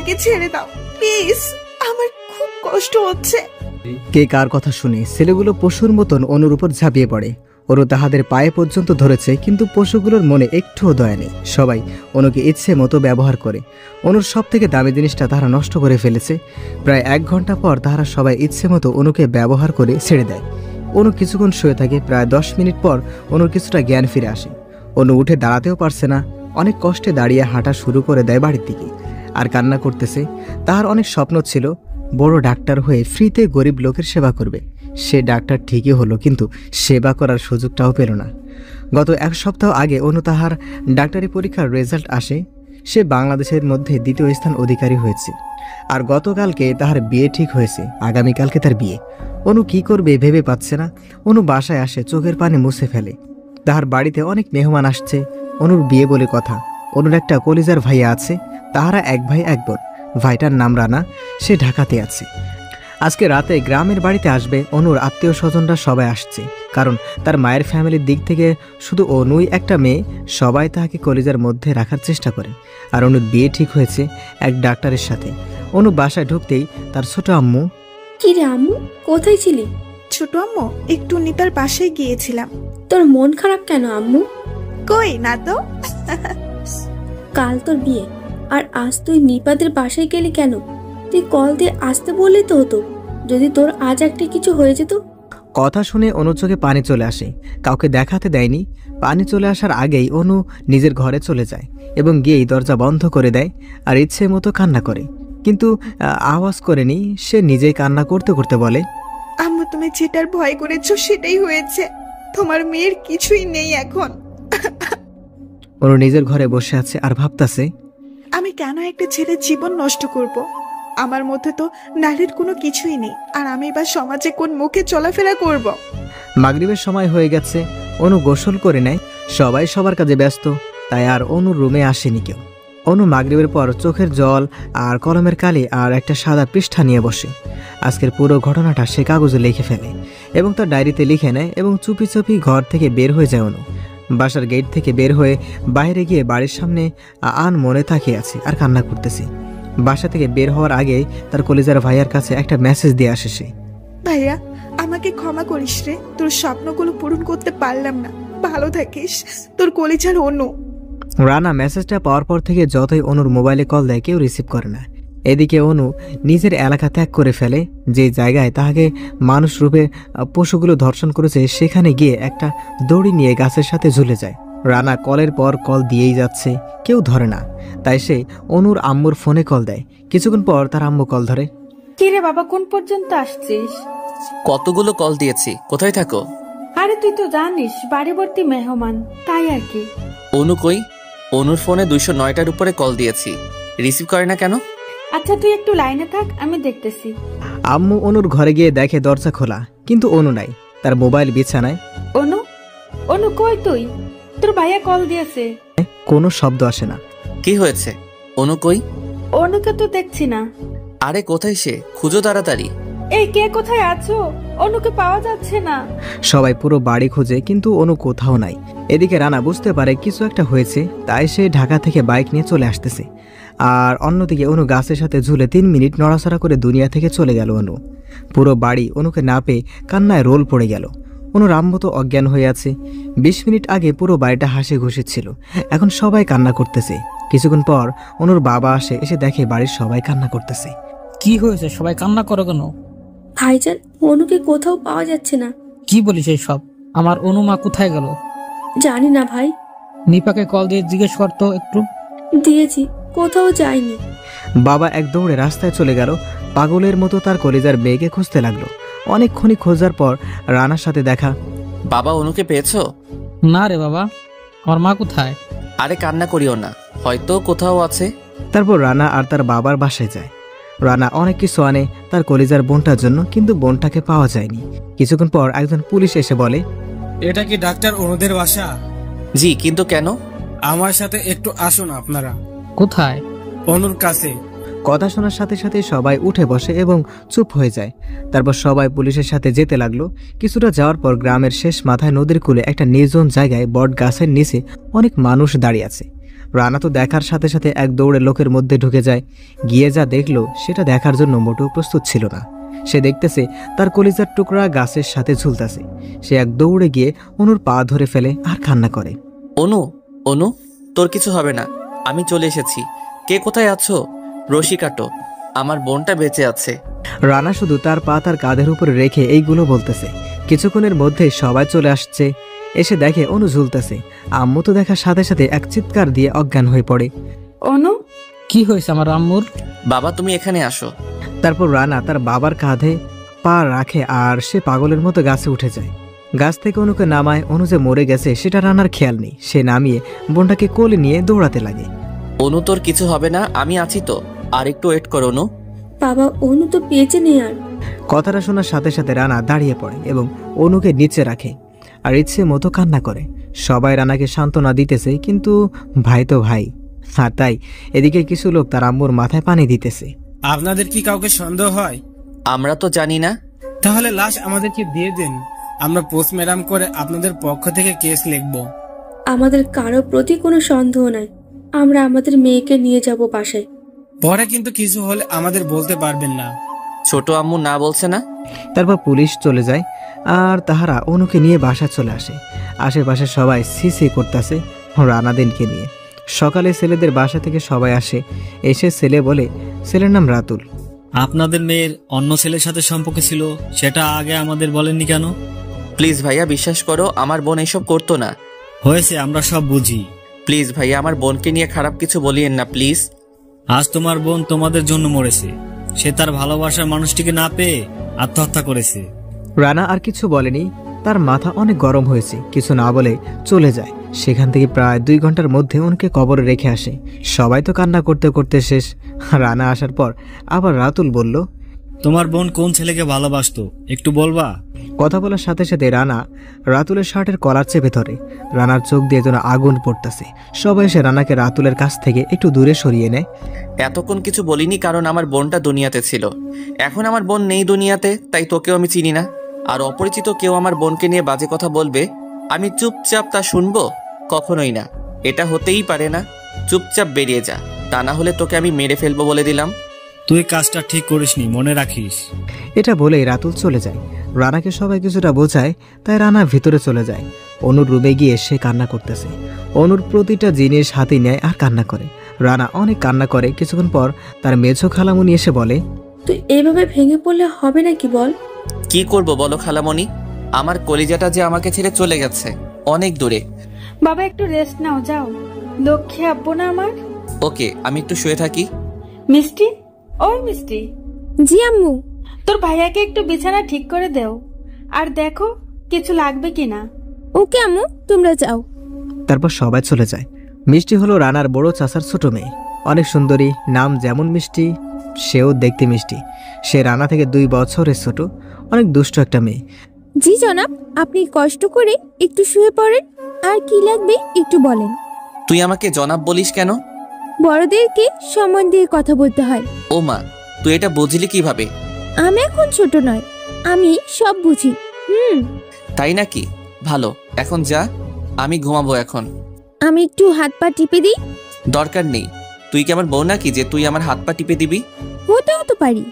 আমাকে ছেড়ে দাও প্লিজ, আমার খুব কষ্ট হচ্ছে। কে কার কথা শুনে ছেলেগুলো পশুর মতন অনুর উপর ঝাঁপিয়ে পড়ে। অনু তাহাদের পায়ে পর্যন্ত ধরেছে, কিন্তু পশুগুলোর মনে একটুও দয়া নেই। সবাই অনুকে ইচ্ছে মতো ব্যবহার করে। অনুর সব থেকে দামি জিনিসটা তারা নষ্ট করে ফেলেছে। প্রায় 1 ঘন্টা পর তারা সবাই ইচ্ছে মতো অনুকে ব্যবহার করে ছেড়ে দেয়। অনু কিছুক্ষণ শুয়ে থাকে। প্রায় 10 মিনিট পর অনুর কিছুটা জ্ঞান ফিরে আসে। অনু উঠে দাঁড়াতেও পারছে না, অনেক কষ্টে দাঁড়িয়ে হাঁটা শুরু করে দেয় বাড়ির দিকে, আর কান্না করতেছে। তার অনেক স্বপ্ন ছিল বড় ডাক্তার হয়ে ফ্রিতে গরিব লোকের সেবা করবে। সে ডাক্তার ঠিকই হলো, কিন্তু সেবা করার সুযোগটাও পেল না। গত 1 সপ্তাহ আগে অনু তাহার ডাক্তারি পরীক্ষার রেজাল্ট আসে। সে বাংলাদেশের মধ্যে 2য় স্থান অধিকারী হয়েছে। আর গতকালকে তাহার বিয়ে ঠিক হয়েছে, আগামীকালকে তার বিয়ে। অনু কি করবে ভেবে পাচ্ছে না। অনু বাসায় আসে, চোখের পানি মুছে ফেলে। তাহার বাড়িতে অনেক মেহমান আসছে। অনুর বিয়ে বলে কথা। অনুর একটা কলিজার ভাইয়া আছে, তাহারা 1 ভাই 1 বোন। ভাইটার নাম রানা, সে ঢাকাতে আছে। আজকে রাতে গ্রামের বাড়িতে আসবে। অনুর আত্মীয় স্বজনরা সবাই আসছে, কারণ তার মায়ের ফ্যামিলির দিক থেকে শুধু অনুই একটা মেয়ে। সবাই তাকে কলিজার মধ্যে রাখার চেষ্টা করে। আর অনুর বিয়ে ঠিক হয়েছে এক ডাক্তারের সাথে। অনু বাসায় ঢুকতেই তার ছোট আম্মু, কি রে আম্মু, কোথায় ছিলি? ছোট আম্মু, একটু নিতার পাশে গিয়েছিলাম। তোর মন খারাপ কেন আম্মু? কই না তো। কাল তোর বিয়ে, আর আজ তুই নিপাদের বাসায় গেলি কেন? তুই কল দিয়ে আসতে বললি তো হতো, যদি তোর আজ একটা কিছু হয়ে যেত। কথা শুনে অনুর চোখে পানি চলে আসে। কাউকে দেখাতে দেয়নি। পানি চলে আসার আগেই অনু নিজের ঘরে চলে যায় এবং গিয়েই দরজা বন্ধ করে দেয়। আর ইচ্ছে মতো কান্না করে, কিন্তু আওয়াজ করেনি। সে নিজেই কান্না করতে করতে বলে, আম্মু, তুমি যেটার ভয় করেছো সেটাই হয়েছে। তোমার মেয়ের কিছুই নেই এখন। অনু নিজের ঘরে বসে আছে আর ভাবতাছে, আমি কেন একটা ছেলের জীবন নষ্ট করব? আমার মধ্যে তো নারীর কোনো কিছুই নেই, আর আমি বা সমাজে কোন মুখে চলাফেরা করব? মাগরিবের সময় হয়ে গেছে। অনু গোসল করে নেয়। সবাই সবার কাজে ব্যস্ত, তাই আর অনুর রুমে আসেনি কেউ। অনু মাগরিবের পর চোখের জল আর কলমের কালি আর একটা সাদা পৃষ্ঠা নিয়ে বসে। আজকের পুরো ঘটনাটা সে কাগজে লিখে ফেলে এবং তার ডায়েরিতে লিখে নেয় এবং চুপি চুপি ঘর থেকে বের হয়ে যায়। অনু বাসার গেট থেকে বের হয়ে বাইরে গিয়ে বাড়ির সামনে মনে তাকিয়ে আছে আর কান্না করতেছে। বাসা থেকে বের হওয়ার আগে তার কলিজার ভাইয়ার কাছে একটা মেসেজ দিয়ে আসে সে, ভাইয়া, আমাকে ক্ষমা করিস রে, তোর স্বপ্নগুলো পূরণ করতে পারলাম না। ভালো থাকিস, তোর কলিজার অনু। রানা মেসেজটা পাওয়ার পর থেকে যতই অনুর মোবাইলে কল দেয়, কেউ রিসিভ করে না। এদিকে অনু নিজের এলাকা ত্যাগ করে ফেলে, যে জায়গায় তাহাকে মানুষ রূপে পশুগুলো ধর্ষণ করেছে। সেখানে গিয়ে একটা দড়ি নিয়ে গাছের সাথে ঝুলে যায়। রানা কলের পর কল দিয়েই যাচ্ছে, কেউ ধরে না। তাই সে অনুর আম্মুর ফোনে কল দেয়। কিছুক্ষণ পর তার আম্মু কল ধরে। কি রে বাবা, কোন পর্যন্ত আসছিস? কতগুলো কল দিয়েছি, কোথায় থাকো? আরে তুই তো জানিস বাড়ি ভর্তি মেহমান, তাই আর কি। অনু কই? অনুর ফোনে 209টার উপরে কল দিয়েছি, রিসিভ করে না কেন? আচ্ছা তুই একটু লাইনে থাক, আমি দেখতেছি। আম্মু অনুর ঘরে গিয়ে দেখে দরজা খোলা, কিন্তু অনু নাই। তার মোবাইল বিছানায়। অনু, অনু কই তুই? তোর ভাইয়া কল দিয়েছে। কোনো শব্দ আসে না। কি হয়েছে? অনু কই? অনুকে তো দেখছি না। আরে কোথায় সে? খুঁজো তাড়াতাড়ি। এই কে কোথায় আছো? অনুকে পাওয়া যাচ্ছে না। সবাই পুরো বাড়ি খোঁজে, কিন্তু অনু কোথাও নাই। এদিকে রানা বুঝতে পারে কিছু একটা হয়েছে, তাই সে ঢাকা থেকে বাইক নিয়ে চলে আসতেছে। আর অন্যদিকে অনু গাছের সাথে ঝুলে 3 মিনিট নড়াচড়া করে দুনিয়া থেকে চলে গেল। অনু পুরো বাড়ি অনুকে না পেয়ে কান্নায় রোল পড়ে গেল। অনুর আম্মু তো অজ্ঞান হয়ে আছে। 20 মিনিট আগে পুরো বাড়িটা হাসি খুশি ছিল, এখন সবাই কান্না করতেছে। কিছুক্ষণ পর অনুর বাবা আসে, এসে দেখে বাড়ির সবাই কান্না করতেছে। কি হয়েছে, সবাই কান্না করো কেন? ভাইজান, অনুকে কোথাও পাওয়া যাচ্ছে না। কি বলিস সব? আমার অনুমা কোথায় গেল? জানি না ভাই। নিপাকে কল দিয়ে জিজ্ঞেস করতো একটু। দিয়েছি, কোথাও যায়নি। বাবা এক দৌড়ে রাস্তায় চলে গেল। পাগলের মতো তার কলিজার মেয়েকে খুঁজতে লাগলো। অনেকক্ষণই খোঁজার পর রানার সাথে দেখা। বাবা, অনুকে পেয়েছো? না রে বাবা, আমার মা কোথায়? আরে কান্না করিও না, হয়তো কোথাও আছে। তারপর রানা আর তার বাবার বাসায় যায়। রানা অনেক কিছু আনে তার কলিজার বোনটার জন্য, কিন্তু বোনটাকে পাওয়া যায়নি। কিছুক্ষণ পর একজন পুলিশ এসে বলে, এটা কি ডাক্তার অনুদের বাসা? জি, কিন্তু কেন? আমার সাথে একটু আসুন আপনারা। কোথায়? অনুর কাছে। কথা শোনার সাথে সাথে সবাই উঠে বসে এবং চুপ হয়ে যায়। তারপর সবাই পুলিশের সাথে যেতে লাগলো। কিছুটা যাওয়ার পর গ্রামের শেষ মাথায় নদীর কূলে একটা নির্জন জায়গায় বট গাছের নিচে অনেক মানুষ দাঁড়িয়ে আছে। রানা তো দেখার সাথে সাথে এক দৌড়ে লোকের মধ্যে ঢুকে যায়। গিয়ে যা দেখলো সেটা দেখার জন্য মোটেও প্রস্তুত ছিল না। সে দেখতেছে তার কলিজার টুকরা গাছের সাথে ঝুলতেছে। সে এক দৌড়ে গিয়ে অনুর পা ধরে ফেলে আর কান্না করে। অনু, অনু, তোর কিছু হবে না, আমি চলে এসেছি। কে কোথায় আছো? রশি কাটো, আমার বোনটা বেঁচে আছে। রানা শুধু তার পা তার কাঁধের উপরে রেখে এইগুলো বলতেছে। কিছুক্ষণের মধ্যে সবাই চলে আসছে। এসে দেখে অনু ঝুলতেছে। আম্মু তো দেখার সাথে সাথে এক চিৎকার দিয়ে অজ্ঞান হয়ে পড়ে। অনু, কি হয়েছে আমার আম্মুর? বাবা তুমি এখানে আসো। তারপর রানা তার বাবার কাঁধে পা রাখে আর সে পাগলের মতো গাছে উঠে যায়। গাছ থেকে অনুকে নামায়। অনু যে মরে গেছে সেটা রানার খেয়াল নেই। সে নামিয়ে বোনটাকে কোলে নিয়ে দৌড়াতে লাগে। অনু তোর কিছু হবে না, আমি আছি তো, আর একটু ওয়েট করো অনু। বাবা, অনু তো বেঁচে নেই আর। কথাটা শোনার সাথে সাথে রানা দাঁড়িয়ে পড়ে এবং অনুকে নিচে রাখে আর ইচ্ছে মতো কান্না করে। সবাই রানাকে সান্ত্বনা দিতেছে, কিন্তু ভাই তো ভাই। আর তাই এদিকে কিছু লোক তার আম্মুর মাথায় পানি দিতেছে। আপনাদের কি কাউকে সন্দেহ হয়? আমরা তো জানি না। তাহলে লাশ আমাদেরকে দিয়ে দেন, আমরা পোস্টমর্টম করে আপনাদের পক্ষ থেকে কেস লিখব। আমাদের কারো প্রতি কোনো সন্দেহ নাই। আমরা আমাদের মেয়েকে নিয়ে যাব বাসায়। পরে কিন্তু কিছু হলে আমাদের বলতে পারবেন না। ছোট আম্মু না বলছে না? তারপর পুলিশ চলে যায় আর তাহারা অনুকে নিয়ে বাসায় চলে আসে। আশেপাশে সবাই সিসি করতেছে রানাদিনকে নিয়ে। সকালে ছেলেদের বাসা থেকে সবাই আসে। এসে ছেলে বলে, ছেলের নাম রাতুল। আপনাদের মেয়ের অন্য ছেলের সাথে সম্পর্ক ছিল, সেটা আগে আমাদের বলেননি কেন? প্লিজ ভাইয়া, বিশ্বাস করো, আমার বোন এসব করতো না। হয়েছে, আমরা সব বুঝি। প্লিজ ভাইয়া, আমার বোনকে নিয়ে খারাপ কিছু বলিয়েন না প্লিজ। আজ তোমার বোন তোমাদের জন্য মরেছে। সে তার ভালোবাসার মানুষটিকে না পেয়ে আত্মহত্যা করেছে। রানা আর কিছু বলেনি। তার মাথা অনেক গরম হয়েছে। কিছু না বলে চলে যায়। সেখান থেকে প্রায় 2 ঘন্টার মধ্যে ওনাকে কবরে রেখে আসে। সবাই তো কান্না করতে করতে শেষ। রানা আসার পর আবার রাতুল বলল, তোমার বোন কোন ছেলেকে ভালোবাসতো একটু বলবা? কথা বলার সাথে সাথে রানা রাতুলের শার্টের কলার চেপে ধরে। রানার চোখ দিয়ে যেন আগুন পড়তেছে। সবাই এসে রানাকে রাতুলের কাছ থেকে একটু দূরে সরিয়ে নেয়। এতক্ষণ কিছু বলিনি কারণ আমার বোনটা দুনিয়াতে ছিল। এখন আমার বোন নেই দুনিয়াতে, তাই তোকেও আমি চিনি না। আর অপরিচিত কেউ আমার বোনকে নিয়ে বাজে কথা বলবে, আমি চুপচাপ তা শুনবো? কখনোই না, এটা হতেই পারে না। চুপচাপ বেরিয়ে যা, তা না হলে তোকে আমি মেরে ফেলবো বলে দিলাম। তুই কাজটা ঠিক করিসনি, মনে রাখিস। এটা বলেই রাতুল চলে যায়। রানাকে সবাই কিছুটা বোঝায়, তাই রানা ভিতরে চলে যায়। অনুর রুমে গিয়ে সে কান্না করতেছে। অনুর প্রতিটা জিনিস হাতে নেয় আর কান্না করে। রানা অনেক কান্না করে। কিছুক্ষণ পর তার মেঝো খালামুনি এসে বলে, তুই এইভাবে ভেঙে পড়লে হবে নাকি বল? কি করব বলো খালামণি, আমার কলিজাটা যে আমাকে ছেড়ে চলে গেছে অনেক দূরে। বাবা একটু রেস্ট নাও, যাও। লক্ষ্মী আব্বু না আমার। ওকে, আমি একটু শুয়ে থাকি। মিষ্টি, ওই মিষ্টি, জি আম্মু। তোর ভাইয়াকে একটু বিছানা ঠিক করে দেও, আর দেখো কিছু লাগবে কিনা। ওকে আম্মু, তোমরা যাও। তারপর সবাই চলে যায়। মিষ্টি হলো রানার বড় চাচার ছোট মেয়ে। অনেক সুন্দরী, নাম যেমন মিষ্টি, সেও দেখতে মিষ্টি। সে রানা থেকে 2 বছরের ছোট। অনেক দুষ্ট একটা মেয়ে। জি জনাব, আপনি কষ্ট করে একটু শুয়ে পড়েন। আর কি লাগবে একটু বলেন। তুই আমাকে জনাব বলিস কেন? বড়দেরকে সম্মান দিয়ে কথা বলতে হয়। ও মা, তুই এটা বুঝলি কিভাবে? আমি এখন ছোট নয়, আমি সব বুঝি। তাই নাকি? ভালো, এখন যা, আমি ঘুমাবো এখন। আমি একটু হাত পা টিপে দিই? দরকার নেই। তুই কি আমার বউ নাকি যে তুই আমার হাত পা টিপে দিবি? হতেও তো পারি।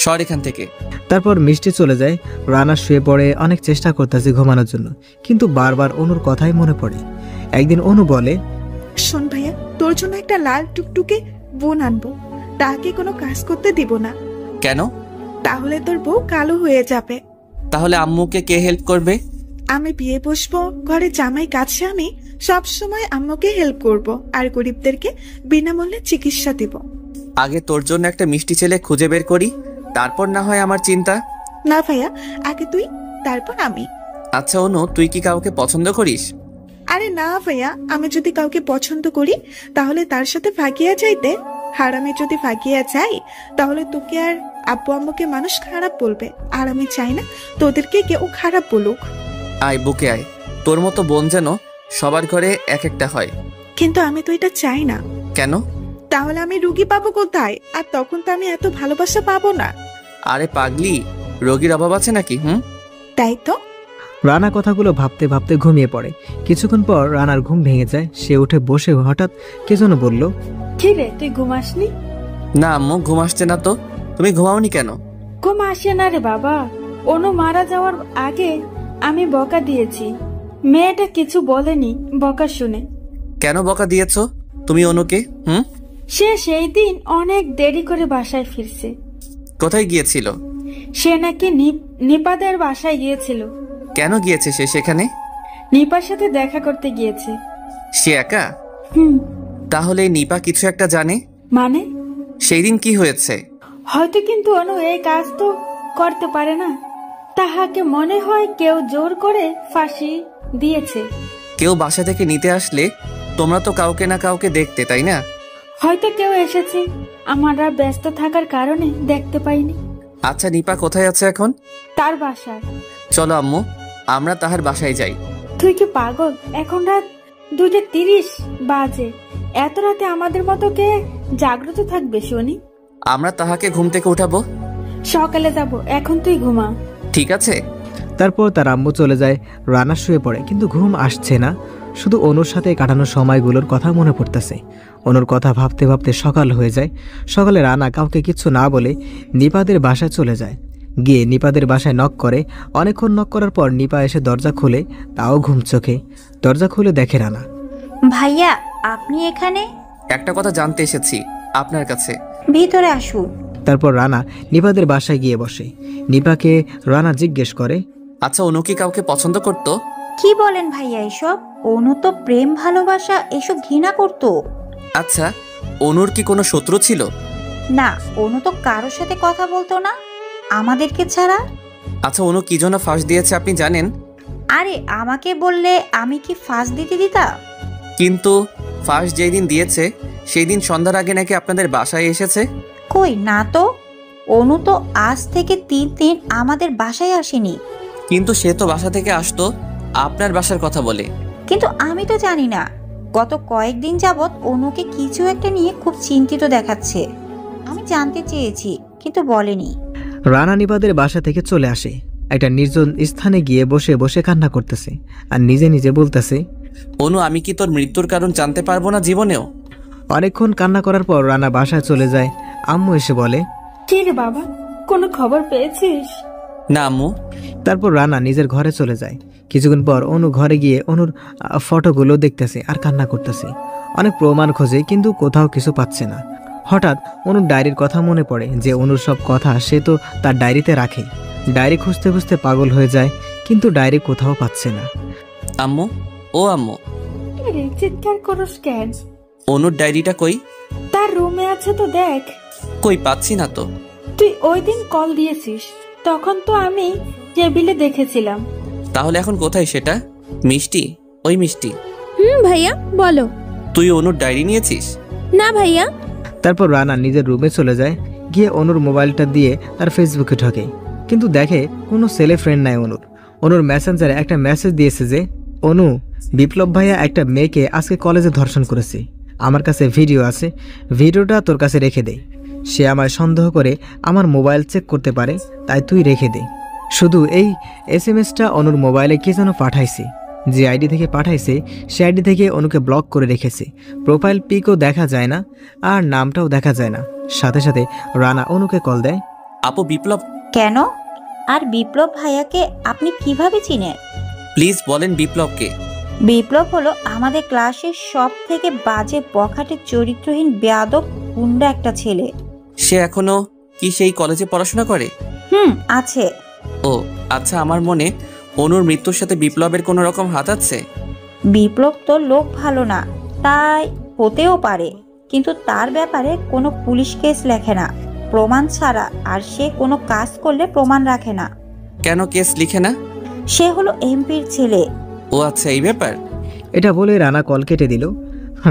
সর এখান থেকে। তারপর মিষ্টি চলে যায়। রানা শুয়ে পড়ে। অনেক চেষ্টা করতেছে ঘুমানোর জন্য, কিন্তু বারবার অনুর কথাই মনে পড়ে। একদিন অনু বলে, শোন ভাইয়া, তোর জন্য একটা লাল টুকটুকে বোন আনবো। তাকে কোনো কাজ করতে দিব না। কেন? তাহলে তোর বউ কালো হয়ে যাবে। তাহলে আম্মুকে কে হেল্প করবে? আমি বিয়ে বসবো, ঘরে জামাই কাছে, আমি সব সময় আম্মুকে হেল্প করব আর গরিবদেরকে বিনামূল্যে চিকিৎসা দিব। আগে তোর জন্য একটা মিষ্টি ছেলে খুঁজে বের করি, তারপর না হয় আমার চিন্তা। না ভাইয়া, আগে তুই, তারপর আমি। আচ্ছা অনু, তুই কি কাউকে পছন্দ করিস? আরে না ভাইয়া, আমি যদি কাউকে পছন্দ করি তাহলে তার সাথে ফাঁকিয়া যাইতে। আর আমি যদি ফাঁকিয়া যাই তাহলে তোকে আর আব্বু আম্মুকে মানুষ খারাপ বলবে, আর আমি চাই না তোদেরকে কেউ খারাপ বলুক। আয় বুকে আয়, তোর মতো বোন যেন সবার ঘরে এক একটা হয়। কিন্তু আমি তো এটা চাই না। কেন? তাহলে আমি রুগী পাবো কোথায়? আর তখন তো আমি এত ভালোবাসা পাবো না। আরে পাগলি, রোগীর অভাব আছে নাকি? তাই তো। রানা কথাগুলো ভাবতে ভাবতে ঘুমিয়ে পড়ে। কিছুক্ষণ পর রানার ঘুম ভেঙে যায়। সে উঠে বসে হঠাৎ কে যেন বলল, কি রে, তুই ঘুমাসনি? না আম্মু, ঘুম আসছে না তো। তুমি ঘুমাওনি কেন? ঘুম আসে না রে বাবা। অনু মারা যাওয়ার আগে আমি বকা দিয়েছি। মেয়েটা কিছু বলেনি বকা শুনে। কেন বকা দিয়েছো তুমি অনুকে? সে সেই দিন অনেক দেরি করে বাসায় ফিরছে। কোথায় গিয়েছিল? সে নাকি নিপাদের বাসায় গিয়েছিল। কেন গিয়েছে সে সেখানে? নিপার সাথে দেখা করতে গিয়েছে। সে একা? তাহলে নিপা কিছু একটা জানে। মানে? সেই দিন কি হয়েছে? হয়তো, কিন্তু অনু এই কাজ তো করতে পারে না। তাহাকে মনে হয় কেউ জোর করে ফাঁসি দিয়েছে। কেউ বাসা থেকে নিতে আসলে তোমরা তো কাউকে না কাউকে দেখতে, তাই না? হয়তো কেউ এসেছে, আমরা ব্যস্ত থাকার কারণে দেখতে পাইনি। আচ্ছা, নিপা কোথায় আছে এখন? তার বাসায়। চলো আম্মু, আমরা তাহার বাসায় যাই। তুই কি পাগল? এখন রাত 2:30 বাজে। এত রাতে আমাদের মতো কে জাগ্রত থাকবে শুনি? আমরা তাহাকে ঘুম থেকে উঠাবো। সকালে যাব, এখন তুই ঘুমা। ঠিক আছে। তারপর তার আম্মু চলে যায়। রানা শুয়ে পড়ে, কিন্তু ঘুম আসছে না। শুধু অনুর সাথে কাটানো সময়গুলোর কথা মনে পড়তেছে। অনুর কথা ভাবতে ভাবতে সকাল হয়ে যায়। সকালে রানা কাউকে কিছু না বলে নিপাদের বাসায় চলে যায়। গিয়ে নিপাদের বাসায় নক করে। অনেকক্ষণ নক করার পর নিপা এসে দরজা খুলে, তাও ঘুম চোখে। দরজা খুলে দেখে রানা। ভাইয়া, আপনি এখানে? একটা কথা জানতে এসেছি আপনার কাছে। ভিতরে আসুন। তারপর রানা নিপাদের বাসায় গিয়ে বসে। নিপাকে রানা জিজ্ঞেস করে, আচ্ছা, অনু কি কাউকে পছন্দ করতো? কি বলেন ভাইয়া এসব? অনু তো প্রেম ভালোবাসা এসব ঘৃণা করতো। আচ্ছা, অনুর কি কোনো শত্রু ছিল? না, অনু তো কারোর সাথে কথা বলতো না আমাদেরকে ছাড়া। আচ্ছা, অনু কি জন্য ফাঁস দিয়েছে আপনি জানেন? আরে আমাকে বললে আমি কি ফাঁস দিতে? কিন্তু ফাঁস যেই দিন দিয়েছে সেই দিন সন্ধ্যার আগে নাকি আপনাদের বাসায় এসেছে। কই না তো, অনু তো আজ থেকে 3 দিন আমাদের বাসায় আসেনি। কিন্তু সে তো বাসা থেকে আসতো আপনার বাসার কথা বলে। কিন্তু আমি তো জানি না। গত কয়েকদিন যাবৎ অনুকে কিছু একটা নিয়ে খুব চিন্তিত দেখাচ্ছে। আমি জানতে চেয়েছি কিন্তু বলেনি। রানা নিপাদের বাসা থেকে চলে আসে। একটা নির্জন স্থানে গিয়ে বসে বসে কান্না করতেছে আর নিজে নিজে বলতেছে, অনু, আমি কি তোর মৃত্যুর কারণ জানতে পারবো না জীবনেও? অনেকক্ষণ কান্না করার পর রানা বাসায় চলে যায়। আম্মু এসে বলে, কি রে বাবা, কোনো খবর পেয়েছিস? না আম্মু। তারপর রানা নিজের ঘরে চলে যায়। কিছুক্ষণ পর অনু ঘরে গিয়ে অনুর ফটোগুলো দেখতেছে আর কান্না করতেছে। অনেক প্রমাণ খোঁজে, কিন্তু কোথাও কিছু পাচ্ছে না। হঠাৎ অনুর ডায়েরির কথা মনে পড়ে যে অনুর সব কথা সে তো তার ডায়েরিতে রাখে। ডায়েরি খুঁজতে খুঁজতে পাগল হয়ে যায়, কিন্তু ডায়েরি কোথাও পাচ্ছে না। আম্মু, ও আম্মু। আরে চিৎকার করস কেন? অনুর ডায়েরিটা কই? তার রুমে আছে তো দেখ। কই, পাচ্ছি না তো। তুই ওই দিন কল দিয়েছিস, তখন তো আমি টেবিলে দেখেছিলাম। তাহলে এখন কোথায় সেটা? মিষ্টি, ওই মিষ্টি। ভাইয়া বলো। তুই অনুর ডায়েরি নিয়েছিস? না ভাইয়া। তারপর রানা নিজের রুমে চলে যায়। গিয়ে অনুর মোবাইলটা দিয়ে তার ফেসবুকে ঢোকে, কিন্তু দেখে কোনো ছেলে ফ্রেন্ড নাই অনুর। অনুর মেসেঞ্জারে একটা মেসেজ দিয়েছে যে, অনু, বিপ্লব ভাইয়া একটা মেয়েকে আজকে কলেজে ধর্ষণ করেছে। আমার কাছে ভিডিও আছে, ভিডিওটা তোর কাছে রেখে দে। সে আমায় সন্দেহ করে আমার মোবাইল চেক করতে পারে, তাই তুই রেখে দে। শুধু এই SMS-টা অনুর মোবাইলে কে যেন পাঠাইছে। যে আইডি থেকে পাঠাইছে সে আইডি থেকে অনুকে ব্লক করে রেখেছে। প্রোফাইল পিকও দেখা যায় না আর নামটাও দেখা যায় না। সাথে সাথে রানা অনুকে কল দেয়। আপু, বিপ্লব। কেন? আর বিপ্লব ভাইয়াকে আপনি কিভাবে চিনেন? প্লিজ বলেন বিপ্লবকে। বিপ্লব হলো আমাদের ক্লাসের সব থেকে বাজে বখাটে চরিত্রহীন বেয়াদব গুন্ডা একটা ছেলে। সে এখনো কি সেই কলেজে পড়াশোনা করে? আছে। ও আচ্ছা, আমার মনে অনুর মৃত্যুর সাথে বিপ্লবের কোনো রকম হাত আছে। বিপ্লব তো লোক ভালো না, তাই হতেও পারে, কিন্তু তার ব্যাপারে কোনো পুলিশ কেস লেখে না প্রমাণ ছাড়া, আর সে কোনো কাজ করলে প্রমাণ রাখে না। কেন কেস লিখে না? সে হলো এমপির ছেলে। ও আচ্ছা, এই ব্যাপার। এটা বলে রানা কল কেটে দিল।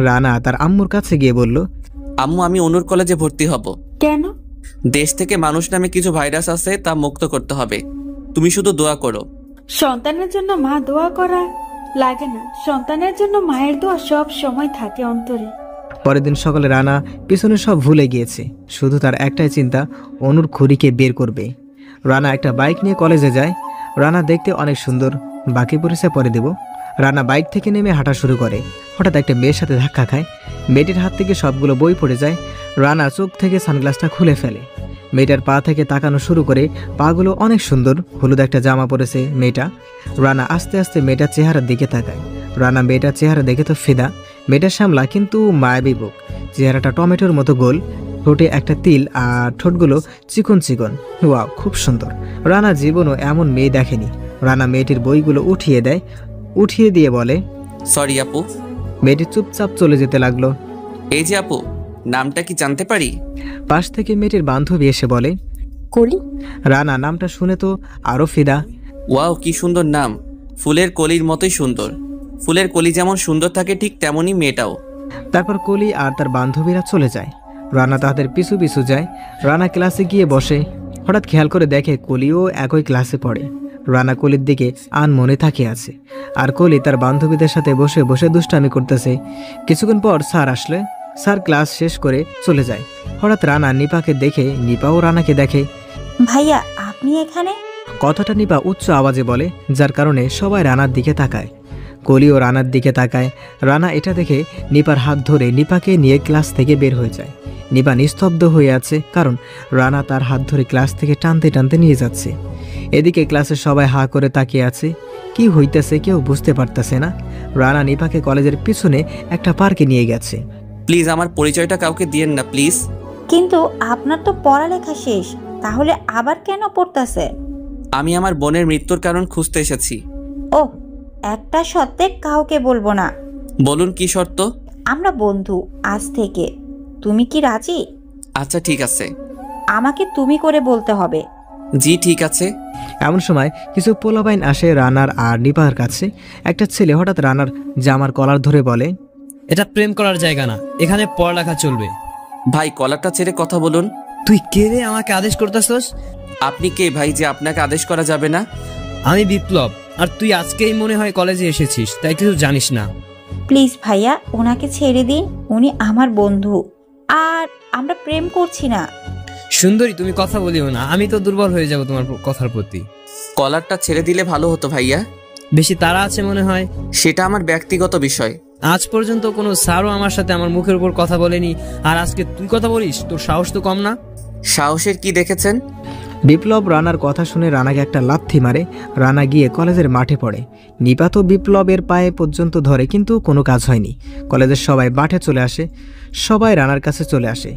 রানা তার আম্মুর কাছে গিয়ে বলল, আম্মু, আমি অনুর কলেজে ভর্তি হব। কেন? দেশ থেকে মানুষ নামে কিছু ভাইরাস আছে, তা মুক্ত করতে হবে। তুমি শুধু দোয়া করো। সন্তানের জন্য মা দোয়া করা লাগে না, সন্তানের জন্য মায়ের দোয়া সব সময় থাকে অন্তরে। পরের দিন সকালে রানা পিছনে সব ভুলে গিয়েছে। শুধু তার একটাই চিন্তা, অনুর খুঁড়িকে বের করবে। রানা একটা বাইক নিয়ে কলেজে যায়। রানা দেখতে অনেক সুন্দর, বাকি পরিচয় পরে দেব। রানা বাইক থেকে নেমে হাঁটা শুরু করে। হঠাৎ একটা মেয়ের সাথে ধাক্কা খায়। মেয়েটির হাত থেকে সবগুলো বই পড়ে যায়। রানা চোখ থেকে সানগ্লাসটা খুলে ফেলে। মেয়েটার পা থেকে তাকানো শুরু করে। পাগুলো অনেক সুন্দর, হলুদ একটা জামা পরেছে মেয়েটা। রানা আস্তে আস্তে মেয়েটার চেহারার দিকে তাকায়। রানা মেয়েটার চেহারা দেখে তো ফিদা। মেয়েটার সামলা কিন্তু মায়াবী বুক, চেহারাটা টমেটোর মতো গোল, ঠোঁটে একটা তিল আর ঠোঁটগুলো চিকন চিকন। ওয়াও, খুব সুন্দর। রানা জীবনও এমন মেয়ে দেখেনি। রানা মেয়েটির বইগুলো উঠিয়ে দিয়ে বলে, সরি আপু। মেয়েটি চুপচাপ চলে যেতে লাগলো। এই যে আপু, নামটা কি জানতে পারি? পাশ থেকে মেয়েটির বান্ধবী এসে বলে, কলি। রানা নামটা শুনে তো আরো ফিদা। ওয়াও, কি সুন্দর নাম, ফুলের কলির মতোই সুন্দর। ফুলের কলি যেমন সুন্দর থাকে ঠিক তেমনই মেয়েটাও। তারপর কলি আর তার বান্ধবীরা চলে যায়। রানা তাদের পিছু পিছু যায়। রানা ক্লাসে গিয়ে বসে। হঠাৎ খেয়াল করে দেখে কলিও একই ক্লাসে পড়ে। রানা কলির দিকে আনমনে তাকিয়ে আছে, আর কলি তার বান্ধবীদের সাথে বসে বসে দুষ্টামি করতেছে। কিছুক্ষণ পর স্যার আসলে। স্যার ক্লাস শেষ করে চলে যায়। হঠাৎ রানা নিপাকে দেখে, নিপাও রানাকে দেখে। ভাইয়া, আপনি এখানে? কথাটা নিপা উচ্চ আওয়াজে বলে, যার কারণে সবাই রানার দিকে তাকায়। কলিও রানার দিকে তাকায়। রানা এটা দেখে নিপার হাত ধরে নিপাকে নিয়ে ক্লাস থেকে বের হয়ে যায়। নিপা নিস্তব্ধ হয়ে আছে, কারণ রানা তার হাত ধরে ক্লাস থেকে টানতে টানতে নিয়ে যাচ্ছে। এদিকে ক্লাসের সবাই হা করে তাকিয়ে আছে। কি হইতেছে কেউ বুঝতে পারতেছে না। রানা নিপাকে কলেজের পিছনে একটা পার্কে নিয়ে গেছে। প্লিজ আমার পরিচয়টা কাউকে দিয়েন না প্লিজ। কিন্তু আপনার তো পড়ালেখা শেষ, তাহলে আবার কেন পড়তেছে? আমি আমার বোনের মৃত্যুর কারণ খুঁজতে এসেছি। ও, একটা সত্যি কাউকে বলবো না। বলুন কি শর্ত? আমরা বন্ধু আজ থেকে। তুমি কি রাজি? আচ্ছা ঠিক আছে। আমাকে তুমি করে বলতে হবে। জি ঠিক আছে। এমন সময় কিছু পোলাপাইন আসে রানার আর নিপার কাছে। একটা ছেলে হঠাৎ রানার জামার কলার ধরে বলে, এটা প্রেম করার জায়গা না, এখানে পড়ালেখা চলবে। ভাই কলারটা ছেড়ে কথা বলুন। তুই কে রে আমাকে আদেশ করতেছস? আপনি কে ভাই যে আপনাকে আদেশ করা যাবে না? আমি বিপ্লব, আর তুই আজকেই মনে হয় কলেজে এসেছিস, তাই কিছু জানিস না। প্লিজ ভাইয়া, ওনাকে ছেড়ে দিন। উনি আমার বন্ধু, আর আমরা প্রেম করছি না। সুন্দরী, তুমি কথা বলিও না, আমি তো দুর্বল হয়ে যাব তোমার কথার প্রতি। কলারটা ছেড়ে দিলে ভালো হতো ভাইয়া। বেশি তাড়া আছে মনে হয়। সেটা আমার ব্যক্তিগত বিষয়। আজ পর্যন্ত কোনো স্যারও আমার সাথে আমার মুখের উপর কথা বলেনি, আর আজকে তুই কথা বলিস? তোর সাহস তো কম না। সাহসের কি দেখেছেন? বিপ্লব রানার কথা শুনে রানাকে একটা লাথি মারে। রানা গিয়ে কলেজের মাঠে পড়ে। নিপা তো বিপ্লবের পায়ে পর্যন্ত ধরে, কিন্তু কোনো কাজ হয়নি। কলেজের সবাই মাঠে চলে আসে। সবাই রানার কাছে চলে আসে।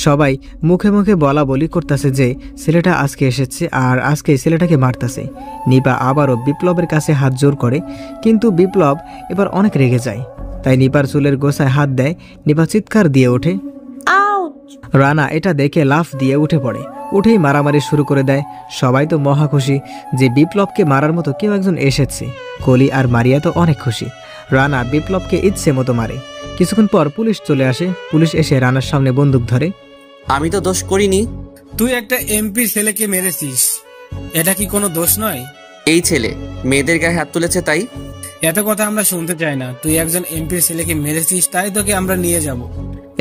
সবাই মুখে মুখে বলা বলি করতেছে যে ছেলেটা আজকে এসেছে আর আজকে ছেলেটাকে মারতেছে। নিপা আবারও বিপ্লবের কাছে হাত জোর করে, কিন্তু বিপ্লব এবার অনেক রেগে যায়। তাই নিপার চুলের গোছায় হাত দেয়। নিপা চিৎকার দিয়ে ওঠে। রানা এটা দেখে লাফ দিয়ে উঠে পড়ে। উঠেই মারামারি শুরু করে দেয়। সবাই তো মহা খুশি যে বিপ্লবকে মারার মতো কেউ একজন এসেছে। কলি আর মারিয়া তো অনেক খুশি। রানা বিপ্লবকে ইচ্ছে মতো মারে। কিছুক্ষণ পর পুলিশ চলে আসে। পুলিশ এসে রানার সামনে বন্দুক ধরে। আমি তো দোষ করিনি। তুই একটা এমপি ছেলেকে মেরেছিস, এটা কি কোনো দোষ নয়? এই ছেলে মেয়েদের গায়ে হাত তুলেছে তাই? এত কথা আমরা শুনতে চাই না। তুই একজন এমপি ছেলেকে মেরেছিস, তাই তোকে আমরা নিয়ে যাব।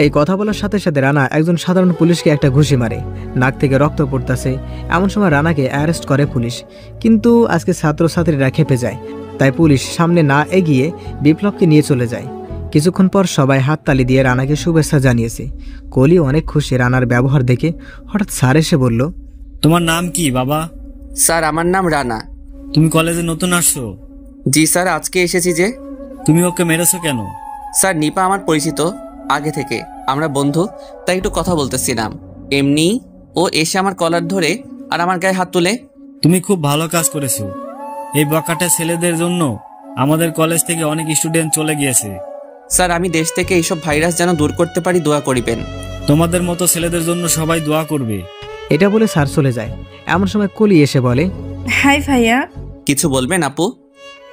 এই কথা বলার সাথে সাথে রানা একজন সাধারণ পুলিশকে একটা ঘুষি মারে। নাক থেকে রক্ত পড়তেছে। এমন সময় রানাকে অ্যারেস্ট করে পুলিশ। কিন্তু আজকে ছাত্রছাত্রীরা খেপে যায়, তাই পুলিশ সামনে না এগিয়ে বিপ্লবকে নিয়ে চলে যায়। কিছুক্ষণ পর সবাই হাততালি দিয়ে রানাকে শুভেচ্ছা জানিয়েছে। কলি অনেক খুশি রানার ব্যবহার দেখে। হঠাৎ স্যার এসে বলল, তোমার নাম কি বাবা? স্যার আমার নাম রানা। তুমি কলেজে নতুন আসছো? জি স্যার, আজকে এসেছি। যে তুমি ওকে মেরেছো কেন? স্যার নিপা আমার পরিচিত আগে থেকে, আমরা বন্ধু, তাই একটু কথা বলতেছিলাম। এমনি ও এসে আমার কলার ধরে আর আমার গায়ে হাত তুলে। তুমি খুব ভালো কাজ করেছো। এই বকাটা ছেলেদের জন্য আমাদের কলেজ থেকে অনেক স্টুডেন্ট চলে গিয়েছে। স্যার আমি দেশ থেকে এইসব ভাইরাস যেন দূর করতে পারি, দোয়া করিবেন। তোমাদের মতো ছেলেদের জন্য সবাই দোয়া করবে। এটা বলে স্যার চলে যায়। এমন সময় কলি এসে বলে, হাই ভাইয়া। কিছু বলবেন আপু?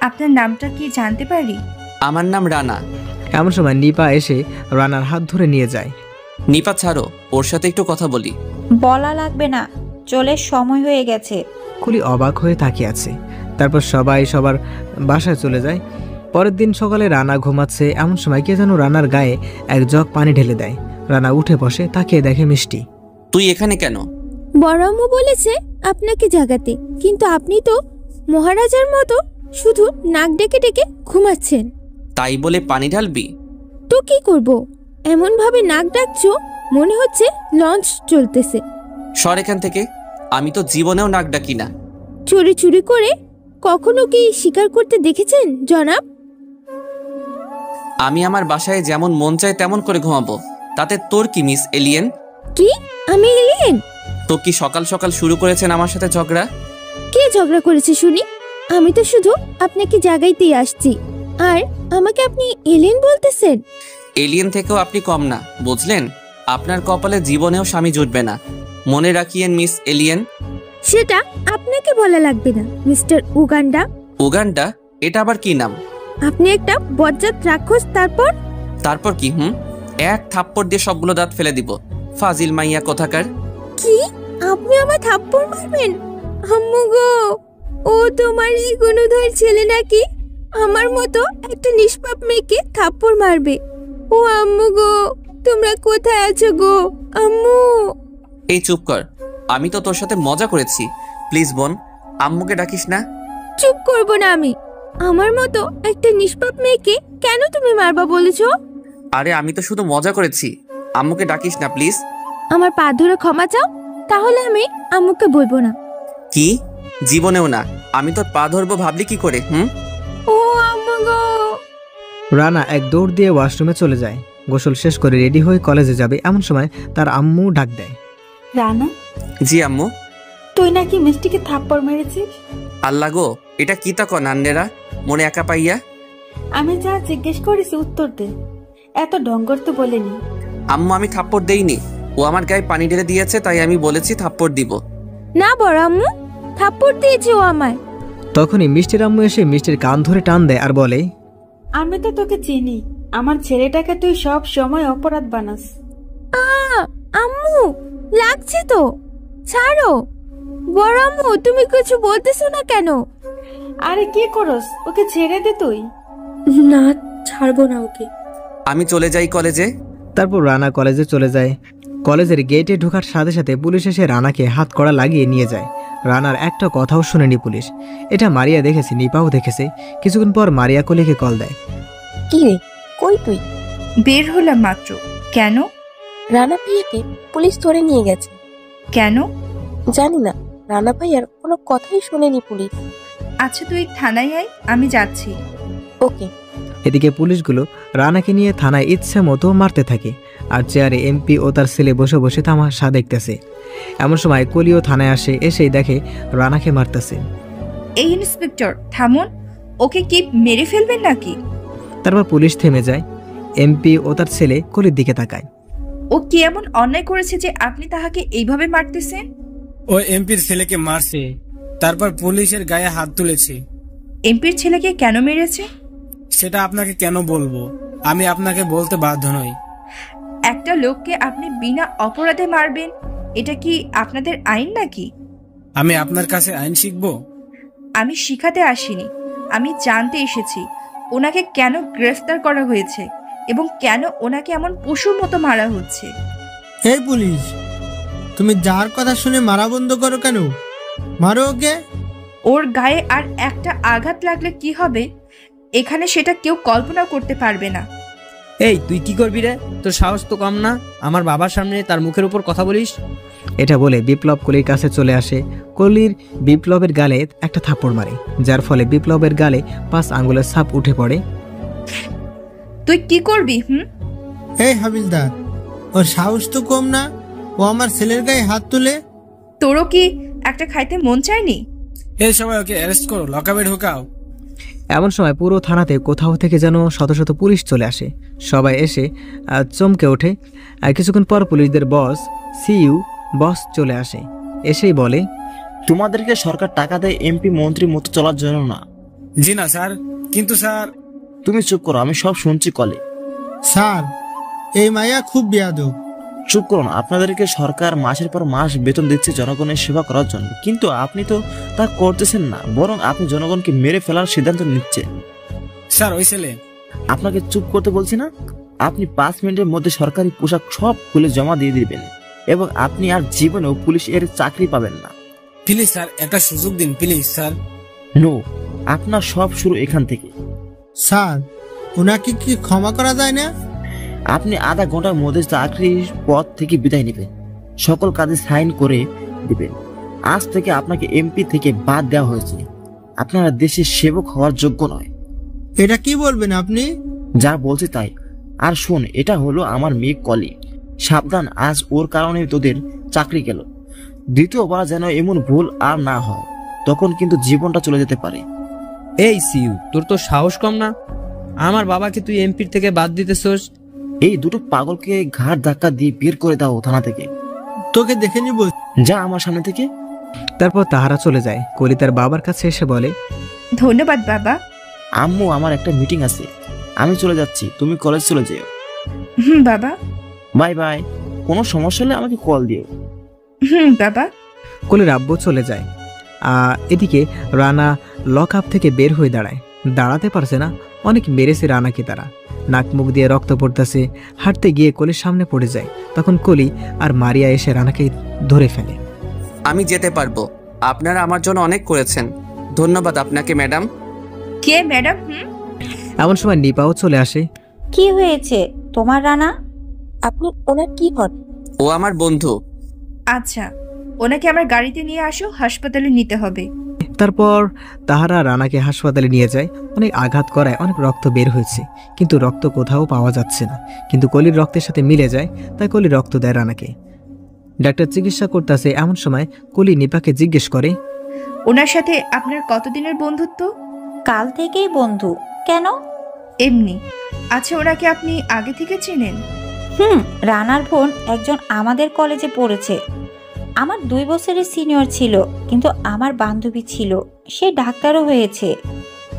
আপনার নামটা কি জানতে পারি? আমার নাম রানা। এমন সময় নিপা এসে রানার হাত ধরে নিয়ে যায়। নিপা ছাড়ো, ওর সাথে একটু কথা বলি। বলা লাগবে না, চলে সময় হয়ে গেছে। কলি অবাক হয়ে তাকিয়ে আছে। তারপর সবাই সবার বাসায় চলে যায়। পরের দিন সকালে রানা ঘুমাচ্ছে। এমন সময় কে যেন রানার গায়ে এক জগ পানি ঢেলে দেয়। রানা উঠে বসে, তাকিয়ে দেখে মিষ্টি। তুই এখানে কেন? বড় আম্মু বলেছে আপনাকে জাগাতে, কিন্তু আপনি তো মহারাজার মতো শুধু নাক ডেকে ডেকে ঘুমাচ্ছেন। তাই বলে পানি ঢালবি? তো কি করব? এমন ভাবে নাক ডাকছো মনে হচ্ছে লঞ্চ চলতেছে। সর এখান থেকে, আমি তো জীবনেও নাক ডাকি না। চুরি চুরি করে কখনো কি শিকার করতে দেখেছেন জনাব? আমি আমার বাসায় যেমন মন চায় তেমন করে ঘুমাবো, তাতে তোর কি মিস এলিয়েন? কি আমি এলিয়েন? তো কি সকাল সকাল শুরু করেছেন আমার সাথে ঝগড়া? কে ঝগড়া করেছে শুনি? আমি তো শুধু আপনাকে জাগাইতেই আসছি, আর আমাকে আপনি এলিয়েন বলতেছেন? এলিয়েন থেকেও আপনি কম না, বুঝলেন? আপনার কপালে জীবনেও স্বামী জুটবে না, মনে রাখিয়েন মিস এলিয়েন। সেটা আপনাকে বলা লাগবে না মিস্টার উগান্ডা। উগান্ডা? এটা আবার কি নাম? আপনি একটা বজ্জাত রাক্ষস। তারপর কি? এক থাপ্পড় দিয়ে সবগুলো দাঁত ফেলে দিব, ফাজিল মাইয়া কোথাকার। কি? আপনি আমায় থাপ্পড় মারবেন? আম্মু গো, ও তোমার এই গুণধর ছেলে নাকি আমার মতো একটা নিষ্পাপ মেয়েকে থাপ্পড় মারবে? ও আম্মু গো, তোমরা কোথায় আছো গো আম্মু? এই চুপ কর, আমি তো তোর সাথে মজা করেছি। প্লিজ বোন, আম্মুকে ডাকিস না। চুপ করব না আমি। আমার মতো একটা নিষ্পাপ মেয়েকে কেন তুমি মারবা বলেছো? আরে আমি তো শুধু মজা করেছি, আম্মুকে ডাকিস না প্লিজ। আমার পা ধরে ক্ষমা চাও, তাহলে আমি আম্মুকে বলবো না। কি? জীবনেও না? আমি তোর পা ধরবো ভাবলি কি করে? ও আম্মু গো। রানা এক দৌড় দিয়ে ওয়াশরুমে চলে যায়। গোসল শেষ করে রেডি হয়ে কলেজে যাবে, এমন সময় তার আম্মু ডাক দেয়। রানা? জি আম্মু। তুই নাকি মিষ্টিকে থাপ্পড় মেরেছিস? আল্লাহ গো, এটা কি তা নান্নেরা মনে একা পাইয়া? আমি যা জিজ্ঞেস করেছি উত্তর দে, এত ঢঙ্গর তো বলেনি। আম্মু আমি থাপ্পড় দেইনি, ও আমার গায়ে পানি ঢেলে দিয়েছে, তাই আমি বলেছি থাপ্পড় দিব। না বড় আম্মু, থাপ্পড় দিয়েছে ও আমায়। তখনই মিষ্টির আম্মু এসে মিষ্টির কান ধরে টান দেয় আর বলে, আমি তো তোকে চিনি, আমার ছেলেটাকে তুই সব সময় অপরাধ বানাস। আম্মু লাগছে তো, ছাড়ো। বড় আম্মু তুমি কিছু বলতেছো না কেন? আরে কি করস, ওকে ছেড়ে দে তুই। না, ছাড়বো না ওকে। আমি চলে যাই কলেজে। তারপর রানা কলেজে চলে যায়। কলেজের গেটে ঢোকার সাথে সাথে পুলিশ এসে রানাকে হাত কড়া লাগিয়ে নিয়ে যায়। রানার একটা কথাও শুনেনি পুলিশ। এটা মারিয়া দেখেছে, নিপাও দেখেছে। কিছুক্ষণ পর মারিয়া কলিকে কল দেয়। কি রে, কই তুই? বের হলাম মাত্র। কেন? রানা ভাইয়াকে পুলিশ ধরে নিয়ে গেছে। কেন? জানি না, রানা ভাইয়ার কোনো কথাই শোনেনি পুলিশ। আচ্ছা তুই থানায় আয়, আমি যাচ্ছি। ওকে। এদিকে পুলিশগুলো রানাকে নিয়ে থানায় ইচ্ছা মতো মারতে থাকে, আর চেয়ারে এমপি ও তার ছেলে বসে বসে তামাশা দেখতেছে। এমন সময় কলিও থানায় আসে, এসেই দেখে রানাকে মারতেছে। এই ইন্সপেক্টর থামুন, ওকে কি মেরে ফেলবেন নাকি? তারপর পুলিশ থেমে যায়। এমপি ও তার ছেলে কলির দিকে তাকায়। ও কি এমন অন্যায় করেছে যে আপনি তাহাকে এইভাবে মারতেছেন? ও এমপির ছেলেকে মারছে, তারপর পুলিশের গায়ে হাত তুলেছে। এমপির ছেলেকে কেন মেরেছে সেটা আপনাকে কেন বলবো? আমি আপনাকে বলতে বাধ্য নই। একটা লোককে আপনি বিনা অপরাধে মারবেন, এটা কি আপনাদের আইন নাকি? আমি আপনার কাছে আইন শিখবো? আমি শিখাতে আসিনি, আমি জানতে এসেছি ওনাকে কেন গ্রেফতার করা হয়েছে এবং কেন ওনাকে এমন পশুর মতো মারা হচ্ছে। এই পুলিশ, তুমি যার কথা শুনে মারা বন্ধ করো কেন? মারো ওকে। ওর গায়ে আর একটা আঘাত লাগলে কি হবে এখানে সেটা কেউ কল্পনা করতে পারবে না। এই তুই কি করবি রে? তোর সাহস তো কম না, আমার বাবার সামনে তার মুখের উপর কথা বলিস। এটা বলে বিপ্লব কলির কাছে চলে আসে। কলির বিপ্লবের গালে একটা থাপ্পড় মারে, যার ফলে বিপ্লবের গালে 5 আঙ্গুলের ছাপ উঠে পড়ে। তুই কি করবি? এই হাবিলদার, ওর সাহস তো কম না, ও আমার ছেলের গায়ে হাত তুলে। তোরও কি একটা খাইতে মন চায়নি? এই সবাই ওকে অ্যারেস্ট করো, লকআপে ঢোকাও। এমন সময় পুরো থানাতে কোথাও থেকে যেন শত শত পুলিশ চলে আসে। সবাই এসে চমকে ওঠে। কিছুক্ষণ পর পুলিশদের বস সিইউ বস চলে আসে, এসেই বলে, তোমাদেরকে সরকার টাকা দেয় এমপি মন্ত্রী মতো চলার জন্য না। জি না স্যার, কিন্তু স্যার। তুমি চুপ করো, আমি সব শুনছি কলে। স্যার, এই মাইয়া খুব বেয়াদব। চুপ করুন, আপনাদেরকে সরকার মাসের পর মাস বেতন দিচ্ছে জনগণের সেবা করার জন্য, কিন্তু আপনি তো তা করতেছেন না, বরং আপনি জনগণকে মেরে ফেলার সিদ্ধান্ত নিচ্ছেন। স্যার ওই ছেলে। আপনাকে চুপ করতে বলছি না? আপনি 5 মিনিটের মধ্যে সরকারি পোশাক সব খুলে জমা দিয়ে দিবেন এবং আপনি আর জীবনেও পুলিশ এর চাকরি পাবেন না। প্লিজ স্যার, একটা সুযোগ দিন প্লিজ স্যার। নো, আপনার সব শুরু এখান থেকে। স্যার, ওনাকে কি ক্ষমা করা যায় না? আপনি আধা ঘন্টার মধ্যে চাকরির পদ থেকে বিদায় নেবেন, সকল কাজে সাইন করে দিবেন। আজ থেকে আপনাকে এমপি থেকে বাদ দেওয়া হয়েছে। আপনারা দেশের সেবক হওয়ার যোগ্য নয়। এটা কি বলবেন আপনি? যা বলছি তাই। আর শোন, এটা হলো আমার মেয়ে কলি। সাবধান, আজ ওর কারণে তোদের চাকরি গেল। দ্বিতীয়বার যেন এমন ভুল আর না হয়, তখন কিন্তু জীবনটা চলে যেতে পারে। এই সিউ, তোর তো সাহস কম না? আমার বাবাকে তুই এমপির থেকে বাদ দিতেছস? এই দুটো পাগলকে ঘাট ধাক্কা দিয়ে বের করে দাও থানা থেকে। তোকে দেখে নিব, যা আমার সামনে থেকে। তারপর তাহারা চলে যায়। কলি তার বাবার কাছে এসে বলে, ধন্যবাদ বাবা। আম্মু, আমার একটা মিটিং আছে, আমি চলে যাচ্ছি, তুমি কলেজ চলে যেও। বাবা। বাই বাই, কোনো সমস্যা হলে আমাকে কল দিও। বাবা। কলির আব্বু চলে যায়। এদিকে রানা লক আপ থেকে বের হয়ে দাঁড়ায়। দাঁড়াতে পারছে না, অনেক মেরেছে রানাকে তারা। নাক মুখ দিয়ে রক্ত পড়তেছে। হাঁটতে গিয়ে কলির সামনে পড়ে যায়। তখন কলি আর মারিয়া এসে রানাকে ধরে ফেলে। আমি যেতে পারবো, আপনারা আমার জন্য অনেক করেছেন। ধন্যবাদ আপনাকে ম্যাডাম। কে ম্যাডাম? এমন সময় নিপাও চলে আসে। কি হয়েছে তোমার রানা? আপনি ওনার কি হন? ও আমার বন্ধু। আচ্ছা, ওনাকে আমার গাড়িতে নিয়ে আসো, হাসপাতালে নিতে হবে। তারপর তাহারা রানাকে হাসপাতালে নিয়ে যায়। অনেক আঘাত করায় অনেক রক্ত বের হয়েছে, কিন্তু রক্ত কোথাও পাওয়া যাচ্ছে না। কিন্তু কলির রক্তের সাথে মিলে যায়, তাই কলি রক্ত দেয় রানাকে। ডাক্তার চিকিৎসা করতেছে। এমন সময় কলি নিপাকে জিজ্ঞেস করে, ওনার সাথে আপনার কতদিনের বন্ধুত্ব? কাল থেকেই বন্ধু। কেন? এমনি। আচ্ছা, ওনাকে আপনি আগে থেকে চেনেন? রানার বোন একজন আমাদের কলেজে পড়েছে। আমার 2 বছরের সিনিয়র ছিল, কিন্তু আমার বান্ধবী ছিল, সে ডাক্তারও হয়েছে।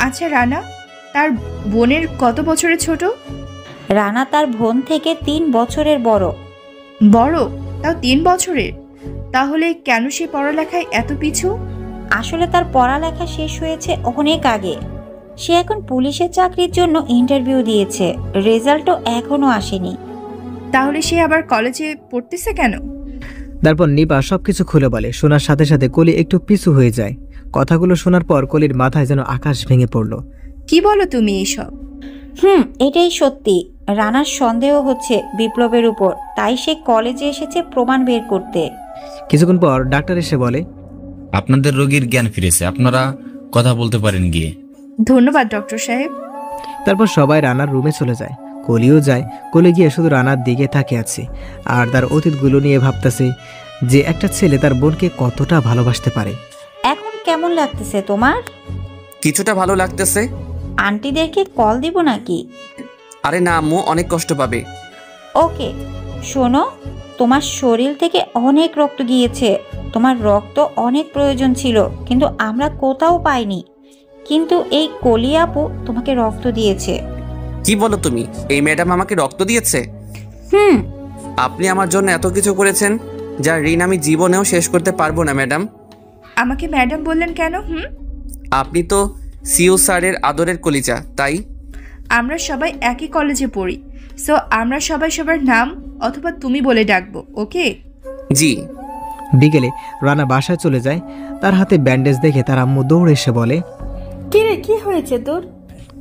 আচ্ছা, রানা তার বোনের কত বছরের ছোট? রানা তার বোন থেকে 3 বছরের বড়। বড়? তাও 3 বছরের? তাহলে কেন সে পড়ালেখায় এত পিছু? আসলে তার পড়ালেখা শেষ হয়েছে অনেক আগে। সে এখন পুলিশের চাকরির জন্য ইন্টারভিউ দিয়েছে, রেজাল্টও এখনো আসেনি। তাহলে সে আবার কলেজে পড়তেছে কেন? তারপর নিপা সবকিছু খুলে বলে। শোনার সাথে সাথে কলি একটু পিছু হয়ে যায়। কথাগুলো শোনার পর কলির মাথায় যেন আকাশ ভেঙে পড়ল। কি বলো তুমি এইসব? এটাই সত্যি। রানার সন্দেহ হচ্ছে বিপ্লবের উপর, তাই সে কলেজে এসেছে প্রমাণ বের করতে। কিছুক্ষণ পর ডাক্তার এসে বলে, আপনাদের রোগীর জ্ঞান ফিরেছে, আপনারা কথা বলতে পারেন গিয়ে। ধন্যবাদ ডক্টর সাহেব। তারপর সবাই রানার রুমে চলে যায়। কলিও যায়। কলি গিয়ে শুধু রানার দিকে তাকিয়ে আছে আর তার অতীতগুলো নিয়ে ভাবতেছে যে একটা ছেলে তার বোনকে কতটা ভালোবাসতে পারে। এখন কেমন লাগতেছে তোমার? কিছুটা ভালো লাগতেছে। আন্টিদেরকে কল দিব নাকি? আরে না আম্মু, অনেক কষ্ট পাবে। ওকে, শোনো, তোমার শরীর থেকে অনেক রক্ত গিয়েছে। তোমার রক্ত অনেক প্রয়োজন ছিল, কিন্তু আমরা কোথাও পাইনি। কিন্তু এই কলি আপু তোমাকে রক্ত দিয়েছে। কি বলো তুমি? এই ম্যাডাম আমাকে রক্ত দিয়েছে? আপনি আমার জন্য এত কিছু করেছেন, যার ঋণ আমি জীবনেও শেষ করতে পারবো না ম্যাডাম। আমাকে ম্যাডাম বললেন কেন? আপনি তো সিও স্যারের আদরের কলিজা, তাই। আমরা সবাই একই কলেজে পড়ি, সো আমরা সবাই সবার নাম অথবা তুমি বলে ডাকবো, ওকে? জি। বিকেলে রানা বাসায় চলে যায়। তার হাতে ব্যান্ডেজ দেখে তার আম্মু দৌড়ে এসে বলে, কি রে, কি হয়েছে তোর?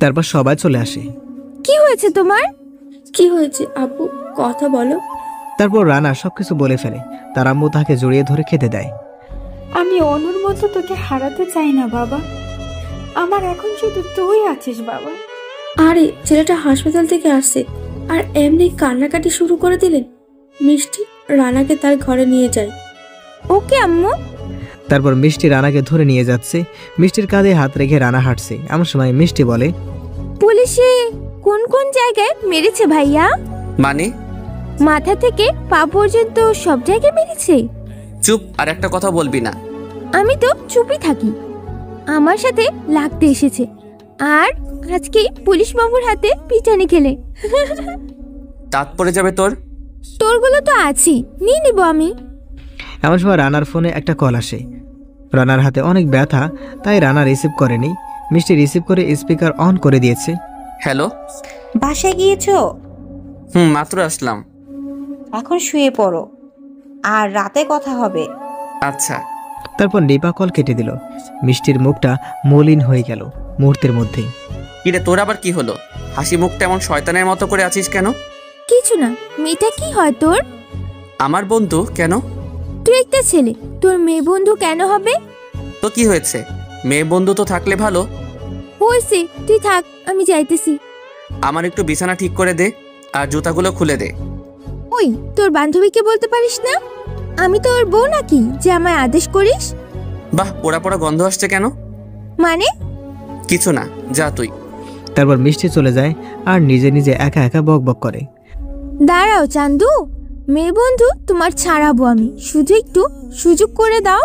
তারপর সবাই চলে আসে। কি হয়েছে তোমার? কি হয়েছে আপু, কথা বলো। তারপর রানা সবকিছু বলে ফেলে। তার আম্মু তাকে জড়িয়ে ধরে খেতে দেয়। আমি অনুর মতো তোকে হারাতে চাই না বাবা, আমার এখন শুধু তুই আছিস বাবা। আরে ছেলেটা হাসপাতাল থেকে আসছে আর এমনি কান্নাকাটি শুরু করে দিলেন। মিষ্টি রানাকে তার ঘরে নিয়ে যায়। ওকে আম্মু। তারপর মিষ্টি রানাকে ধরে নিয়ে যাচ্ছে। মিষ্টির কাঁধে হাত রেখে রানা হাঁটছে। এমন সময় মিষ্টি বলে, পুলিশে কোন কোন জায়গায় মেরেছে ভাইয়া? মানে? মাথা থেকে পা পর্যন্ত সব জায়গায় মেরেছে। চুপ, আর একটা কথা বলবি না। আমি তো চুপই থাকি। আমার সাথে লাগতে এসেছে আর আজকে পুলিশ বাবুর হাতে পিটানি খেলে। দাঁত পড়ে যাবে তোর। তোরগুলো তো আছি, নিয়ে নিব আমি। এমন সময় রানার ফোনে একটা কল আসে। রানার হাতে অনেক ব্যথা, তাই রানা রিসিভ করেনি। মিষ্টি রিসিভ করে স্পিকার অন করে দিয়েছে। হ্যালো, বাসায় গিয়েছো? মাত্র আসলাম। এখন শুয়ে পড়ো, আর রাতে কথা হবে। আচ্ছা। তারপর নিপা কল কেটে দিল। মিষ্টির মুখটা মলিন হয়ে গেল মুহূর্তের মধ্যেই। কিরে তোর আবার কি হলো? হাসি মুখটা এমন শয়তানের মতো করে আছিস কেন? কিছু না। মেয়েটা কি হয় তোর? আমার বন্ধু। কেন? তুই একটা ছেলে, তোর মেয়ে বন্ধু কেন হবে? তো কি হয়েছে? মেয়ে বন্ধু তো থাকলে ভালো। হয়েছে, তুই থাক, আমি যাইতেছি। আমার একটু বিছানা ঠিক করে দে আর জুতাগুলো খুলে দে। ওই, তোর বান্ধবীকে বলতে পারিস না আমি তোর বউ নাকি যে আমায় আদেশ করিস? বাহ, পোড়া পোড়া গন্ধ আসছে কেন? মানে? কিছু না, যা তুই। তারপর মিষ্টি চলে যায় আর নিজে নিজে একা একা বক বক করে। দাঁড়াও চান্দু, মেয়ে বন্ধু তোমার ছাড়াবো আমি, শুধু একটু সুযোগ করে দাও।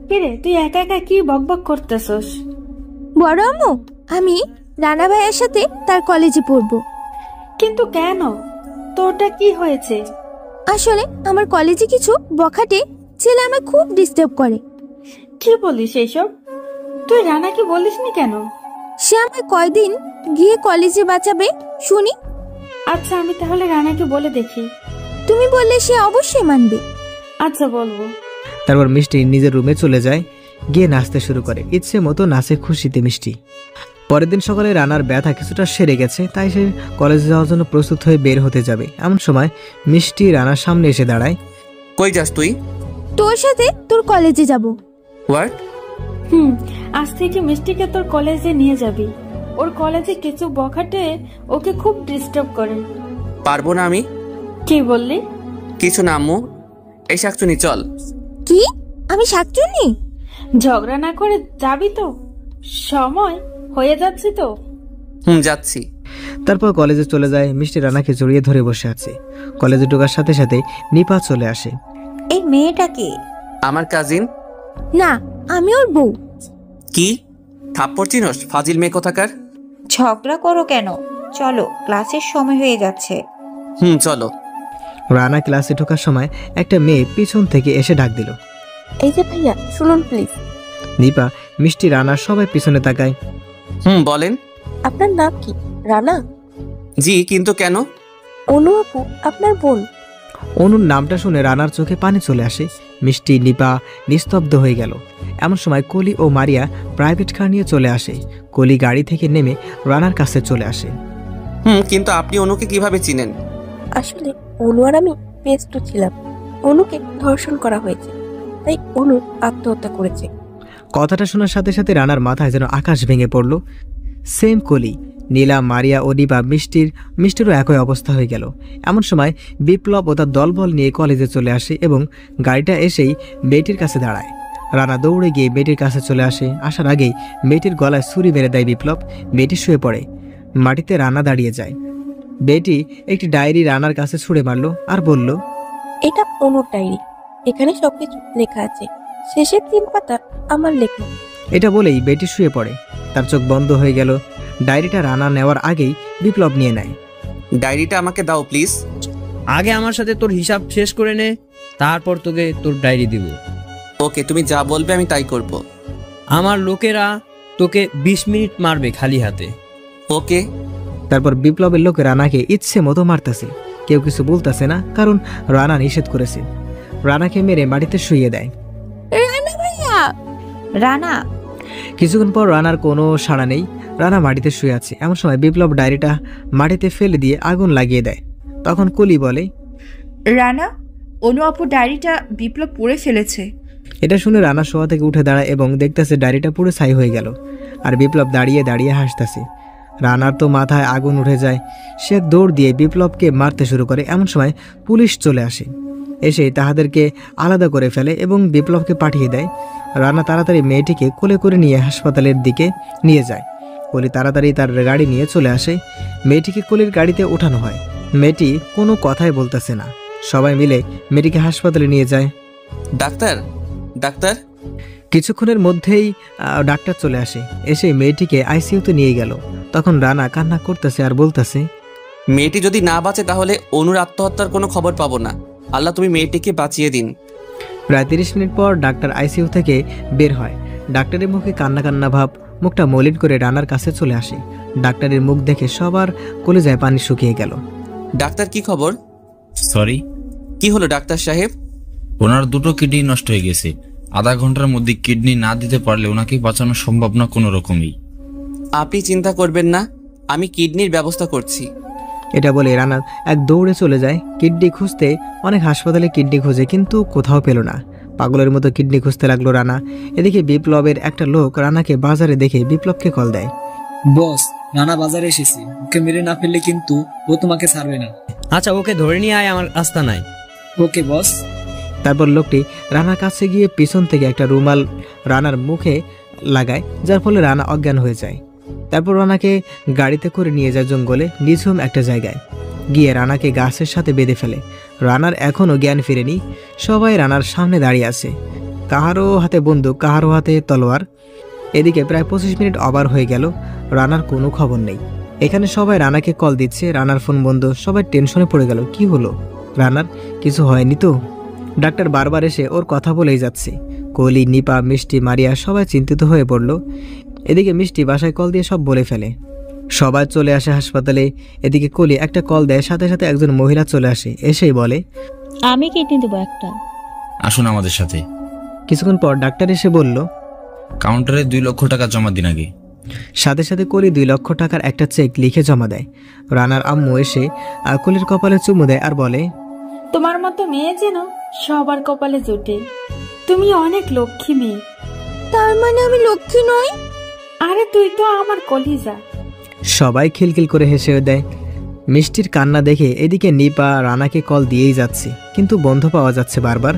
কিরে তুই একা একা কি বকবক করতেছস? বড় আম্মু, আমি রানা ভাইয়ের সাথে তার কলেজে পড়বো। কিন্তু কেন? তোরটা কি হয়েছে? আসলে আমার কলেজে কিছু বখাটে ছেলে আমায় খুব ডিস্টার্ব করে। কি বলিস এইসব? তুই রানাকে বলিসনি কেন? সে আমায় কয়দিন গিয়ে কলেজে বাঁচাবে শুনি। আচ্ছা, আমি তাহলে রানাকে বলে দেখি। তুমি বললে সে অবশ্যই মানবে। আচ্ছা, বলবো। তারপর মিষ্টি নিজের রুমে চলে যায়, গিয়ে নাচতে শুরু করে। ইচ্ছে মতো নাচে খুশিতে মিষ্টি। পরের দিন সকালে রানার ব্যথা কিছুটা সেরে গেছে, তাই সে কলেজে যাওয়ার জন্য প্রস্তুত হয়ে বের হতে যাবে। এমন সময় মিষ্টি রানার সামনে এসে দাঁড়ায়। কই যাস তুই? তোর সাথে তোর কলেজে যাব। হোয়াট? আজ থেকে মিষ্টিকে তোর কলেজে নিয়ে যাবি। ওর কলেজে কিছু বখাটে ওকে খুব ডিস্টার্ব করে। পারবো না আমি। কি বললি? কিছু না আম্মু। এই শাকচুনি চল। কি? আমি শাকচুনি? ঝগড়া না করে যাবি তো? সময় হয়ে যাচ্ছে তো। যাচ্ছি। তারপর কলেজে চলে যায়। মিষ্টি রানাকে জড়িয়ে ধরে বসে আছে। কলেজে ঢোকার সাথে সাথে নিপা চলে আসে। এই মেয়েটা কে? আমার কাজিন। না, আমি ওর বউ। কি? থাপ্পড় চিনস? ফাজিল মেয়ে কোথাকার। ঝগড়া করো কেন? চলো, ক্লাসের সময় হয়ে যাচ্ছে। চলো। রানা ক্লাসে ঢোকার সময় একটা মেয়ে পিছন থেকে এসে ডাক দিল। এই যে ভাইয়া, শুনুন প্লিজ। নিপা, মিষ্টি, রানা সবাই পিছনে তাকায়। বলেন। আপনার নাম কি? রানা? জি, কিন্তু কেন? অনু আপু আপনার বোন। অনুর নামটা শুনে রানার চোখে পানি চলে আসে। মিষ্টি, নিপা নিস্তব্ধ হয়ে গেল। এমন সময় কলি ও মারিয়া প্রাইভেট কার নিয়ে চলে আসে। কলি গাড়ি থেকে নেমে রানার কাছে চলে আসে। কিন্তু আপনি অনুকে কিভাবে চিনেন? আসলে অনু আর আমি বেস্ট ছিলাম। অনুকে ধর্ষণ করা হয়েছে, তাই অনু আত্মহত্যা করেছে। কথাটা শোনার সাথে সাথে রানার মাথায় যেন আকাশ ভেঙে পড়ল। সেম কলি, নীলা, মারিয়া ও নিপা, মিষ্টিরও একই অবস্থা হয়ে গেল। এমন সময় বিপ্লব ও তার দলবল নিয়ে কলেজে চলে আসে এবং গাড়িটা এসেই মেয়েটির কাছে দাঁড়ায়। রানা দৌড়ে গিয়ে মেয়েটির কাছে চলে আসে। আসার আগেই মেয়েটির গলায় ছুরি মেরে দেয় বিপ্লব। মেয়েটি শুয়ে পড়ে। মাটিতে রানা দাঁড়িয়ে যায়। মেয়েটি একটি ডায়েরি রানার কাছে ছুঁড়ে মারল আর বলল, এটা অনুর ডায়েরি, এখানে সবকিছু লেখা আছে, শেষের 3 পাতা আমার লেখা। এটা বলেই মেয়েটি শুয়ে পড়ে। তার চোখ বন্ধ হয়ে গেল। ডায়েরিটা রানা নেওয়ার আগেই বিপ্লব নিয়ে নেয়। ডায়েরিটা আমাকে দাও প্লিজ। আগে আমার সাথে তোর হিসাব শেষ করে নে, তারপর তোকে তোর ডায়েরি দিব। ওকে, তুমি যা বলবে আমি তাই করব। আমার লোকেরা তোকে 20 মিনিট মারবে খালি হাতে। ওকে। তারপর বিপ্লবের লোক রানাকে ইচ্ছে মতো মারতেছে। কেউ কিছু বলতেছে না, কারণ রানা নিষেধ করেছে। রানাকে মেরে মাটিতে শুইয়ে দেয়। রানা ভাইয়া! রানা! কিছুক্ষণ পর রানার কোনো সাড়া নেই। রানা মাটিতে শুয়ে আছে। এমন সময় বিপ্লব ডায়েরিটা মাটিতে ফেলে দিয়ে আগুন লাগিয়ে দেয়। তখন কলি বলে, রানা, অনু আপু ডায়েরিটা বিপ্লব পড়ে ফেলেছে। এটা শুনে রানা শোয়া থেকে উঠে দাঁড়ায় এবং দেখতেছে ডায়েরিটা পুরো ছাই হয়ে গেল। আর বিপ্লব দাঁড়িয়ে দাঁড়িয়ে হাসতেছে। রানার তো মাথায় আগুন উঠে যায়। সে দৌড় দিয়ে বিপ্লবকে মারতে শুরু করে। এমন সময় পুলিশ চলে আসে। এসে তাহাদেরকে আলাদা করে ফেলে এবং বিপ্লবকে পাঠিয়ে দেয়। রানা তাড়াতাড়ি মেয়েটিকে কোলে করে নিয়ে হাসপাতালের দিকে নিয়ে যায়। কলি তাড়াতাড়ি তার গাড়ি নিয়ে চলে আসে। মেয়েটিকে কলির গাড়িতে ওঠানো হয়। মেয়েটি কোনো কথাই বলতেছে না। সবাই মিলে মেয়েটিকে হাসপাতালে নিয়ে যায়। Doctor, doctor! কিছুক্ষণের মধ্যেই ডাক্তার চলে আসে। এসে মেয়েটিকে আইসিইউতে নিয়ে গেল। তখন রানা কান্না করতেছে আর বলতেছে, মেয়েটি যদি না বাঁচে তাহলে অনুর আত্মহত্যার কোনো খবর পাবো না। আল্লাহ, তুমি মেয়েটিকে বাঁচিয়ে দিন। প্রায় 30 মিনিট পর ডাক্তার আইসিইউ থেকে বের হয়। ডাক্তারের মুখে কান্না কান্না ভাব, মুখটা মলিন করে রানার কাছে চলে আসে। ডাক্তারের মুখ দেখে সবার কলিজায় পানি শুকিয়ে গেল। ডাক্তার, কি খবর? সরি। কি হলো ডাক্তার সাহেব? ওনার 2টো কিডনি নষ্ট হয়ে গেছে। আধা ঘন্টার মধ্যে কিডনি না দিতে পারলে ওনাকে বাঁচানো সম্ভব না কোনো রকমই। আপনি চিন্তা করবেন না, আমি কিডনির ব্যবস্থা করছি। এটা বলে রানা এক দৌড়ে চলে যায় কিডনি খুঁজতে। অনেক হাসপাতালে কিডনি খুঁজে কিন্তু কোথাও পেল না। পাগলের মতো কিডনি খুঁজতে লাগলো রানা। এদিকে বিপ্লবের একটা লোক রানাকে বাজারে দেখে বিপ্লবকে কল দেয়। বস, রানা বাজারে এসেছে, ওকে মেরে না ফেললে কিন্তু ও তোমাকে ছাড়বে না। আচ্ছা, ওকে ধরে নিয়ে আয় আমার আস্তানায়। ওকে বস। তারপর লোকটি রানার কাছে গিয়ে পিছন থেকে একটা রুমাল রানার মুখে লাগায়, যার ফলে রানা অজ্ঞান হয়ে যায়। তারপর রানাকে গাড়িতে করে নিয়ে যায় জঙ্গলে নিঝুম একটা জায়গায়। গিয়ে রানাকে গাছের সাথে বেঁধে ফেলে। রানার এখনও জ্ঞান ফিরেনি। সবাই রানার সামনে দাঁড়িয়ে আছে, কাহারও হাতে বন্দুক, কাহারও হাতে তলোয়ার। এদিকে প্রায় 25 মিনিট ওভার হয়ে গেল, রানার কোনো খবর নেই। এখানে সবাই রানাকে কল দিচ্ছে, রানার ফোন বন্ধ। সবাই টেনশনে পড়ে গেল, কি হলো, রানার কিছু হয়নি তো? ডাক্তার বারবার এসে ওর কথা বলেই যাচ্ছে। কলি, নিপা, মিষ্টি, মারিয়া সবাই চিন্তিত হয়ে পড়ল। এদিকে মিষ্টি বাসায় কল দিয়ে সব বলে ফেলে। সবাই চলে আসে হাসপাতালে। এদিকে কলি একটা কল দেয়, সাথে সাথে একজন মহিলা চলে আসে। এসেই বলে, আমি কিডনি দেবো একটা, আসুন আমাদের সাথে। কিছুক্ষণ পর ডাক্তার এসে বলল, কাউন্টারে 2 লক্ষ টাকা জমা দিন আগে। সাথে সাথে কলি 2 লক্ষ টাকার একটা চেক লিখে জমা দেয়। রানার আম্মু এসে কলির কপালে চুমু দেয় আর বলে, তোমার মতো মেয়ে যেন সবার কপালে জোটে। তুমি অনেক লক্ষ্মী মেয়ে। তার মানে আমি লক্ষ্মী নই? আরে তুই তো আমার কলিজা। সবাই খিলখিল করে হেসে দেয়। মিষ্টির কান্না দেখে এদিকে নিপা রানাকে কল দিয়েই যাচ্ছে, কিন্তু বন্ধ পাওয়া যাচ্ছে বারবার।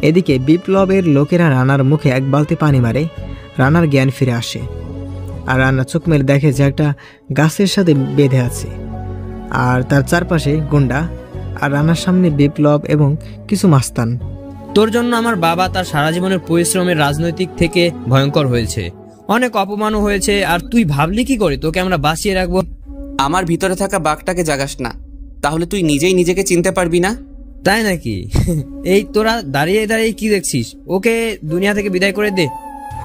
এদিকে বিপ্লবের লোকেরা রানার মুখে এক বালতি পানি মারে। রানার জ্ঞান ফিরে আসে আর রানা চোখ মেলে দেখে যে একটা গাছের সাথে বেঁধে আছে আর তার চারপাশে গুন্ডা, আর রানার সামনে বিপ্লব এবং কিছু মাস্তান। তোর জন্য আমার বাবা তার সারা জীবনের পরিশ্রমের রাজনৈতিক থেকে ভয়ঙ্কর হয়েছে, অনেক অপমানও হয়েছে। আর তুই ভাবলি কি করে তোকে আমরা বাঁচিয়ে রাখবো? আমার ভিতরে থাকা বাঘটাকে জাগাস না, তাহলে তুই নিজেই নিজেকে চিনতে পারবি না। তাই নাকি? এই তোরা দাঁড়িয়ে দাঁড়িয়ে কি দেখছিস? ওকে দুনিয়া থেকে বিদায় করে দে।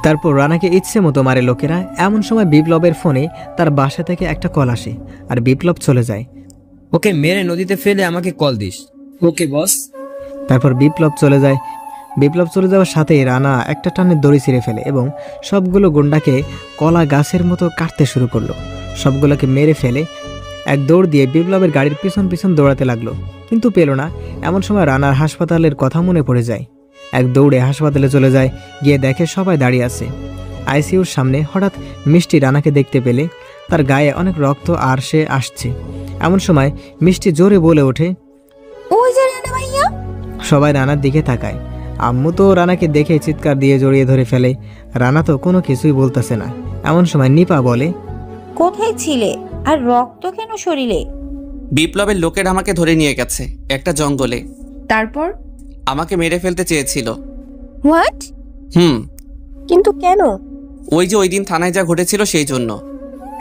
তারপর রানাকে ইচ্ছে মতো মারে লোকেরা। এমন সময় বিপ্লবের ফোনে তার বাসা থেকে একটা কল আসে আর বিপ্লব চলে যায়। ওকে মেরে নদীতে ফেলে আমাকে কল দিস। ওকে বস। তারপর বিপ্লব চলে যায়। বিপ্লব চলে যাওয়ার সাথেই রানা একটা টানে দড়ি ছিঁড়ে ফেলে এবং সবগুলো গুন্ডাকে কলা গাছের মতো কাটতে শুরু করলো। সবগুলোকে মেরে ফেলে এক দৌড় দিয়ে বিপ্লবের গাড়ির পিছন পিছন দৌড়াতে লাগলো, কিন্তু পেল না। এমন সময় রানার হাসপাতালের কথা মনে পড়ে যায়। এক দৌড়ে হাসপাতালে চলে যায়, গিয়ে দেখে সবাই দাঁড়িয়ে আছে আইসিইউর সামনে। হঠাৎ মিষ্টি রানাকে দেখতে পেলে, তার গায়ে অনেক রক্ত আর সে আসছে। এমন সময় মিষ্টি জোরে বলে ওঠে, ওই যে রানা ভাইয়া। সবাই রানার দিকে তাকায়। আম্মু তো রানাকে দেখে চিৎকার দিয়ে জড়িয়ে ধরে ফেলে। রানা তো কোনো কিছুই বলতেছে না। এমন সময় নিপা বলে, কোথায় ছিলে আর রক্ত কেন শরীরে? বিপ্লবের লোকেরা আমাকে ধরে নিয়ে গেছে একটা জঙ্গলে। তারপর আমাকে মেরে ফেলতে চেয়েছিল। হোয়াট? কিন্তু কেন? ওই যে ওই দিন থানায় যা ঘটেছিল সেই জন্য।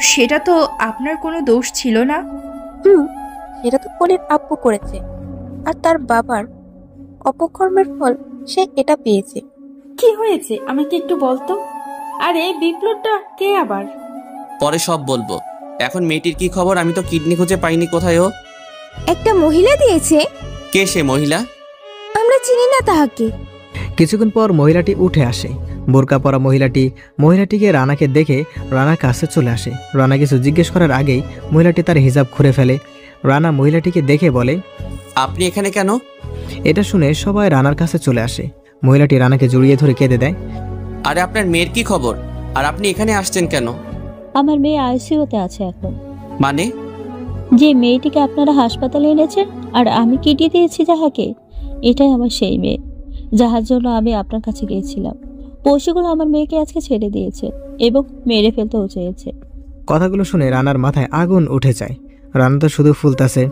সেটা তো আপনার কোনো দোষ ছিল না। সেটা তো কলির আব্বু করেছে, আর তার বাবার অপকর্মের ফল সে এটা পেয়েছে। কি হয়েছে আমাকে একটু বলতো। আর এই বিপ্লবটা কে আবার? পরে সব বলবো। এখন মেয়েটির কি খবর? আমি তো কিডনি খুঁজে পাইনি কোথায়। ও একটা মহিলা দিয়েছে। কে সে মহিলা? আমরা চিনি না তাহাকে। কিছুক্ষণ পর মহিলাটি উঠে আসে। বোরকা পরা মহিলাটিকে রানাকে দেখে রানার কাছে চলে আসে। রানা কিছু জিজ্ঞেস করার আগেই মহিলাটি তার হিজাব খুলে ফেলে। রানা মহিলাটিকে দেখে বলে, আপনি এখানে কেন? এটা শুনে সবাই রানার কাছে চলে আসে। মহিলাটি রানাকে জড়িয়ে ধরে কেঁদে দেয়। আরে আপনার মেয়ের কি খবর? আর আপনি এখানে আসছেন কেন? আমার মেয়ে আইসিইউতে আছে এখন। মানে? যে মেয়েটিকে আপনারা হাসপাতালে এনেছেন আর আমি কিডনি দিয়েছি যাহাকে, এটাই আমার সেই মেয়ে যাহার জন্য আমি আপনার কাছে গিয়েছিলাম। পশুগুলো আমার মেয়েকে আজকে ছেড়ে দিয়েছে এবং মেরে ফেলতেও চেয়েছে। কথাগুলো শুনে রানার মাথায় আগুন উঠে যায়। রানা তো শুধু ফুলতাছে,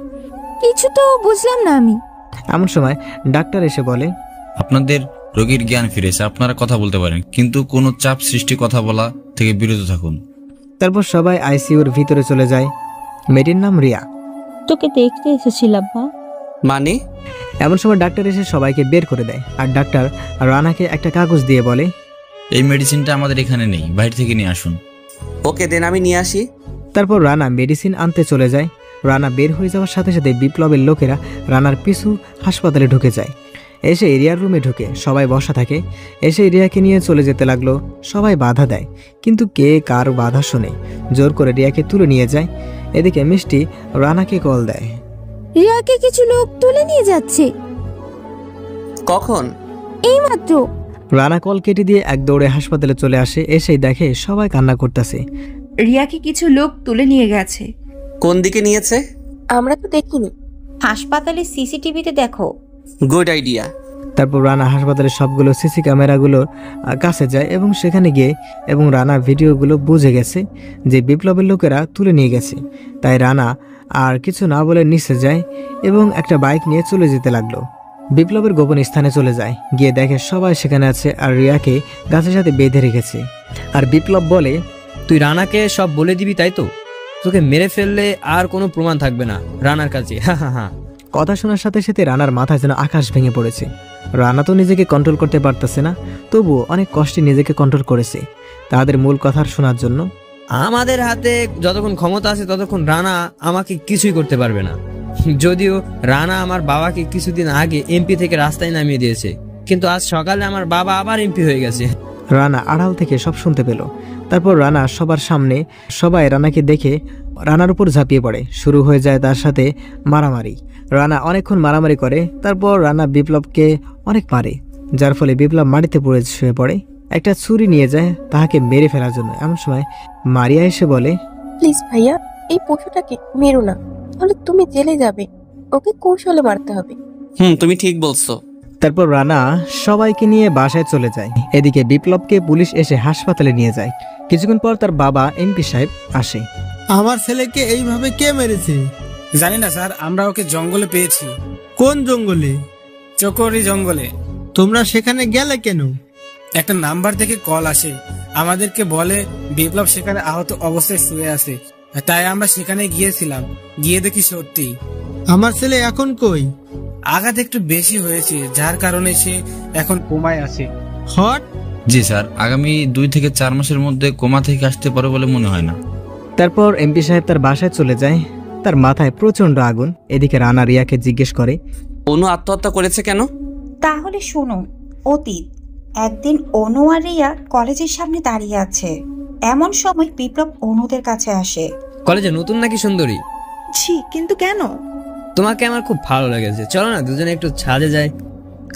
কিছু তো বুঝলাম না আমি। এমন সময় ডাক্তার এসে বলে, আপনাদের রোগীর জ্ঞান ফিরেছে, আপনারা কথা বলতে পারেন, কিন্তু কোনো চাপ সৃষ্টি কথা বলা থেকে বিরত থাকুন। তারপর সবাই আইসিইউর ভিতরে চলে যায়। মেয়েটির নাম রিয়া। তোকে দেখতে এসেছিলাম মা। মানে? এমন সময় ডাক্তার এসে সবাইকে বের করে দেয় আর ডাক্তার রানাকে একটা কাগজ দিয়ে বলে, এই মেডিসিনটা আমাদের এখানে নেই, বাইরে থেকে নিয়ে আসুন। ওকে দেন, আমি নিয়ে আসি। তারপর রানা মেডিসিন আনতে চলে যায়। রানা বের হয়ে যাওয়ার সাথে সাথে বিপ্লবের লোকেরা রানার পিছু হাসপাতালে ঢুকে যায়। এসে রিয়ার রুমে ঢুকে সবাই বসা থাকে। এসে রিয়াকে নিয়ে চলে যেতে লাগলো। সবাই বাধা দেয়, কিন্তু কে কার বাধা শোনে, জোর করে রিয়াকে তুলে নিয়ে যায়। এদিকে মিষ্টি রানাকে কল দেয়। রিয়াকে কিছু লোক তুলে নিয়ে যাচ্ছে। কখন? এইমাত্র। রানা কল কেটে দিয়ে এক দৌড়ে হাসপাতালে চলে আসে। এসেই দেখে সবাই কান্না করতেছে। রিয়াকে কিছু লোক তুলে নিয়ে গেছে। কোন দিকে নিয়েছে? আমরা তো দেখিনি। হাসপাতালে সিসিটিভিতে দেখো। Good idea. তারপর রানা হাসপাতালের সবগুলো সিসি ক্যামেরাগুলো কাছে যায় এবং সেখানে গিয়ে এবং রানা ভিডিওগুলো বুঝে গেছে যে বিপ্লবের লোকেরা তুলে নিয়ে গেছে। তাই রানা আর কিছু না বলে নিচে যায় এবং একটা বাইক নিয়ে চলে যেতে লাগলো। বিপ্লবের গোপন স্থানে চলে যায়, গিয়ে দেখে সবাই সেখানে আছে আর রিয়াকে গাছের সাথে বেঁধে রেখেছে। আর বিপ্লব বলে, তুই রানাকে সব বলে দিবি তাই তো? তোকে মেরে ফেললে আর কোনো প্রমাণ থাকবে না রানার কাছে। হা হা হা। কথা শোনার সাথে সাথে রানার মাথায় যেন আকাশ ভেঙে পড়েছে। রানা তো নিজেকে কন্ট্রোল করতে পারতেছে না, তবুও অনেক কষ্টে নিজেকে কন্ট্রোল করেছে তাদের মূল কথা শোনার জন্য। আমাদের হাতে যতক্ষণ ক্ষমতা আছে ততক্ষণ রানা আমাকে কিছুই করতে পারবে না। যদিও রানা আমার বাবাকে কিছুদিন আগে এমপি থেকে রাস্তায় নামিয়ে দিয়েছে, কিন্তু আজ সকালে আমার বাবা আবার এমপি হয়ে গেছে। রানা আড়াল থেকে সব শুনতে পেল। তারপর রানা সবার সামনে সবাই রানাকে দেখে রানার উপর ঝাঁপিয়ে পড়ে। শুরু হয়ে যায় তার সাথে মারামারি। রানা অনেকক্ষণ মারামারি করে। তারপর রানা বিপ্লবকে অনেক মারে, যার ফলে বিপ্লব মাটিতে পড়ে শুয়ে পড়ে। একটা ছুরি নিয়ে যায় তাহাকে মেরে ফেলার জন্য। এমন সময় মারিয়া এসে বলে, প্লিজ ভাইয়া, এই পশুটাকে মেরো না, তাহলে তুমি জেলে যাবে। ওকে কৌশলে মারতে হবে। তুমি ঠিক বলছো। তারপর রানা সবাইকে নিয়ে বাসায় চলে যায়। এদিকে বিপ্লবকে পুলিশ এসে হাসপাতালে নিয়ে যায়। কিছুক্ষণ পর তার বাবা এমপি সাহেব আসে। আমার ছেলেকে এইভাবে কে মেরেছে? জানি না স্যার, আমরা ওকে জঙ্গলে পেয়েছি। কোন জঙ্গলে? চকরি জঙ্গলে। তোমরা সেখানে গেলে কেন? একটা নাম্বার থেকে কল আসে, আমাদেরকে বলে বিপ্লব সেখানে আহত অবস্থায় শুয়ে আছে। তাই আমরা সেখানে গিয়েছিলাম। গিয়ে দেখি সত্যি। আমার ছেলে এখন কই? আঘাত একটু বেশি হয়েছে, যার কারণে সে এখন কোমায় আছে। হট? জি স্যার, আগামী 2 থেকে 4 মাসের মধ্যে কোমা থেকে আসতে পারে বলে মনে হয় না। তারপর এমপি সাহেব তার বাসায় চলে যায়। তার মাথায় প্রচন্ড আগুন। এদিকে রানা রিয়াকে জিজ্ঞেস করে, অনু আত্মহত্যা করেছে কেন? তাহলে শুনুন, অতীত একদিন অনু আর রিয়া কলেজের সামনে দাঁড়িয়ে আছে। এমন সময় বিপ্লব অনুদের কাছে আসে। কলেজে নতুন নাকি সুন্দরী? ছি, কিন্তু কেন? তোমাকে আমার খুব ভালো লেগেছে, চলো না দুজনে একটু ছাদে যাই।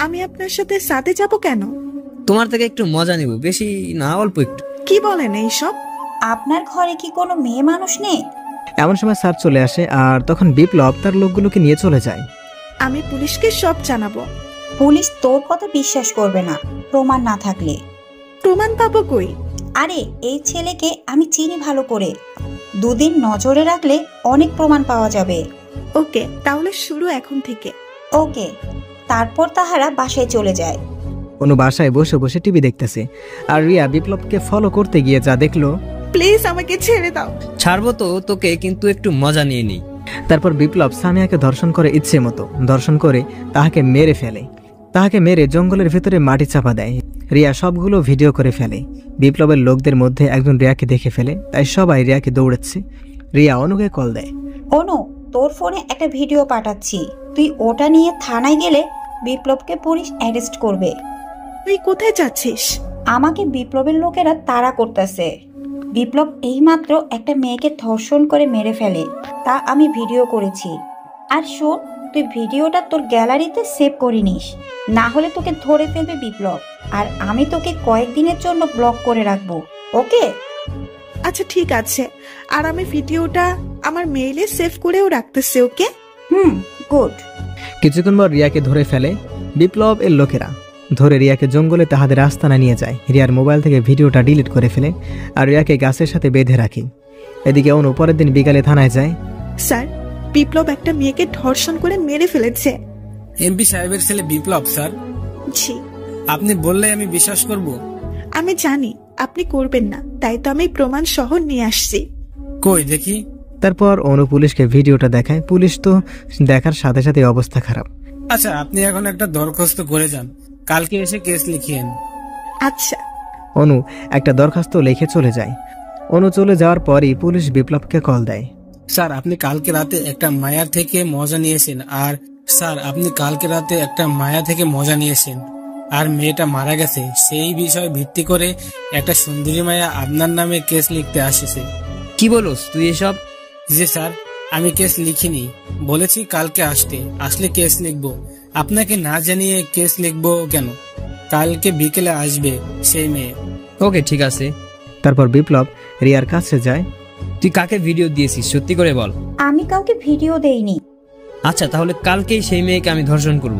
আমি আপনার সাথে সাথে যাব কেন? তোমার থেকে একটু মজা নিব, বেশি না, অল্প একটু। কি বলেন এইসব? আপনার ঘরে কি কোনো মেয়ে মানুষ নেই? এমন সময় স্যার চলে আসে আর তখন বিপ্লব তার লোকগুলোকে নিয়ে চলে যায়। আমি পুলিশকে সব জানাবো। পুলিশ তোর কথা বিশ্বাস করবে না প্রমাণ না থাকলে। প্রমাণ পাবো কই? আরে এই ছেলেকে আমি চিনি ভালো করে, 2 দিন নজরে রাখলে অনেক প্রমাণ পাওয়া যাবে। ওকে, তাহলে শুরু এখন থেকে। ওকে। তারপর তাহারা বাসায় চলে যায়। অনু বাসায় বসে বসে টিভি দেখতেছে আর রিয়া বিপ্লবকে ফলো করতে গিয়ে যা দেখলো। প্লিজ আমাকে ছেড়ে দাও। ছাড়বো তো তোকে, কিন্তু একটু মজা নিয়ে নি। তারপর বিপ্লব সামিয়াকে ধর্ষণ করে, ইচ্ছে মতো ধর্ষণ করে তাহাকে মেরে ফেলে। তাহাকে মেরে জঙ্গলের ভিতরে মাটি চাপা দেয়। রিয়া সবগুলো ভিডিও করে ফেলে। বিপ্লবের লোকদের মধ্যে একজন রিয়াকে দেখে ফেলে, তাই সবাই রিয়াকে দৌড়াচ্ছে। রিয়া অনুকে কল দেয়। অনু, তোর ফোনে একটা ভিডিও পাঠাচ্ছি, তুই ওটা নিয়ে থানায় গেলে বিপ্লবকে পুলিশ অ্যারেস্ট করবে। তুই কোথায় যাচ্ছিস? আমাকে বিপ্লবের লোকেরা তাড়া করতেছে। বিপ্লব এইমাত্র একটা মেয়েকে ধর্ষণ করে মেরে ফেলে, তা আমি ভিডিও করেছি। আর শোন, তুই ভিডিওটা তোর গ্যালারিতে সেভ করে নিস, না হলে তোকে ধরে ফেলবে বিপ্লব, আর আমি তোকে কয়েকদিনের জন্য ব্লক করে রাখবো। ওকে? আচ্ছা ঠিক আছে, আর আমি ভিডিওটা আমার মেইলে সেভ করেও রাখতেছি। ওকে? গুড। কিছুক্ষণ পর রিয়াকে ধরে ফেলে বিপ্লব এর লোকেরা। ধরে রিয়াকে জঙ্গলে তাহাদের আস্তানা নিয়ে যায়। রিয়ার মোবাইল থেকে ভিডিওটা ডিলিট করে ফেলে আর রিয়াকে গাছের সাথে বেঁধে রাখে। এদিকে অনু পরের দিন বিকালে থানায় যায়। স্যার, বিপ্লব একটা মেয়েকে ধর্ষণ করে মেরে ফেলেছে। এমপি সাহেবের ছেলে বিপ্লব স্যার? জি। আপনি বললে আমি বিশ্বাস করব? আমি জানি আপনি করবেন না, তাই তো আমি প্রমাণ সহ নিয়ে আসছি। কই দেখি। তারপর অনু পুলিশকে ভিডিওটা দেখায়। পুলিশ তো দেখার সাথে সাথে অবস্থা খারাপ। আচ্ছা, আপনি এখন একটা দরখাস্ত করে যান, কালকে এসে কেস লিখিয়েন। আচ্ছা। অনু একটা দরখাস্ত লিখে চলে যায়। অনু চলে যাওয়ার পরই পুলিশ বিপ্লবকে কল দেয়। স্যার, আপনি কালকে রাতে একটা মায়ার থেকে মজা নিয়েছেন আর স্যার, আপনি কালকে রাতে একটা মায়া থেকে মজা নিয়েছেন আর মেয়েটা মারা গেছে, সেই বিষয়ে ভিত্তি করে একটা সুন্দরী মায়া আপনার নামে কেস লিখতে আসছে। কি বলোস তুই এসব? জি স্যার, আমি কেস লিখিনি, বলেছি কালকে আসলে কেস লিখবো। আপনাকে না জানিয়ে কেস লিখবো কেন? কালকে বিকেলে আসবে সেই মেয়ে। ওকে, ঠিক আছে। তারপর বিপ্লব রিয়ার কাছে যায়। তুই কাকে ভিডিও দিয়েছিস সত্যি করে বল। আমি কাউকে ভিডিও দেইনি। আচ্ছা, তাহলে কালকেই সেই মেয়েকে আমি ধর্ষণ করব।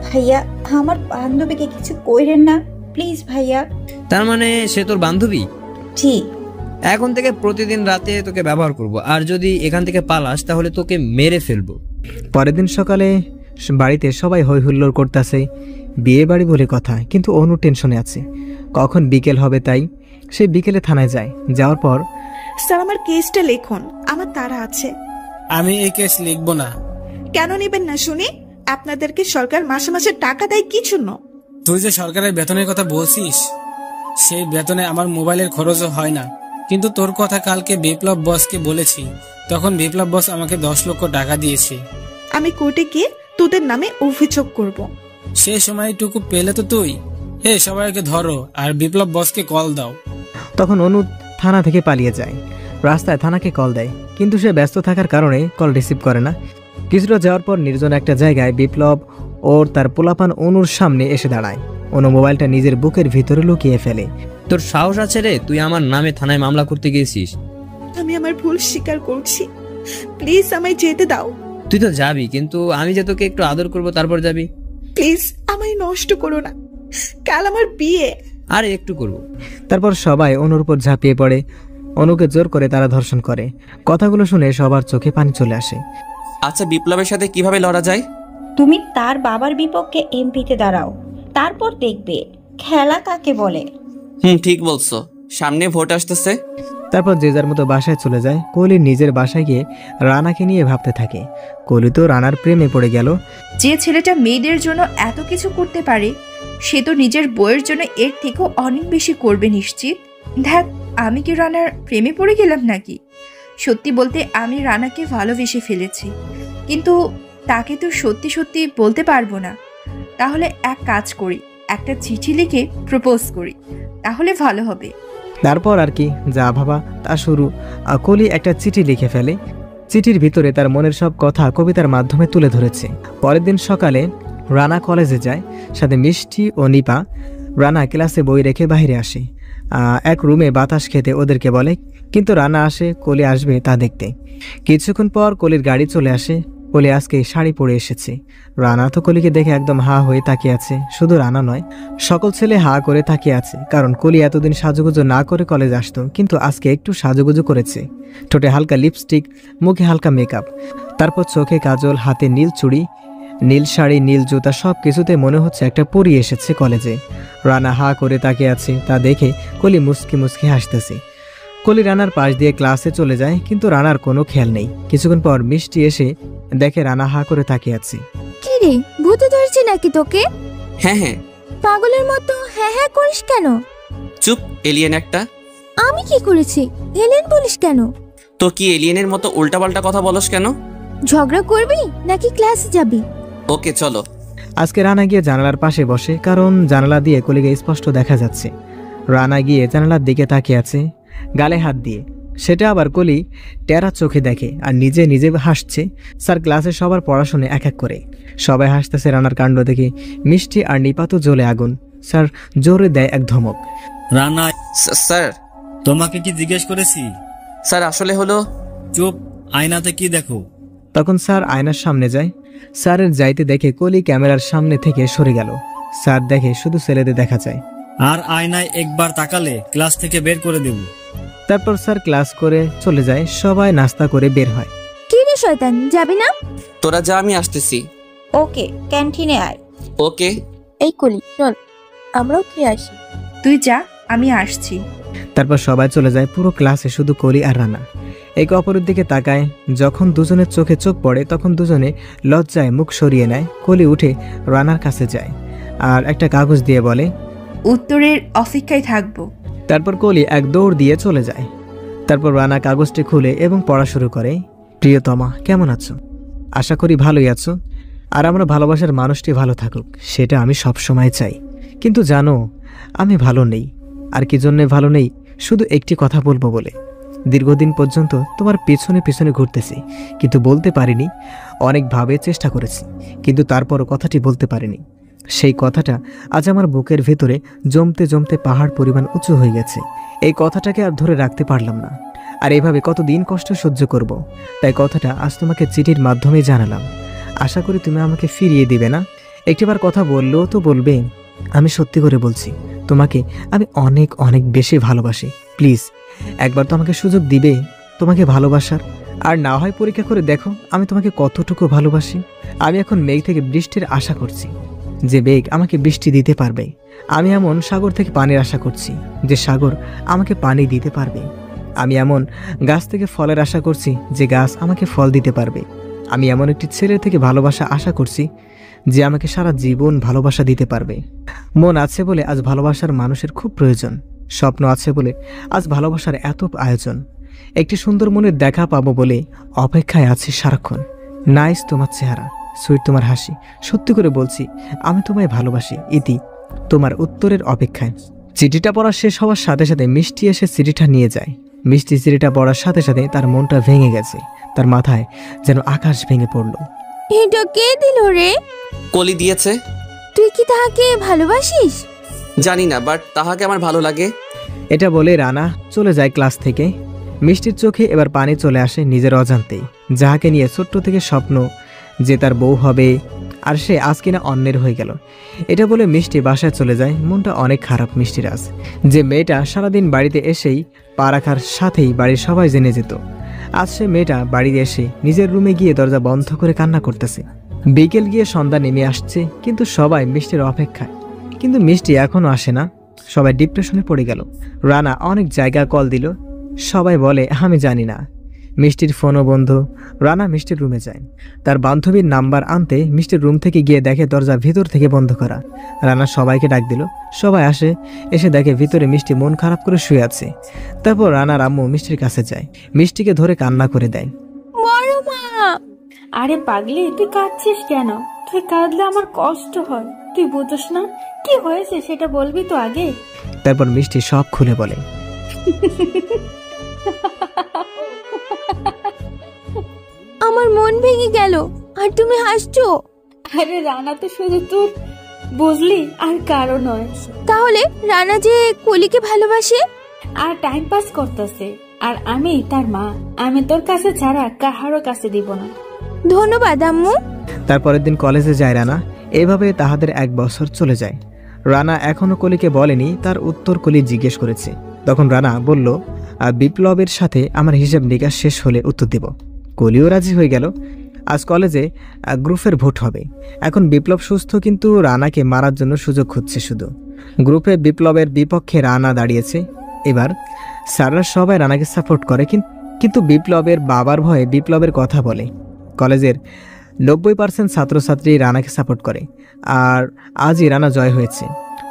ভাইয়া, আমার বান্ধবীকে কিছু কইরেন না প্লিজ ভাইয়া। তার মানে সে তোর বান্ধবী? জি। এখন থেকে প্রতিদিন রাতে তোকে ব্যবহার করব, আর যদি এখান থেকে পালাস তাহলে তোকে মেরে ফেলবো। পরের দিন সকালে বাড়িতে সবাই হই হুল্লোড় করতেছে, বিয়ে বাড়ি বলে কথা, কিন্তু অনু টেনশনে আছে কখন বিকেল হবে। তাই সে বিকেলে থানায় যায়। যাওয়ার পর, স্যার আমার কেসটা লিখুন, আমার তাড়া আছে। আমি এই কেস লিখবো না। কেন নেবেন না শুনি? আপনাদেরকে সরকার মাসে মাসে টাকা দেয় কিছু না। তুই যে সরকারের বেতনের কথা বলছিস, সেই বেতনে আমার মোবাইলের খরচও হয় না। কিন্তু তোর কথা কালকে বিপ্লব বসকে বলেছি, তখন বিপ্লব বস আমাকে 10 লক্ষ টাকা দিয়েছে। আমি কোর্টে গিয়ে তোদের নামে অভিযোগ করব। সেই সময়টুকু পেলে তো তুই সবাইকে ধরো আর বিপ্লব বসকে কল দাও। তখন অনু থানা থেকে পালিয়ে যায়। রাস্তায় থানাকে কল দেয়, কিন্তু সে ব্যস্ত থাকার কারণে কল রিসিভ করে না। কিছুটা যাওয়ার পর নির্জন একটা জায়গায় বিপ্লব ওর তার পোলাপান অনুর সামনে এসে দাঁড়ায়। অনু মোবাইলটা নিজের বুকের ভিতরে লুকিয়ে ফেলে। তোর সাহস আছে রে, তুই আমার নামে থানায় মামলা করতে গিয়েছিস? আমি আমার ভুল স্বীকার করছি, প্লিজ আমায় যেতে দাও। তুই তো যাবি, কিন্তু আমি যে তোকে একটু আদর করব তারপর যাবি। প্লিজ আমায় নষ্ট করো না, কাল আমার বিয়ে। আরে একটু করব। তারপর সবাই অনুর উপর ঝাঁপিয়ে পড়ে, অনুকে জোর করে তারা ধর্ষণ করে। কথাগুলো শুনে সবার চোখে পানি চলে আসে। আচ্ছা, বিপ্লবের সাথে কিভাবে লড়া যায়? তুমি তার বাবার বিপক্ষে এমপিতে দাঁড়াও, তারপর দেখবে খেলা কাকে বলে। ঠিক বলছো, সামনে ভোট আসতেছে। তারপর যে যার মতো বাসায় চলে যায়। কোহলি নিজের বাসায় গিয়ে রানাকে নিয়ে ভাবতে থাকে। কোহলি তো রানার প্রেমে পড়ে গেল। যে ছেলেটা মেয়েদের জন্য এত কিছু করতে পারে, সে তো নিজের বউয়ের জন্য এর থেকেও অনেক বেশি করবে নিশ্চিত। দেখ, আমি কি রানার প্রেমে পড়ে গেলাম নাকি? সত্যি বলতে আমি রানাকে ভালোবেসে ফেলেছি, কিন্তু তাকে তো সত্যি সত্যি বলতে পারবো না। তাহলে এক কাজ করি, একটা চিঠি লিখে প্রপোজ করি, তাহলে ভালো হবে। তারপর আর কি, যা ভাবা তা শুরু। কোহলি একটা চিঠি লিখে ফেলে। চিঠির ভিতরে তার মনের সব কথা কবিতার মাধ্যমে তুলে ধরেছে। পরের দিন সকালে রানা কলেজে যায়, সাথে মিষ্টি ও নিপা। রানা ক্লাসে বই রেখে বাইরে আসে, এক রুমে বাতাস খেতে ওদেরকে বলে, কিন্তু রানা আসে কোহলি আসবে তা দেখতে। কিছুক্ষণ পর কোহলির গাড়ি চলে আসে। কোহলি আজকে শাড়ি পরে এসেছে। রানা তো কোহলিকে দেখে একদম হা হয়ে তাকিয়ে আছে। শুধু রানা নয়, সকল ছেলে হা করে তাকিয়ে আছে, কারণ কোহলি এতদিন সাজুগুজু না করে কলেজ আসতো, কিন্তু আজকে একটু সাজুগুজু করেছে। ঠোঁটে হালকা লিপস্টিক, মুখে হালকা মেকআপ, তারপর চোখে কাজল, হাতে নীল চুড়ি, নীল শাড়ি, নীল জুতা, সব কিছুতে মনে হচ্ছে একটা পরী এসেছে কলেজে। রানা হা করে তাকিয়ে আছে, তা দেখে কোহলি মুস্কি মুস্কি হাসতেছে। কোহলি রানার পাশ দিয়ে ক্লাসে চলে যায়, কিন্তু রানার কোনো খেয়াল নেই। কিছুক্ষণ পর মিষ্টি এসে দেখে রানা হা করে তাকিয়ে আছে। কি রে, ভূতে ধরছে নাকি তোকে? হ্যাঁ হ্যাঁ। পাগলের মতো হ্যাঁ হ্যাঁ করিস কেন? চুপ, এলিয়েন একটা। আমি কি করেছি? এলিয়েন বলিস কেন? তো কি এলিয়েনের মতো উল্টাপাল্টা কথা বলস কেন? ঝগড়া করবি নাকি ক্লাসে যাবি? ওকে চলো। আজকে রানা গিয়ে জানালার পাশে বসে, কারণ জানালা দিয়ে কোহলিকে স্পষ্ট দেখা যাচ্ছে। রানা গিয়ে জানালার দিকে তাকিয়ে আছে, গালে হাত দিয়ে। সেটা আবার কোহলি টেরা চোখে দেখে আর নিজে নিজে হাসছে। স্যার ক্লাসে সবার পড়াশোনা এক এক করে সবাই হাসতেছে রানার কাণ্ড দেখে। মিষ্টি আর নিপা তো জ্বলে আগুন। স্যার জোরে দেয় এক ধমক। রানা, স্যার তোমাকে কি জিজ্ঞেস করেছি? স্যার আসলে হলো। চুপ, আয়নাতে কি দেখো? তখন স্যার আয়নার সামনে যায়। স্যারের যাইতে দেখে কোহলি ক্যামেরার সামনে থেকে সরে গেল। স্যার দেখে শুধু ছেলেদের দেখা যায়। আর আয়নায় একবার তাকালে ক্লাস থেকে বের করে দেব। তারপর স্যার ক্লাস করে চলে যায়। সবাই নাস্তা করে বের হয়। কি রে শয়তান, যাবি না? তোরা যা, আমি আসতেছি। ওকে, ক্যান্টিনে আয়। ওকে। এই কলি, চল আমরাও খেয়ে আসি। তুই যা, আমি আসছি। তারপর সবাই চলে যায়। পুরো ক্লাসে শুধু কোহলি আর রানা একে অপরের দিকে তাকায়। যখন দুজনের চোখে চোখ পড়ে, তখন দুজনে লজ্জায় মুখ সরিয়ে নেয়। কোহলি উঠে রানার কাছে যায় আর একটা কাগজ দিয়ে বলে, উত্তরের অপেক্ষায় থাকবো। তারপর কোহলি এক দৌড় দিয়ে চলে যায়। তারপর রানা কাগজটি খুলে এবং পড়া শুরু করে। প্রিয়তমা, কেমন আছো? আশা করি ভালোই আছো। আর আমার ভালোবাসার মানুষটি ভালো থাকুক, সেটা আমি সবসময় চাই। কিন্তু জানো, আমি ভালো নেই। আর কি জন্যে ভালো নেই? শুধু একটি কথা বলবো বলে। দীর্ঘদিন পর্যন্ত তোমার পেছনে পেছনে ঘুরতেছি, কিন্তু বলতে পারিনি। অনেকভাবে চেষ্টা করেছি, কিন্তু তারপরও কথাটি বলতে পারিনি। সেই কথাটা আজ আমার বুকের ভেতরে জমতে জমতে পাহাড় পরিমাণ উঁচু হয়ে গেছে। এই কথাটাকে আর ধরে রাখতে পারলাম না। আর এভাবে কতদিন কষ্ট সহ্য করব। তাই কথাটা আজ তোমাকে চিঠির মাধ্যমে জানালাম। আশা করি তুমি আমাকে ফিরিয়ে দিবে না। একটিবার কথা বললেও তো বলবে। আমি সত্যি করে বলছি, তোমাকে আমি অনেক অনেক বেশি ভালোবাসি। প্লিজ একবার তো আমাকে সুযোগ দিবে তোমাকে ভালোবাসার। আর না হয় পরীক্ষা করে দেখো আমি তোমাকে কতটুকু ভালোবাসি। আমি এখন মেঘ থেকে বৃষ্টির আশা করছি, যে মেঘ আমাকে বৃষ্টি দিতে পারবে। আমি এমন সাগর থেকে পানির আশা করছি, যে সাগর আমাকে পানি দিতে পারবে। আমি এমন গাছ থেকে ফলের আশা করছি, যে গাছ আমাকে ফল দিতে পারবে। আমি এমন একটি ছেলের থেকে ভালোবাসা আশা করছি, যে আমাকে সারা জীবন ভালোবাসা দিতে পারবে। মন আছে বলে আজ ভালোবাসার মানুষের খুব প্রয়োজন। স্বপ্ন আছে বলে আজ ভালোবাসার এত আয়োজন। একটি সুন্দর মনের দেখা পাবো বলে অপেক্ষায় আছি সারাক্ষণ। নাইস তোমার চেহারা, সুইট তোমার হাসি। সত্যি করে বলছি, আমি তোমায় ভালোবাসি। ইতি, তোমার উত্তরের অপেক্ষায়। চিঠিটা পড়া শেষ হওয়ার সাথে সাথে মিষ্টি এসে চিঠিটা নিয়ে যায়। মিষ্টি চিঠিটা পড়ার সাথে সাথে তার মনটা ভেঙে গেছে। তার মাথায় যেন আকাশ ভেঙে পড়ল। এটা কে দিল রে? কলি দিয়েছে। তুই কি তাহাকে ভালোবাসিস? জানি না, বাট তাহাকে আমার ভালো লাগে। এটা বলে রানা চলে যায় ক্লাস থেকে। মিষ্টির চোখে এবার পানি চলে আসে নিজের অজান্তেই। যাহাকে নিয়ে ছোট্ট থেকে স্বপ্ন যে তার বউ হবে, আর সে আজ কিনা অন্যের হয়ে গেল। এটা বলে মিষ্টি বাসায় চলে যায়। মনটা অনেক খারাপ মিষ্টির আজ। যে মেয়েটা সারাদিন বাড়িতে এসেই পা রাখার সাথেই বাড়ির সবাই জেনে যেত, আজ সে মেয়েটা বাড়িতে এসে নিজের রুমে গিয়ে দরজা বন্ধ করে কান্না করতেছে। বিকেল গিয়ে সন্ধ্যা নেমে আসছে, কিন্তু সবাই মিষ্টির অপেক্ষায়। কিন্তু মিষ্টি এখনও আসে না। সবাই ডিপ্রেশনে পড়ে গেল। রানা অনেক জায়গা কল দিল, সবাই বলে আমি জানি না। মিষ্টির ফোনও বন্ধ। রানা মিষ্টির রুমে যায়। তার বান্ধবীর নাম্বার আনতে মিষ্টির রুম থেকে গিয়ে দেখে দরজা ভিতর থেকে বন্ধ করা। রানা সবাইকে ডাক দিল, সবাই আসে। এসে দেখে ভিতরে মিষ্টি মন খারাপ করে শুয়ে আছে। তারপর রানার আম্মু মিষ্টির কাছে যায়, মিষ্টিকে ধরে কান্না করে দেয়। বড় মা! আরে পাগলি, তুই কাঁদছিস কেন? তুই কাঁদলে আমার কষ্ট হয়, তুই বুঝিস না? কি হয়েছে সেটা বলবি তো আগে। তারপর মিষ্টি সব খুলে বলে। আমার মন ভেঙে গেল, আর তুমি হাসছো। আরে রানা তো শুধু তোর, বুঝলি, আর কারো নয়। তাহলে রানা যে কলিকে ভালোবাসে আর টাইম পাস করতেছে, আর আমি তার মা। আমি তোর কাছে ছাড়া কাহারও কাছে দিব না। ধন্যবাদ আম্মু। তারপরের দিন কলেজে যায় রানা। এভাবে তাহাদের 1 বছর চলে যায়। রানা এখনো কলিকে বলেনি, তার উত্তর কলি জিজ্ঞেস করেছে। তখন রানা বলল, বিপ্লবের সাথে আমার হিসাব নিকাশ শেষ হলে উত্তর দিব। কলিও রাজি হয়ে গেল। আজ কলেজে গ্রুপের ভোট হবে। এখন বিপ্লব সুস্থ, কিন্তু রানাকে মারার জন্য সুযোগ খুঁজছে শুধু। গ্রুপে বিপ্লবের বিপক্ষে রানা দাঁড়িয়েছে। এবার স্যাররা সবাই রানাকে সাপোর্ট করে, কিন্তু বিপ্লবের বাবার ভয়ে বিপ্লবের কথা বলে। কলেজের 90% ছাত্রছাত্রী রানাকে সাপোর্ট করে। আর আজই রানা জয় হয়েছে।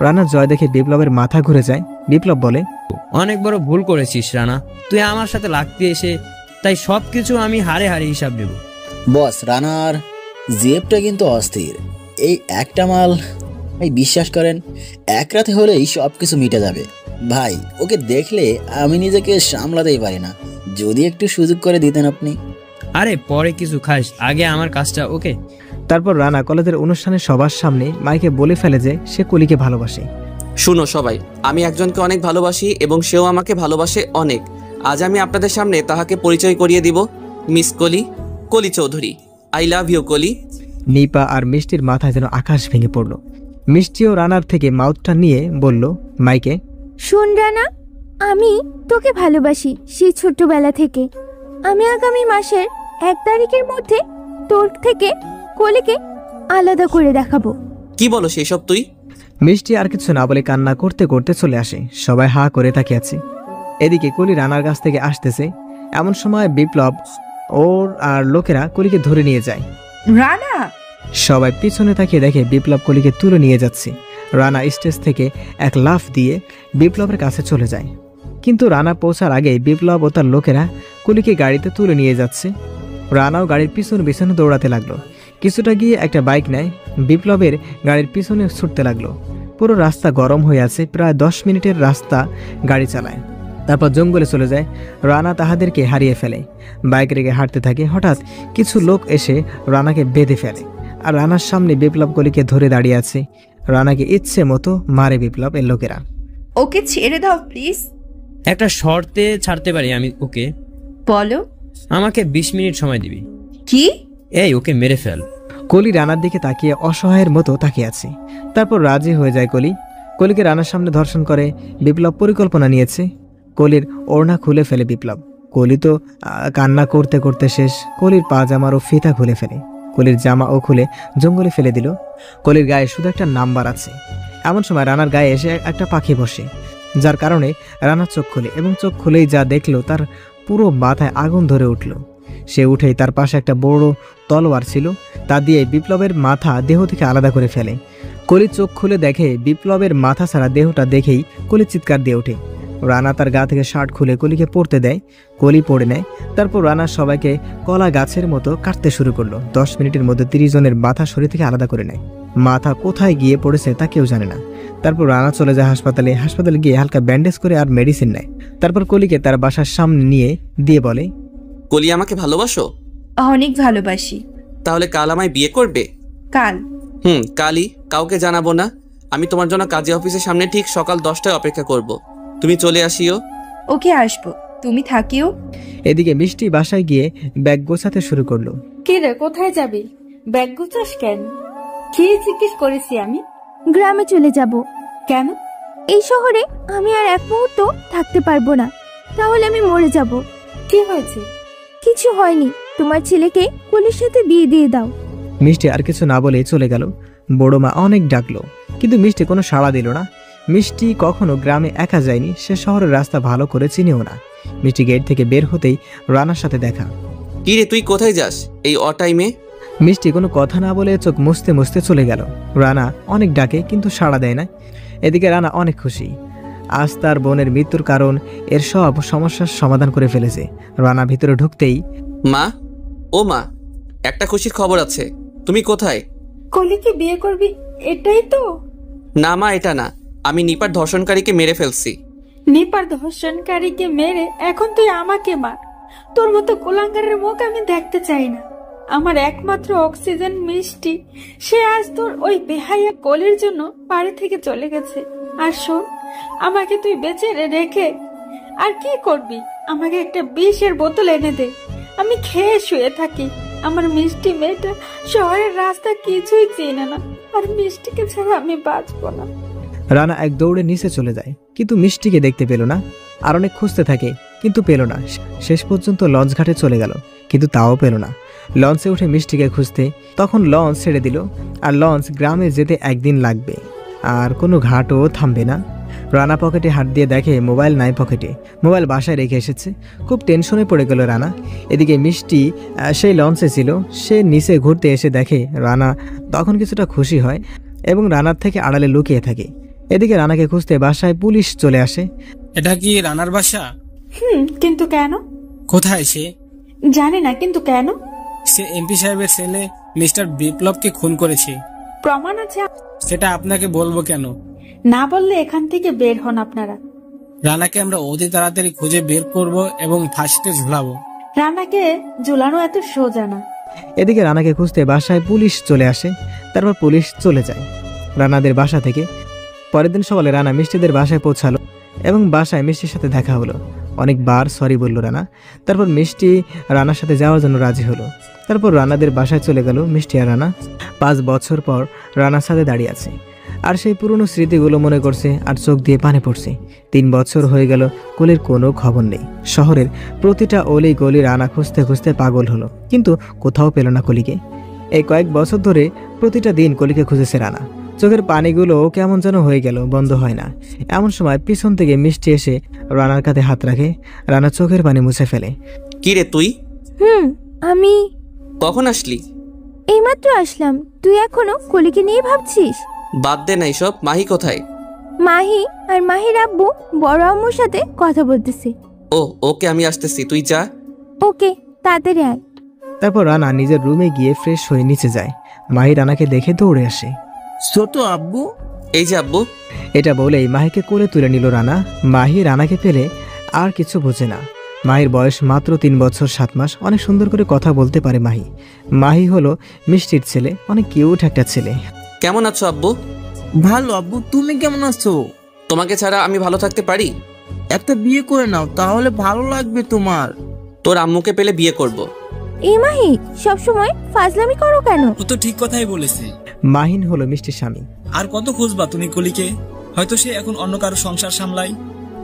রানা জয় দেখে বিপ্লবের মাথা ঘুরে যায়। বিপ্লব বলে, অনেক বড় ভুল করেছিস রানা, তুই আমার সাথে লাগতে এসে, তাই সবকিছু আমি হারে হারে হিসাব নেব। বস, রানার জিএফটা কিন্তু অস্থির। এই একটা মাল ভাই, বিশ্বাস করেন, এক রাতে হলেই সব কিছু মিটে যাবে ভাই। ওকে দেখলে আমি নিজেকে সামলাতেই পারি না। যদি একটু সুযোগ করে দিতেন আপনি। আরে পরে কিছু খাস, আগে আমার কাজটা। ওকে। তারপর রানা কলেজের অনুষ্ঠানে সবার সামনে মাইকে বলে ফেলে যে সে কলিকে ভালোবাসে। শুনো সবাই, আমি একজনকে অনেক ভালোবাসি এবং সেও আমাকে ভালোবাসে অনেক। আজ আমি আপনাদের সামনে তাহাকে পরিচয় করিয়ে দিব। মিস কলি, কলি চৌধুরী। আই লাভ ইউ কলি। নিপা আর মিষ্টির মাথায় যেন আকাশ ভেঙে পড়ল। মিষ্টিও রানার থেকে মাউথটা নিয়ে বলল মাইকে, শোন রানা, আমি তোকে ভালোবাসি সেই ছোট্টবেলা থেকে। আমি আগামী মাসের 1 তারিখের মধ্যে তোর থেকে কলিকে আলাদা করে দেখাবো। কি বলো সেসব তুই? মিষ্টি আর কিছু না বলে কান্না করতে করতে চলে আসে। সবাই হা করে তাকিয়ে আছে। এদিকে কলি রানার কাছ থেকে আসতেছে। এমন সময় বিপ্লব ওর আর লোকেরা কলিকে ধরে নিয়ে যায়। রানা! সবাই পিছনে তাকিয়ে দেখে বিপ্লব কলিকে তুলে নিয়ে যাচ্ছে। রানা স্টেজ থেকে এক লাফ দিয়ে বিপ্লবের কাছে চলে যায়। কিন্তু রানা পৌঁছার আগেই বিপ্লব ও তার লোকেরা কলিকে গাড়িতে তুলে নিয়ে যাচ্ছে। রানাও গাড়ির পিছনে পিছনে দৌড়াতে লাগলো। কিছুটা গিয়ে একটা বাইক নেয়, বিপ্লবের গাড়ির পিছনে ছুটতে লাগলো। পুরো রাস্তা গরম হয়ে আছে, প্রায় 10 মিনিটের রাস্তা গাড়ি চালায়, তারপর জঙ্গলে চলে যায়। রানা তাহাদেরকে হারিয়ে ফেলে, বাইক রেখে হাঁটতে থাকে। হঠাৎ কিছু লোক এসে রানাকে বেঁধে ফেলে, আর রানার সামনে বিপ্লব কলিকে ধরে দাঁড়িয়ে আছে। রানাকে ইচ্ছে মতো মারে বিপ্লব এর লোকেরা। ওকে ছেড়ে দাও প্লিজ। একটা শর্তে ছাড়তে পারি আমি ওকে। বলো। আমাকে 20 মিনিট সময় দিবি। কি? এই ওকে মেরে ফেল। কলি রানার দিকে তাকিয়ে অসহায়ের মতো তাকিয়ে আছে। তারপর রাজি হয়ে যায় কলি। কলিকে রানার সামনে ধর্ষণ করে। বিপ্লব পরিকল্পনা নিয়েছে। কলির ওড়না খুলে ফেলে বিপ্লব। কলি তো কান্না করতে করতে শেষ। কলির পাজামারও ফিতা খুলে ফেলে। কলির জামাও খুলে জঙ্গলে ফেলে দিল। কলির গায়ে শুধু একটা নাম্বার আছে। এমন সময় রানার গায়ে এসে একটা পাখি বসে, যার কারণে রানার চোখ খুলে, এবং চোখ খুলেই যা দেখলো তার পুরো মাথায় আগুন ধরে উঠল। সে উঠেই তার পাশে একটা বড় তলোয়ার ছিল, তা দিয়ে বিপ্লবের মাথা দেহ থেকে আলাদা করে ফেলে। কলি চোখ খুলে দেখে বিপ্লবের মাথা ছাড়া দেহটা দেখেই কলি চিৎকার দিয়ে ওঠে। রানা তার গা থেকে শার্ট খুলে কলিকে পড়তে দেয়। কলি পড়ে নেয়। তারপর রানা সবাইকে কলা গাছের মতো কাটতে শুরু করলো। 10 মিনিটের মধ্যে 30 জনের মাথা শরীর থেকে আলাদা করে নেয়। মাথা কোথায় গিয়ে পড়েছে তা কেউ জানে না। তারপর রানা চলে যায় হাসপাতালে। হাসপাতালে গিয়ে হালকা ব্যান্ডেজ করে আর মেডিসিন নেয়। তারপর কলিকে তার বাসার সামনে নিয়ে দিয়ে বলে, কলি আমাকে ভালোবাসো? অনেক ভালোবাসি। তাহলে কাল আমায় বিয়ে করবে? কাল? কালই। কাউকে জানাবো না। আমি তোমার জন্য কাজী অফিসের সামনে ঠিক সকাল 10টায় অপেক্ষা করব। তুমি চলে আসিও। ওকে, আসবো। তুমি থাকিও। এদিকে মিষ্টি বাসায় গিয়ে ব্যাগ গোছাতে শুরু করলো। কি রে, কোথায় যাবি? ব্যাগ গোছাস কেন? কি জিজ্ঞেস করেছি আমি? গ্রামে চলে যাব। কেন? এই শহরে আমি আর এক মুহূর্ত থাকতে পারবো না, তাহলে আমি মরে যাব। কি হয়েছে? কিছু হয়নি, তোমার ছেলেকে কলির সাথে বিয়ে দিয়ে দাও। মিষ্টি আর কিছু না বলে চলে গেল। বড় মা অনেক ডাকলো, কিন্তু মিষ্টি কোনো সাড়া দিল না। মিষ্টি কখনো গ্রামে একা যায়নি, সে শহরের রাস্তা ভালো করে চিনেও না। মিষ্টি গেট থেকে বের হতেই রানার সাথে দেখা। কি রে, তুই কোথায় যাস এই অটাইমে? মিষ্টি কোনো কথা না বলে চোখ মুছতে মুছতে চলে গেল। রানা অনেক ডাকে কিন্তু সাড়া দেয় না। এদিকে রানা অনেক খুশি, আজ তার বোনের মৃত্যুর কারণ এর সব সমস্যার সমাধান করে ফেলেছে। রানা ভিতরে ঢুকতেই, মা, ও মা, একটা খুশির খবর আছে। তুমি কোথায়? কলিকে বিয়ে করবি, এটাই তো? না মা, এটা না। আমি নিপার ধর্ষণকারীকে মেরে ফেলছি। নিপার ধর্ষণকারীকে মেরে এখন তুই আমাকে মার? তোর মতো কুলাঙ্গারের মুখ আমি দেখতে চাই না। আমার একমাত্র অক্সিজেন মিষ্টি, সে আজ তোর ওই বেহাইয়া কলির জন্য বাড়ি থেকে চলে গেছে। আর শোন, আমাকে তুই বেঁচে রেখে আর কি করবি? আমাকে একটা বিষের বোতল এনে দে, আমি খেয়ে শুয়ে থাকি। আমার মিষ্টি মেয়েটা শহরের রাস্তা কিছুই চেনে না, আর মিষ্টিকে ছাড়া আমি বাঁচবো না। রানা এক দৌড়ে নিচে চলে যায়, কিন্তু মিষ্টিকে দেখতে পেল না। আর অনেক খুঁজতে থাকে, কিন্তু পেল না। শেষ পর্যন্ত লঞ্চ ঘাটে চলে গেল, কিন্তু তাও পেল না। লঞ্চে উঠে মিষ্টিকে খুঁজতে, তখন লঞ্চ ছেড়ে দিল। আর লঞ্চ গ্রামে যেতে একদিন লাগবে, আর কোনো ঘাটও থামবে না। রানা পকেটে হাত দিয়ে দেখে মোবাইল নাই পকেটে, মোবাইল বাসায় রেখে এসেছে। খুব টেনশনে পড়ে গেল রানা। এদিকে মিষ্টি সেই লঞ্চে ছিল, সে নিচে ঘুরতে এসে দেখে রানা, তখন কিছুটা খুশি হয় এবং রানার থেকে আড়ালে লুকিয়ে থাকে। এদিকে রানাকে খুঁজতে বাসায় পুলিশ চলে আসে। এটা কি রানার বাসা? কিন্তু কেন? কোথায় সে? জানি না, কিন্তু কেন? সে এমপি সাহেবের ছেলে মিস্টার বিপ্লবকে খুন করেছে। প্রমাণ আছে? সেটা আপনাকে বলবো কেন? না বললে এখান থেকে বের হন আপনারা। রানাকে আমরা অতি তাড়াতাড়ি খুঁজে বের করব এবং ফাঁসিতে ঝুলাবো। রানাকে ঝুলানো এত সোজা না। এদিকে রানাকে খুঁজতে বাসায় পুলিশ চলে আসে। তারপর পুলিশ চলে যায় রানাদের বাসা থেকে। পরের দিন সকালে রানা মিষ্টিদের বাসায় পৌঁছালো এবং বাসায় মিষ্টির সাথে দেখা হলো। অনেকবার সরি বলল রানা। তারপর মিষ্টি রানার সাথে যাওয়ার জন্য রাজি হলো। তারপর রানাদের বাসায় চলে গেল মিষ্টি আর রানা। 5 বছর পর রানার সাথে দাঁড়িয়ে আছে, আর সেই পুরনো স্মৃতিগুলো মনে করছে, আর চোখ দিয়ে পানি পড়ছে। 3 বছর হয়ে গেল, কলির কোনো খবর নেই। শহরের প্রতিটা অলি গলি রানা খুঁজতে খুঁজতে পাগল হলো, কিন্তু কোথাও পেল না কলিকে। এই কয়েক বছর ধরে প্রতিটা দিন কলিকে খুঁজেছে রানা। চোখের পানিগুলো কেমন যেন হয়ে গেল, বন্ধ হয় না। এমন সময় পিছন থেকে মিষ্টি এসে রানার কাঁধে হাত রাখে। রানা চোখের পানি মুছে ফেলে। কি রে তুই? আমি। কখন আসলি? এইমাত্র আসলাম। তুই এখনো কলিকে নিয়ে ভাবছিস? বাদ দে না সব। মাহি কোথায়? মাহি আর মাহির আব্বু বড় আম্মুর সাথে কথা বলতেছে। ওকে, আমি আসতেছি, তুই যা। ওকে, তাড়াতাড়ি আয়। তারপর রানা নিজের রুমে গিয়ে ফ্রেশ হয়ে নিচে যায়। মাহি রানাকে দেখে দৌড়ে আসে। ছোট আব্বু, এই যে আব্বু। এটা বলেই মাহিকে কোলে তুলে নিল রানা। মাহি রানাকে পেলে আর কিছু বোঝে না। মাহির বয়স মাত্র 3 বছর 7 মাস। অনেক সুন্দর করে কথা বলতে পারে মাহি। মাহি হলো মিষ্টির ছেলে, অনেক কিউট একটা ছেলে। কেমন আছো আব্বু? ভালো আব্বু, তুমি কেমন আছো? তোমাকে ছাড়া আমি ভালো থাকতে পারি? একটা বিয়ে করে নাও, তাহলে ভালো লাগবে তোমার। তোর আম্মুকে পেলে বিয়ে করব। এই মাহি সবসময় ফাজলামি করো কেন? ও তো ঠিক কথাই বলেছে। মাহিন হলো মিষ্টির স্বামী। আর কত খুঁজবা তুমি কলিকে? হয়তো সে এখন অন্য কারো সংসার সামলায়।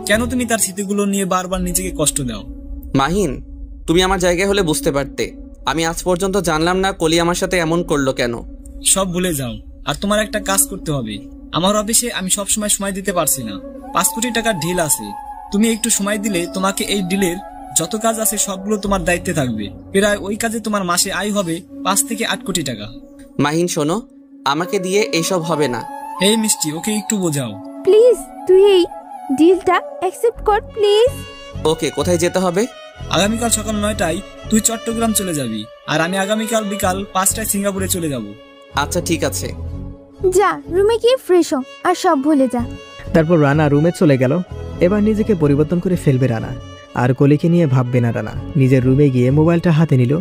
কেন তুমি তার স্মৃতিগুলো নিয়ে বারবার নিজেকে কষ্ট দাও? মাহিন, তুমি আমার জায়গায় হলে বুঝতে পারতে। আমি আজ পর্যন্ত জানলাম না কলি আমার সাথে এমন করলো কেন। সব ভুলে যাও। আর তোমার একটা কাজ করতে হবে। আমার অফিসে আমি সব সময় দিতে পারছি না। 5 কোটি টাকার ডিল আছে। তুমি একটু সময় দিলে তোমাকে এই ডিলের যত কাজ আছে সবগুলো তোমার দায়িত্বে থাকবে। প্রায় ওই কাজে তোমার মাসে আয় হবে 5 থেকে 8 কোটি টাকা। মাহিন শোনো, আমাকে দিয়ে এইসব হবে না। এই মিষ্টি, ওকে একটু বোঝাও প্লিজ। তুই এই ডিলটা অ্যাকসেপ্ট কর প্লিজ। ওকে, কোথায় যেতে হবে? আগামীকাল সকাল 9টায় তুই চট্টগ্রাম চলে যাবি, আর আমি আগামীকাল বিকাল 5টায় সিঙ্গাপুরে চলে যাব। আচ্ছা ঠিক আছে। যা রুমে গিয়ে ফ্রেশ হ আর সব ভুলে যা। তারপর রানা রুমে চলে গেল। এবার নিজেকে পরিবর্তন করে ফেলবে রানা, আর কলিকে নিয়ে ভাববে না রানা। নিজের রুমে গিয়ে মোবাইলটা হাতে নিল,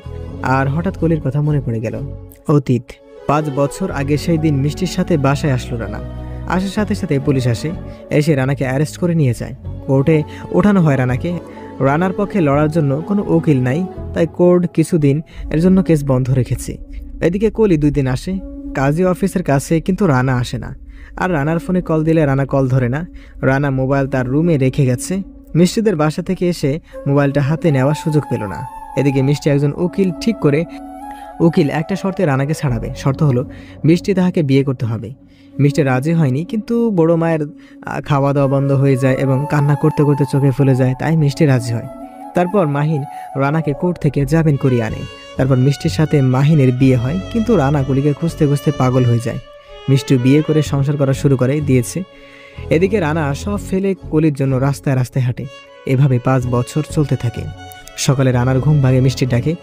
আর হঠাৎ কলির কথা মনে পড়ে গেল। অতীত 5 বছর আগে সেই দিন মিষ্টির সাথে বাসায় আসলো রানা। আসার সাথে সাথে পুলিশ আসে, এসে রানাকে অ্যারেস্ট করে নিয়ে যায়। কোর্টে ওঠানো হয় রানাকে। রানার পক্ষে লড়ার জন্য কোনো উকিল নাই, তাই কোর্ট কিছুদিন এর জন্য কেস বন্ধ রেখেছে। এদিকে কলি 2 দিন আসে কাজী অফিসের কাছে, কিন্তু রানা আসে না। আর রানার ফোনে কল দিলে রানা কল ধরে না। রানা মোবাইল তার রুমে রেখে গেছে। মিষ্টিদের বাসা থেকে এসে মোবাইলটা হাতে নেওয়ার সুযোগ পেল না। এদিকে মিষ্টি একজন উকিল ঠিক করে। উকিল একটা শর্তে রানাকে ছাড়াবে। শর্ত হলো মিষ্টি তাহাকে বিয়ে করতে হবে। মিষ্টি রাজি হয়নি, কিন্তু বড় মায়ের খাওয়া দাওয়া বন্ধ হয়ে যায় এবং কান্না করতে করতে চোখে ফুলে যায়, তাই মিষ্টি রাজি হয়। তারপর মাহিন রানাকে কোর্ট থেকে জামিন করিয়ে আনে। তারপর মিষ্টির সাথে মাহিনের বিয়ে হয়, কিন্তু রানা কলিকে খুঁজতে খুঁজতে পাগল হয়ে যায়। মিষ্টি বিয়ে করে সংসার করা শুরু করে দিয়েছে। এদিকে রানা সব ফেলে কলির জন্য রাস্তায় রাস্তায় হাঁটে। এভাবে 5 বছর চলতে থাকে। সকালে রানার ঘুম ভাঙে মিষ্টির ডাকে।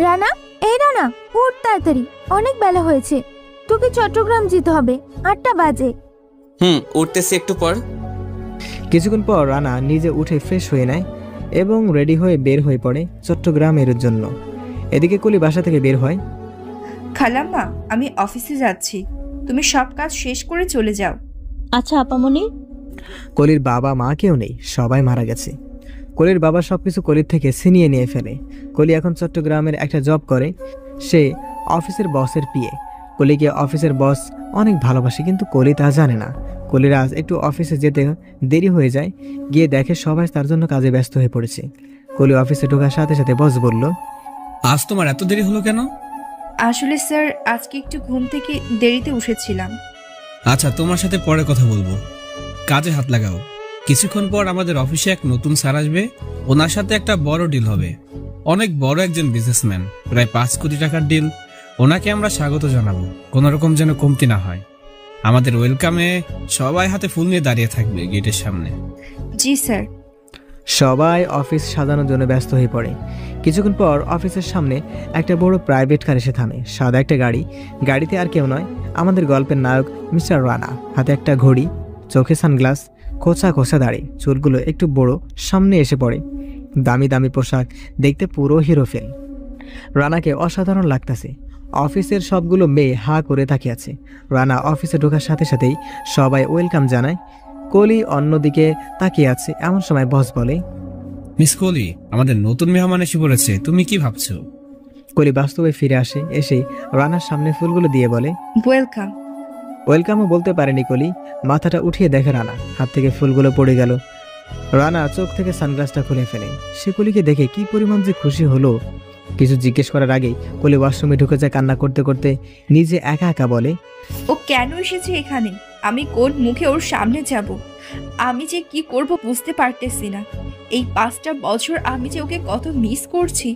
রানা, এই রানা, উঠ তাড়াতাড়ি, অনেক বেলা হয়েছে। তোকে চট্টগ্রাম যেতে হবে, 8টা বাজে। উঠতেছি একটু পর। কিছুক্ষণ পর রানা নিজে উঠে ফ্রেশ হয়ে নেয় এবং রেডি হয়ে বের হয়ে পড়ে চট্টগ্রামের জন্য। এদিকে কলি বাসা থেকে বের হয়। খালাম্মা, আমি অফিসে যাচ্ছি, তুমি সব কাজ শেষ করে চলে যাও। আচ্ছা আপামনি। কলির বাবা মা কেউ নেই, সবাই মারা গেছে। কলির বাবা সবকিছু কলির থেকে ছিনিয়ে নিয়ে ফেলে। কলি এখন চট্টগ্রামের একটা জব করে। সে অফিসের বসের পিএ। কলিকে অফিসের বস অনেক ভালোবাসে, কিন্তু কলি তা জানে না। কলির আজ একটু অফিসে যেতে দেরি হয়ে যায়। গিয়ে দেখে সবাই তার জন্য কাজে ব্যস্ত হয়ে পড়েছে। কলি অফিসে ঢোকার সাথে সাথে বস বলল, আজ তোমার এত দেরি হলো কেন? আসলে স্যার, আজকে একটু ঘুম থেকে দেরিতে উঠেছিলাম। আচ্ছা, তোমার সাথে পরে কথা বলবো। কাজে হাত লাগাও। কিছুক্ষণ পর আমাদের অফিসে এক নতুন স্যার আসবে। ওনার সাথে একটা বড় ডিল হবে। অনেক বড় একজন বিজনেসম্যান, প্রায় 5 কোটি টাকার ডিল। ওনাকে আমরা স্বাগত জানাবো, কোন রকম যেন কমতি না হয়। আমাদের ওয়েলকামে সবাই হাতে ফুল নিয়ে দাঁড়িয়ে থাকবে গেটের সামনে। জি স্যার। সবাই অফিস সাজানোর জন্য ব্যস্ত হয়ে পড়ে। কিছুক্ষণ পর অফিসের সামনে একটা বড় প্রাইভেট কার এসে থামে। সাদা একটা গাড়ি। গাড়িতে আর কেউ নয়, আমাদের গল্পের নায়ক মিস্টার রানা। হাতে একটা ঘড়ি, চোখে সানগ্লাস, খোঁচা খোঁচা দাড়ি, চুলগুলো একটু বড়, সামনে এসে পড়ে। দামি দামি পোশাক, দেখতে পুরো হিরো ফেল। রানাকে অসাধারণ লাগতেছে। অফিসের সবগুলো মেয়ে হা করে তাকিয়ে আছে। রানা অফিসে ঢোকার সাথে সাথেই সবাই ওয়েলকাম জানায়। কলি অন্যদিকে তাকিয়ে আছে। এমন সময় বস বলে, মিস কলি, আমাদের নতুন মেহমান এসে পড়েছে, তুমি কি ভাবছো? কলি বাস্তবে ফিরে আসে। এসেই রানার সামনে ফুলগুলো দিয়ে বলে, ওয়েলকাম। ওয়েলকামও বলতে পারেনি কলি। মাথাটা উঠিয়ে দেখে রানা, হাত থেকে ফুলগুলো পড়ে গেল। রানা চোখ থেকে সানগ্লাসটা খুলে ফেলে। সে কলিকে দেখে কি পরিমাণ যে খুশি হলো। কিছু জিজ্ঞেস করার আগেই কলি ওয়াশরুমে ঢুকে যায় কান্না করতে করতে। নিজে একা একা বলে, ও কেন এসেছে এখানে? আমি কোন মুখে ওর সামনে যাব? আমি যে কি করব বুঝতে পারতেছি না। এই 5টা বছর আমি যে ওকে কত মিস করছি,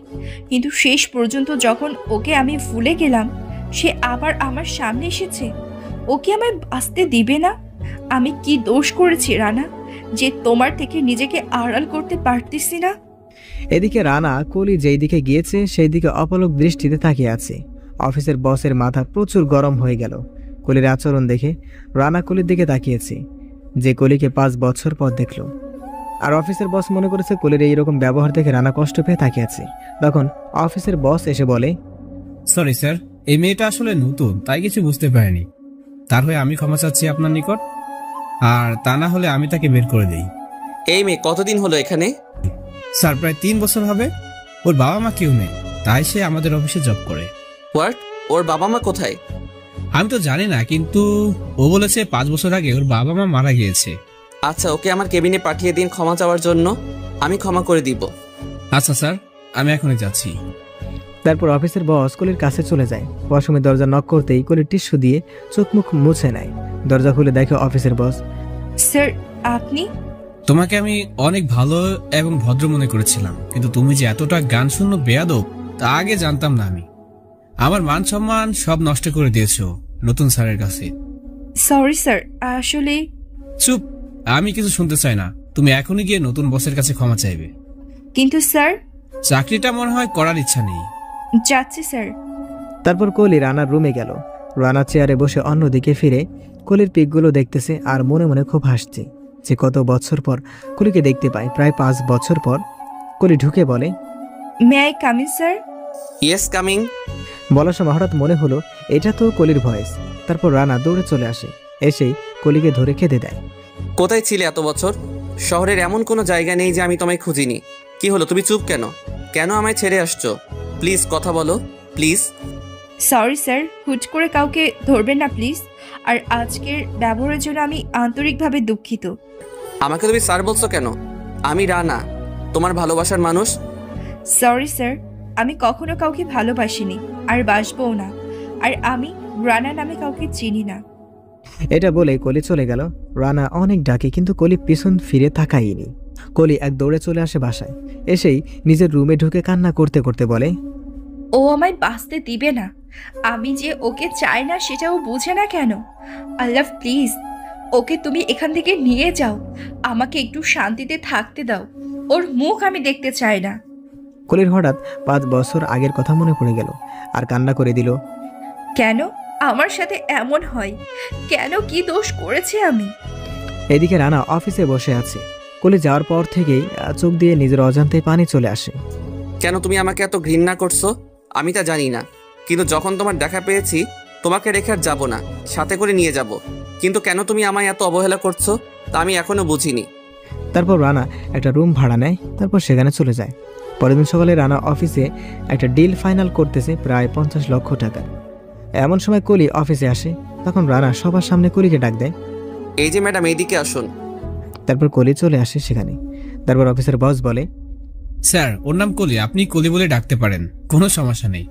কিন্তু শেষ পর্যন্ত যখন ওকে আমি ভুলে গেলাম, সে আবার আমার সামনে এসেছে। ওকে আমায় বাঁচতে দিবে না? আমি কি দোষ করেছি রানা, যে তোমার থেকে নিজেকে আড়াল করতে পারতেছি না? এদিকে রানা কলি যেই দিকে গিয়েছে সেই দিকে অপলক দৃষ্টিতে তাকিয়ে আছে। অফিসের বসের মাথা প্রচুর গরম হয়ে গেল। কলির আচরণ দেখে রানা কলির দিকে তাকিয়েছে, যে কলিকে 5 বছর পর দেখল। আর অফিসের বস মনে করেছে কলির এইরকম ব্যবহার দেখে রানা কষ্ট পেয়ে তাকিয়ে আছে। তখন অফিসের বস এসে বলে, সরি স্যার, এই মেয়েটা আসলে নতুন, তাই কিছু বুঝতে পারেনি। তার হয়ে আমি ক্ষমা চাচ্ছি আপনার নিকট, আর তা না হলে আমি তাকে বের করে দিই। এই মেয়ে কতদিন হলো এখানে? স্যার প্রায় 3 বছর হবে। ওর বাবা মা কেউ নেই, তাই সে আমাদের অফিসে জব করে। হোয়াট? ওর বাবা মা কোথায়? আমি তো জানি না, কিন্তু ও বলেছে 5 বছর আগে ওর বাবা মা মারা গিয়েছে। আচ্ছা, ওকে আমার কেবিনে পাঠিয়ে দিন ক্ষমা চাওয়ার জন্য, আমি ক্ষমা করে দিব। আচ্ছা স্যার, আমি এখনই যাচ্ছি। তারপর অফিসের বস কলির কাছে চলে যায়। ওয়াশরুমে দরজা নক করতেই কলি টিস্যু দিয়ে চোখ মুখ মুছে নেয়। দরজা খুলে দেখে অফিসের বস। স্যার আপনি? তোমাকে আমি অনেক ভালো এবং ভদ্র মনে করেছিলাম, কিন্তু তুমি যে এতটা গান শূন্য বেয়াদব তা আগে জানতাম না আমি। আমার মান সম্মান সব নষ্ট করে দিয়েছো নতুন স্যারের কাছে। সরি স্যার, আসলে। চুপ, আমি কিছু শুনতে চাই না। তুমি এখনই গিয়ে নতুন বসের কাছে ক্ষমা চাইবে। কিন্তু স্যার। চাকরিটা মনে হয় করার ইচ্ছা নেই। যাচ্ছি স্যার। তারপর কলি রানার রুমে গেল। রানা চেয়ারে বসে অন্যদিকে ফিরে কলির পিকগুলো দেখতেছে আর মনে মনে খুব হাসছে যে কত বছর পর কলিকে দেখতে পায়। প্রায় 5 বছর পর কলি ঢুকে বলে, may I come in sir? Yes, coming. বলার সময় হঠাৎ মনে হলো এটা তো কলির ভয়েস। তারপর রানা দৌড়ে চলে আসে, এসেই কলিকে ধরে খেতে দেয়। কোথায় ছিলে এত বছর? শহরের এমন কোনো জায়গা নেই যে আমি তোমায় খুঁজিনি। কি হলো, তুমি চুপ কেন? কেন আমায় ছেড়ে আসছো? প্লিজ কথা বলো, প্লিজ। সরি স্যার, হুট করে কাউকে ধরবেন না প্লিজ। আর আজকের ব্যবহারের জন্য আমি আন্তরিকভাবে দুঃখিত। আমাকে তুমি স্যার বলছো কেন? আমি রানা, তোমার ভালোবাসার মানুষ। সরি স্যার, আমি কখনো কাউকে ভালোবাসিনি আর বাসবও না। আর আমি রানা নামে কাউকে চিনি না। এটা বলে কলি চলে গেল। রানা অনেক ডাকে কিন্তু কলি পিছন ফিরে তাকায়নি। কলি এক দৌড়ে চলে আসে বাসায়। এসেই নিজের রুমে ঢুকে কান্না করতে করতে বলে, ও আমায় বাঁচতে দিবে না। আমি যে ওকে চাই না সেটাও বুঝে না কেন? আল্লাহ প্লিজ ওকে তুমি এখান থেকে নিয়ে যাও। আমাকে একটু শান্তিতে থাকতে দাও। ওর মুখ আমি দেখতে চাই না। কলির হঠাৎ 5 বছর আগের কথা মনে পড়ে গেল আর কান্না করে দিল। কেন আমার সাথে এমন হয়? কেন, কি দোষ করেছি আমি? এদিকে রানা অফিসে বসে আছে। কলি যাওয়ার পর থেকেই চোখ দিয়ে নিজের অজান্তে পানি চলে আসে। কেন তুমি আমাকে এত ঘৃণা করছো আমি তা জানি না, কিন্তু যখন তোমার দেখা পেয়েছি তোমাকে রেখে আর যাবো না, সাথে করে নিয়ে যাব। কিন্তু কেন তুমি আমায় এত অবহেলা করছো তা আমি এখনো বুঝিনি। তারপর রানা একটা রুম ভাড়া নেয়, তারপর সেখানে চলে যায়। পরের দিন সকালে রানা অফিসে একটা ডিল ফাইনাল করতেছে প্রায় 50 লক্ষ টাকা। এমন সময় কলি অফিসে আসে। তখন রানা সবার সামনে কলিকে ডাক দেয়, এই যে ম্যাডাম, এইদিকে আসুন। তারপর কলি চলে আসে সেখানে। তারপর অফিসের বস বলে, স্যার ওর নাম কলি, আপনি কলি বলে ডাকতে পারেন, কোনো সমস্যা নেই।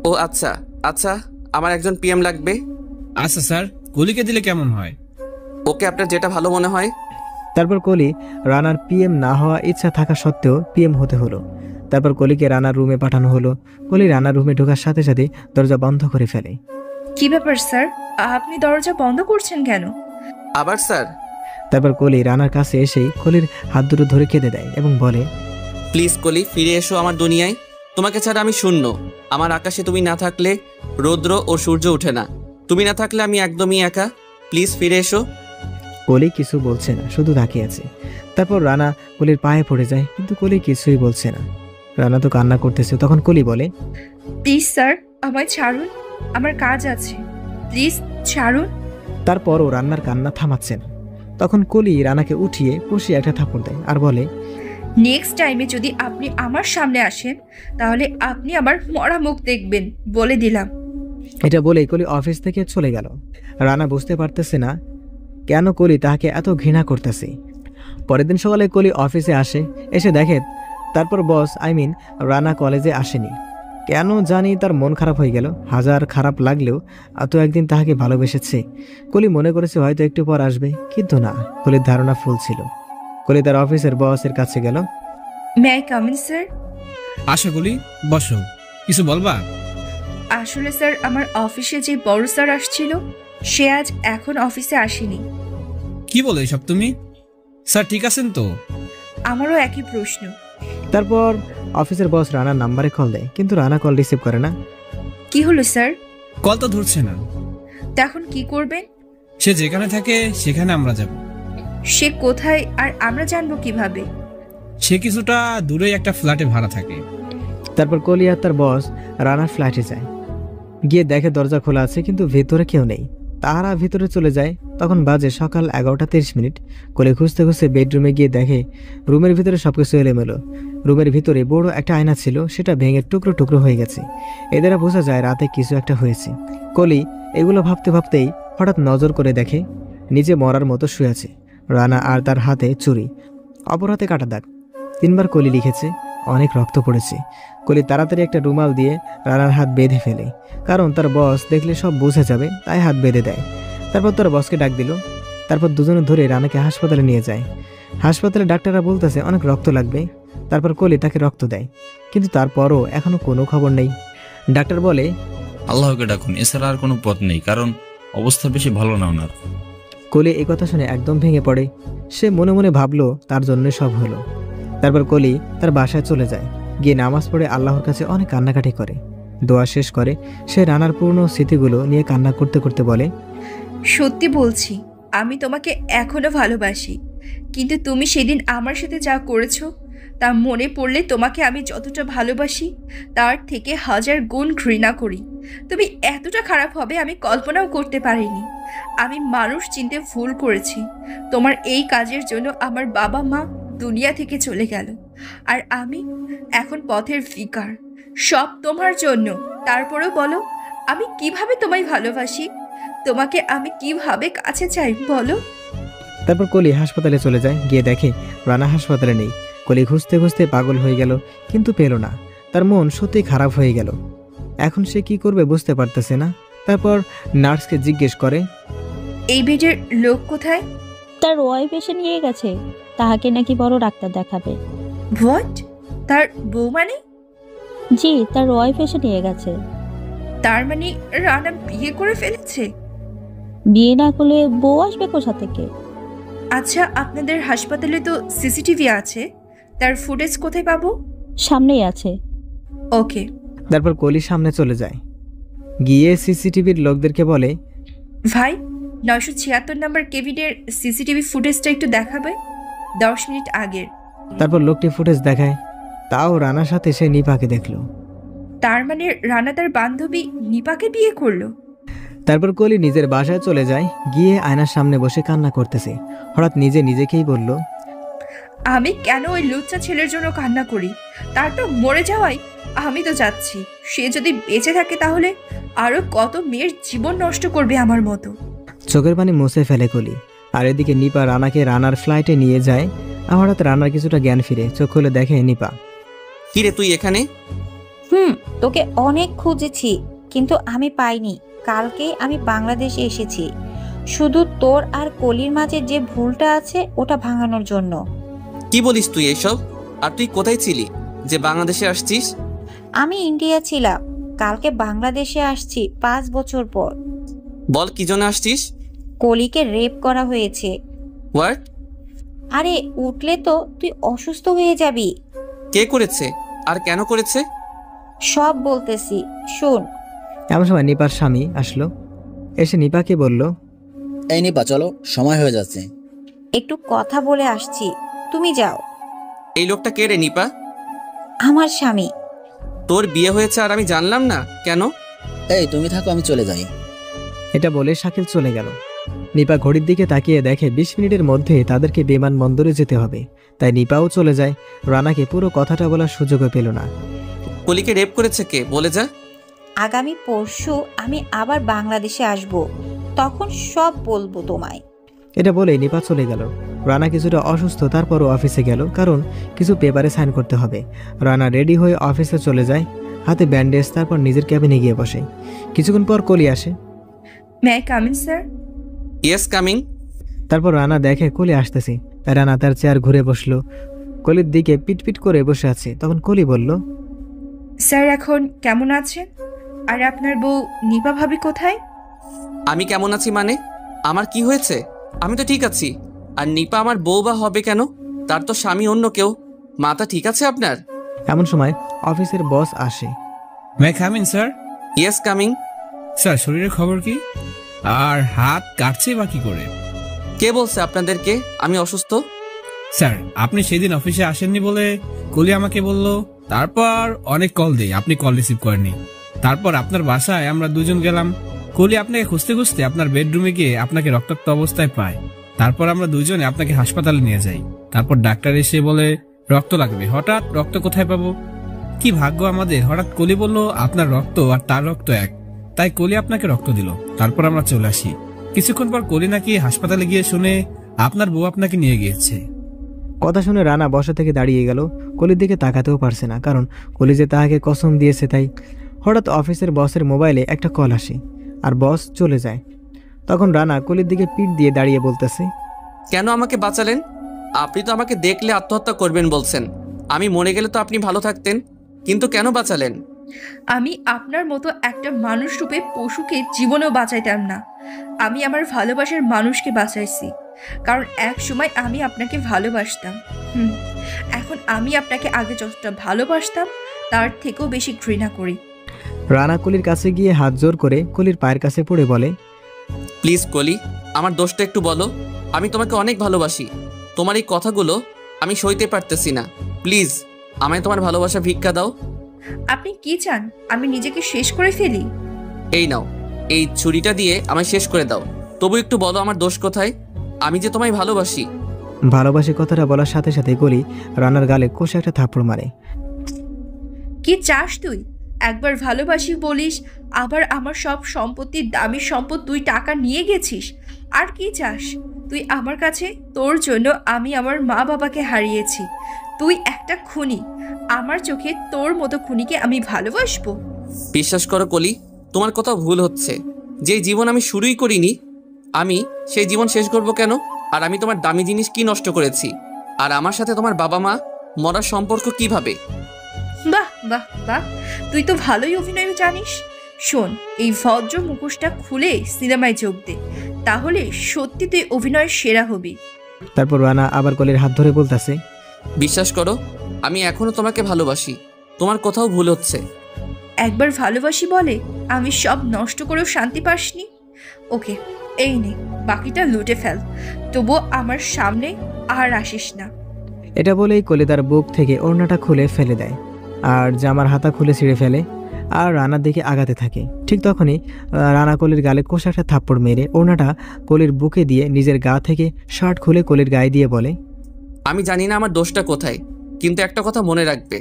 ও আচ্ছা আচ্ছা, আমার একজন পিএম লাগবে। আচ্ছা স্যার, কলিকে দিলে কেমন হয়? ওকে, আপনার যেটা ভালো মনে হয়। তারপর কলি রানার পিএম না হওয়া ইচ্ছা থাকা সত্ত্বেও পিএম হতে হলো। তারপর কলিকে রানার রুমে পাঠানো হলো। কলি রানার রুমে ঢোকার সাথে সাথে দরজা বন্ধ করে ফেলে। কি ব্যাপার স্যার, আপনি দরজা বন্ধ করছেন কেন? আবার স্যার? তারপর কলি রানার কাছে এসেই কলির হাত দুটো ধরে কেঁদে দেয় এবং বলে, প্লিজ কলি, ফিরে এসো আমার দুনিয়ায়। তোমাকে ছাড়া আমি শূন্য। আমার আকাশে তুমি না থাকলে রৌদ্র ও সূর্য ওঠে না। তুমি না থাকলে আমি একদমই একা। প্লিজ ফিরে এসো। কলি কিছু বলছে না, শুধু তাকিয়ে আছে। তারপর রানা কলির পায়ে পড়ে যায়, কিন্তু কলি কিছুই বলছে না। রানা তো কান্না করতেছে। তখন কলি বলে, প্লিজ স্যার আমায় ছাড়ুন, আমার কাজ আছে, প্লিজ ছাড়ুন। তারপর ও রান্নার কান্না থামাচ্ছে না। তখন কলি রানাকে উঠিয়ে কষিয়ে একটা থাপড় দেয় আর বলে, নেক্সট টাইমে যদি আপনি আমার সামনে আসেন তাহলে আপনি আমার মরা মুখ দেখবেন, বলে দিলাম। এটা বলেই কলি অফিস থেকে চলে গেল। রানা বুঝতে পারতেছে না কেন কলি তাকে এত ঘৃণা করতেছে। পরের দিন সকালে কলি অফিসে আসে। এসে দেখে তারপর বস রানা কলেজে আসেনি। কেন জানি তার মন খারাপ হয়ে গেল। হাজার খারাপ লাগলেও তো একদিন তাহাকে ভালোবেসেছে। কলি মনে করেছে হয়তো একটু পর আসবে, কিন্তু না, কলির ধারণা ভুল ছিল। কলি তার অফিসের বসের কাছে গেল। May I come in sir? আশা করি, বসো, কিছু বলবা? আসলে স্যার আমার অফিসে যে বড় স্যার আসছিল সে আজ এখন অফিসে আসেনি। কি বলো এসব তুমি? স্যার ঠিক আছেন তো? আমারও একই প্রশ্ন, তারপর অফিসের বস রানার নাম্বারে কল দেয়, কিন্তু রানা কল রিসিভ করে না। কি হলো স্যার? কল তো ধরছে না। তা এখন কি করবেন? সে যেখানে থাকে সেখানে আমরা যাব। সে কোথায় আর আমরা জানবো কিভাবে? সে কিছুটা দূরে একটা ফ্ল্যাটে ভাড়া থাকে। তারপর কলি আর তার বস রানার ফ্ল্যাটে যায়। গিয়ে দেখে দরজা খোলা আছে, কিন্তু ভেতরে কেউ নেই। তারা ভিতরে চলে যায়। তখন বাজে সকাল 11:30। কলি খুঁজতে খুঁজতে বেডরুমে গিয়ে দেখে রুমের ভিতরে সবকিছু এলোমেলো। রুমের ভিতরে বড় একটা আয়না ছিল, সেটা ভেঙে টুকরো টুকরো হয়ে গেছে। এদের বোঝা যায় রাতে কিছু একটা হয়েছে। কলি এগুলো ভাবতে ভাবতেই হঠাৎ নজর করে দেখে নিজে মরার মতো শুয়ে আছে রানা, আর তার হাতে চুরি, অপর হাতে কাটা দাগ। 3বার কলি লিখেছে, অনেক রক্ত পড়েছে। কলি তাড়াতাড়ি একটা রুমাল দিয়ে রানার হাত বেঁধে ফেলে, কারণ তার বস দেখলে সব বুঝে যাবে, তাই হাত বেঁধে দেয়। তারপর তার বসকে ডাক দিল। তারপর দুজনে ধরে রানাকে হাসপাতালে নিয়ে যায়। হাসপাতালে ডাক্তাররা বলতেছে অনেক রক্ত লাগবে। তারপর কলি তাকে রক্ত দেয়, কিন্তু তারপরও এখনো কোনো খবর নেই। ডাক্তার বলে, আল্লাহকে ডাকুন, এছাড়া আর কোনো পথ নেই, কারণ অবস্থা বেশি ভালো না ওনার। কলি এই কথা শুনে একদম ভেঙে পড়ে। সে মনে মনে ভাবলো তার জন্য সব হলো। তারপর কলি তার বাসায় চলে যায়। গিয়ে নামাজ পড়ে আল্লাহর কাছে অনেক কান্নাকাটি করে। দোয়া শেষ করে সে রানার পুরনো স্মৃতিগুলো নিয়ে কান্না করতে করতে বলে, সত্যি বলছি, আমি তোমাকে এখনো ভালোবাসি, কিন্তু তুমি সেদিন আমার সাথে যা করেছো তা মনে পড়লে তোমাকে আমি যতটা ভালোবাসি তার থেকে 1000 গুণ ঘৃণা করি। তুমি এতটা খারাপ হবে আমি কল্পনাও করতে পারিনি। আমি মানুষ চিনতে ভুল করেছি। তোমার এই কাজের জন্য আমার বাবা মা দুনিয়া থেকে চলে গেল, আর আমি এখন পথের ভিখার। সব তোমার জন্য। তারপরেও বলো, আমি কিভাবে তোমায় ভালোবাসি? তোমাকে আমি কিভাবে কাছে চাই বলো? তারপর কলি হাসপাতালে চলে যায়। গিয়ে দেখে রানা হাসপাতালে নেই। কলি খুঁজতে খুঁজতে পাগল হয়ে গেল, কিন্তু পেল না। তার মন সত্যি খারাপ হয়ে গেল। এখন সে কি করবে বুঝতে পারতেছে না। তারপর নার্সকে জিজ্ঞেস করে, এই বেডের লোক কোথায়? তার ওয়াইফ এসে নিয়ে গেছে, তাহাকে নাকি বড় ডাক্তার দেখাবে। হোয়াট? তার বউ মানে? জি, তার ওয়াইফ এসে নিয়ে গেছে। তার মানে রানা বিয়ে করে ফেলেছে? বিয়ে না করলে বউ আসবে কোথা থেকে? আচ্ছা, আপনাদের হাসপাতালে তো সিসিটিভি আছে, তার ফুটেজ কোথায় পাবো? সামনেই আছে। ওকে। তারপর কলি সামনে চলে যায়। গিয়ে সিসিটিভির লোকদেরকে বলে, ভাই 976 নম্বর কেবিনের সিসিটিভি ফুটেজটা একটু দেখাবে, 10 মিনিট আগের। তারপর লোকটি ফুটেজ দেখায়। তাও রানার সাথে সে নিপাকে দেখলো। তার মানে রানা তার বান্ধবী নিপাকে বিয়ে করলো। তারপর কলি নিজের বাসায় চলে যায়। গিয়ে আয়নার সামনে বসে কান্না করতেছে। হঠাৎ নিজেকেই বলল, আমি কেন ওই লুচ্চা ছেলের জন্য কান্না করি? তার তো মরে যাওয়াই, আমি তো যাচ্ছি। সে যদি বেঁচে থাকে তাহলে আরো কত মেয়ের জীবন নষ্ট করবে আমার মতো। চোখের পানি মুছে ফেলে কলি। আর এদিকে নিপা রানাকে রানার ফ্লাইটে নিয়ে যায়। হঠাৎ রানার কিছুটা জ্ঞান ফিরে। চোখ খুলে দেখে নিপা। কিরে তুই এখানে? তোকে অনেক খুঁজেছি, কিন্তু আমি পাইনি। কালকে আমি বাংলাদেশে এসেছি শুধু তোর আর কলির মাঝে যে ভুলটা আছে ওটা ভাঙানোর জন্য। কি বলিস তুই এসব? আর তুই কোথায় ছিলি যে বাংলাদেশে আসছিস? আমি ইন্ডিয়া ছিলাম, কালকে বাংলাদেশে আসছি 5 বছর পর। বল কি জন্য আসছিস? কলিকে রেপ করা হয়েছে। হোয়াট? আরে উঠলে তো তুই অসুস্থ হয়ে যাবি। কে করেছে আর কেন করেছে সব বলতেছি, শোন। এমন সময় নিপার স্বামী আসলো। এসে নিপাকে বলল, এই নিপা চলো, সময় হয়ে যাচ্ছে। একটু কথা বলে আসছি, তুমি যাও। এই লোকটা কে রে নিপা? আমার স্বামী। তোর বিয়ে হয়েছে আর আমি জানলাম না কেন? এই তুমি থাকো, আমি চলে যাই। এটা বলে শাকিল চলে গেল। নিপা ঘড়ির দিকে তাকিয়ে দেখে 20 মিনিটের মধ্যে তাদেরকে বিমানবন্দরে যেতে হবে। তাই নিপাও চলে যায়। রানাকে পুরো কথাটা বলার সুযোগও পেল না। কলিকে রেপ করেছে কে বলে যা। আগামী পরশু আমি আবার বাংলাদেশে আসব, তখন সব বলবো তোমায়। এটা বলে নিপা চলে গেল। রানা কিছুটা অসুস্থ, তারপরও অফিসে গেল, কারণ কিছু পেপারে সাইন করতে হবে। রানা রেডি হয়ে অফিসে চলে যায়, হাতে ব্যান্ডেজ। তারপর নিজের ক্যাবিনে গিয়ে বসে। কিছুক্ষণ পর কলি আসে। May I come in sir? Yes coming. তারপর রানা দেখে কলি আসতেছে, তাই রানা তার চেয়ার ঘুরে বসলো। কলির দিকে পিটপিট করে বসে আছে। তখন কলি বলল, স্যার এখন কেমন আছেন? আর আপনার বউ নিপা ভাবি কোথায়? আমি কেমন আছি মানে? আমার কি হয়েছে? আমি তো ঠিক আছি। আর নিপা আমার বউ বা হবে কেন? তার তো স্বামী অন্য কেউ। মাথা ঠিক আছে আপনার? এমন সময় অফিসের বস আসে। May come in sir? Yes, coming. Sir, শরীরের খবর কি? আর হাত কাটছে বা কি করে? কে বলছে আপনাদেরকে আমি অসুস্থ? স্যার, আপনি সেদিন অফিসে আসেননি বলে কলি আমাকে বলল। তারপর অনেক কল দেই, আপনি কল রিসিভ করেননি। তারপর আপনার বাসায় আমরা দুজন গেলাম। কলি আপনাকে খুঁজতে খুঁজতে আপনার বেডরুমে গিয়ে আপনাকে রক্তাক্ত অবস্থায় পায়। তারপর আমরা দুজনে আপনাকে হাসপাতালে নিয়ে যাই। তারপর ডাক্তার এসে বলে রক্ত লাগবে। হঠাৎ রক্ত কোথায় পাবো? কি ভাগ্য আমাদের, হঠাৎ কলি বলল আপনার রক্ত আর তার রক্ত এক, তাই কলি আপনাকে রক্ত দিল। তারপর আমরা চলে আসি। কিছুক্ষণ পর কলি নাকি হাসপাতালে গিয়ে শুনে আপনার বউ আপনাকে নিয়ে গিয়েছে। কথা শুনে রানা বসা থেকে দাঁড়িয়ে গেল। কলির দিকে তাকাতেও পারছে না, কারণ কলি যে তাহাকে কসম দিয়েছে তাই। হঠাৎ অফিসের বসের মোবাইলে একটা কল আসে আর বস চলে যায়। তখন রানা কলির দিকে পিঠ দিয়ে দাঁড়িয়ে বলতেছে, কেন আমাকে বাঁচালেন? আপনি তো আমাকে দেখলে আত্মহত্যা করবেন বলছেন। আমি মরে গেলে তো আপনি ভালো থাকতেন, কিন্তু কেন বাঁচালেন? আমি আপনার মতো একটা মানুষ রূপে পশুকে জীবনেও বাঁচাইতাম না। আমি আমার ভালোবাসার মানুষকে বাঁচাইছি, কারণ এক সময় আমি আপনাকে ভালোবাসতাম। এখন আমি আপনাকে আগে যতটা ভালোবাসতাম তার থেকেও বেশি ঘৃণা করি। রানা কলির কাছে গিয়ে হাত জোর করে কলির পায়ের কাছে পড়ে বলে, প্লিজ কলি, আমার দোষটা একটু বলো। আমি তোমাকে অনেক ভালোবাসি। তোমার এই কথাগুলো আমি সইতে পারতেছি না। প্লিজ আমায় তোমার ভালোবাসা ভিক্ষা দাও। আপনি কি চান আমি নিজেকে শেষ করে ফেলি? এই নাও, এই ছুরিটা দিয়ে আমায় শেষ করে দাও। তবু একটু বলো আমার দোষ কোথায়? আমি যে তোমায় ভালোবাসি। ভালোবাসি কথাটা বলার সাথে সাথে কলি রানার গালে কষে একটা থাপ্পড় মারে। কি চাস তুই? একবার ভালোবাসি বলিস, আবার আমার সব সম্পত্তির দামি সম্পদ তুই টাকা নিয়ে গেছিস। আর কি চাস তুই আমার কাছে? তোর জন্য আমি আমার মা বাবাকে হারিয়েছি। তুই একটা খুনি। আমার চোখে তোর মতো খুনিকে আমি ভালোবাসবো? বিশ্বাস করো কলি, তোমার কথা ভুল হচ্ছে। যে জীবন আমি শুরুই করিনি, আমি সেই জীবন শেষ করব কেন? আর আমি তোমার দামি জিনিস কি নষ্ট করেছি? আর আমার সাথে তোমার বাবা মা মরার সম্পর্ক কিভাবে? বাহ বাহ বাহ, তুই তো ভালোই অভিনয় জানিস। শোন, এই ভদ্র মুখোশটা খুলে সিনেমায় যোগ দে, তাহলে সত্যি তুই অভিনয়ের সেরা হবি। তারপর রানা আবার কলির হাত ধরে বলতেছে, বিশ্বাস করো আমি এখনো তোমাকে ভালোবাসি। তোমার কোথাও ভুল হচ্ছে। একবার ভালোবাসি বলে আমি সব নষ্ট করেও শান্তি পাসনি। ওকে, এই নে, বাকিটা লুটে ফেল, তবুও আমার সামনে আর আসিস না। এটা বলেই কলি তার বুক থেকে ওড়নাটা খুলে ফেলে দেয় আর জামার হাতা খুলে ছিঁড়ে ফেলে আর রানার দিকে আগাতে থাকে। ঠিক তখনই রানা কলির গালে কষা একটা থাপ্পড় মেরে ওড়নাটা কলির বুকে দিয়ে নিজের গা থেকে শার্ট খুলে কলির গায়ে দিয়ে বলে, আমি জানি না আমার দোষটা কোথায়, কিন্তু একটা কথা মনে রাখবে,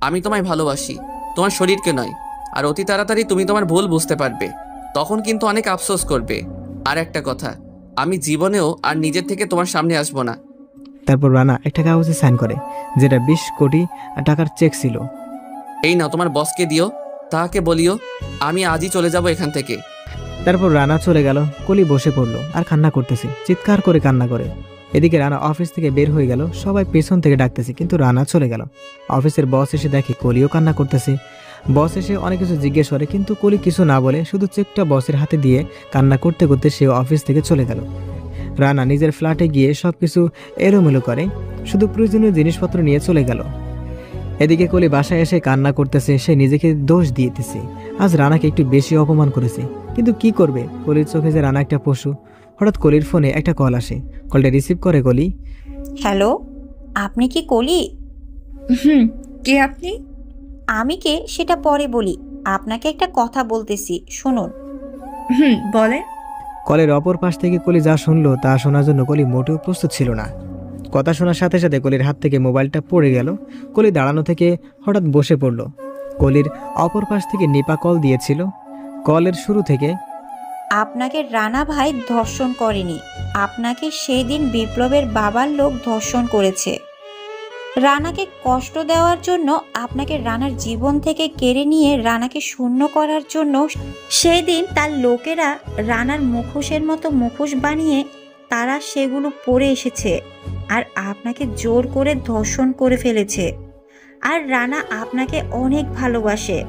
আমি তোমায় ভালোবাসি, তোমার শরীরকে নয়। আর অতি তাড়াতাড়ি তুমি তোমার ভুল বুঝতে পারবে, তখন কিন্তু অনেক আফসোস করবে। আর একটা কথা, আমি জীবনেও আর নিজের থেকে তোমার সামনে আসবো না। তারপর রানা একটা কাগজে সাইন করে, যেটা 20 কোটি টাকার চেক ছিল। এই নাও, তোমার বসকে দিও, তাহাকে বলিও আমি আজই চলে যাব এখান থেকে। তারপর রানা চলে গেল। কলি বসে পড়লো আর কান্না করতেছে, চিৎকার করে কান্না করে। এদিকে রানা অফিস থেকে বের হয়ে গেল, সবাই পেছন থেকে ডাকতেছে, কিন্তু রানা চলে গেল। অফিসের বস এসে দেখে কলিও কান্না করতেছে। বস এসে অনেক কিছু জিজ্ঞেস করে, কিন্তু কলি কিছু না বলে শুধু চেকটা বসের হাতে দিয়ে কান্না করতে করতে সে অফিস থেকে চলে গেল। রানা নিজের ফ্ল্যাটে গিয়ে সবকিছু এলোমেলো করে, শুধু প্রয়োজনীয় জিনিসপত্র নিয়ে চলে গেল। এদিকে কলি বাসায় এসে কান্না করতেছে, সে নিজেকে দোষ দিতেছে। আজ রানাকে একটু বেশি অপমান করেছে, কিন্তু কি করবে? কলির চোখে যে রানা একটা পশু। হঠাৎ কলির ফোনে একটা কল আসে, কলটা রিসিভ করে কলি। হ্যালো, আপনি কি কলি? কে আপনি? আমি কে সেটা পরে বলি, আপনাকে একটা কথা বলতেছি, শুনুন। বলেন। কলের অপর পাশ থেকে কলি যা শুনলো তা শোনার জন্য কলি মোটেও প্রস্তুত ছিল না। কথা শোনার সাথে সাথে কলির হাত থেকে মোবাইলটা পড়ে গেল। কলি দাঁড়ানো থেকে হঠাৎ বসে পড়ল। কলির অপর পাশ থেকে নিপা কল দিয়েছিল। কলের শুরু থেকে, আপনাকে রানা ভাই ধর্ষণ করেনি, আপনাকে সেই দিন বিপ্লবের বাবার লোক ধর্ষণ করেছে। রানাকে কষ্ট দেওয়ার জন্য, আপনাকে রানার জীবন থেকে কেড়ে নিয়ে রানাকে শূন্য করার জন্য সেই দিন তার লোকেরা রানার মুখোশের মতো মুখোশ বানিয়ে তারা সেগুলো পরে এসেছে আর আপনাকে জোর করে ধর্ষণ করে ফেলেছে। আর রানা আপনাকে অনেক ভালোবাসে।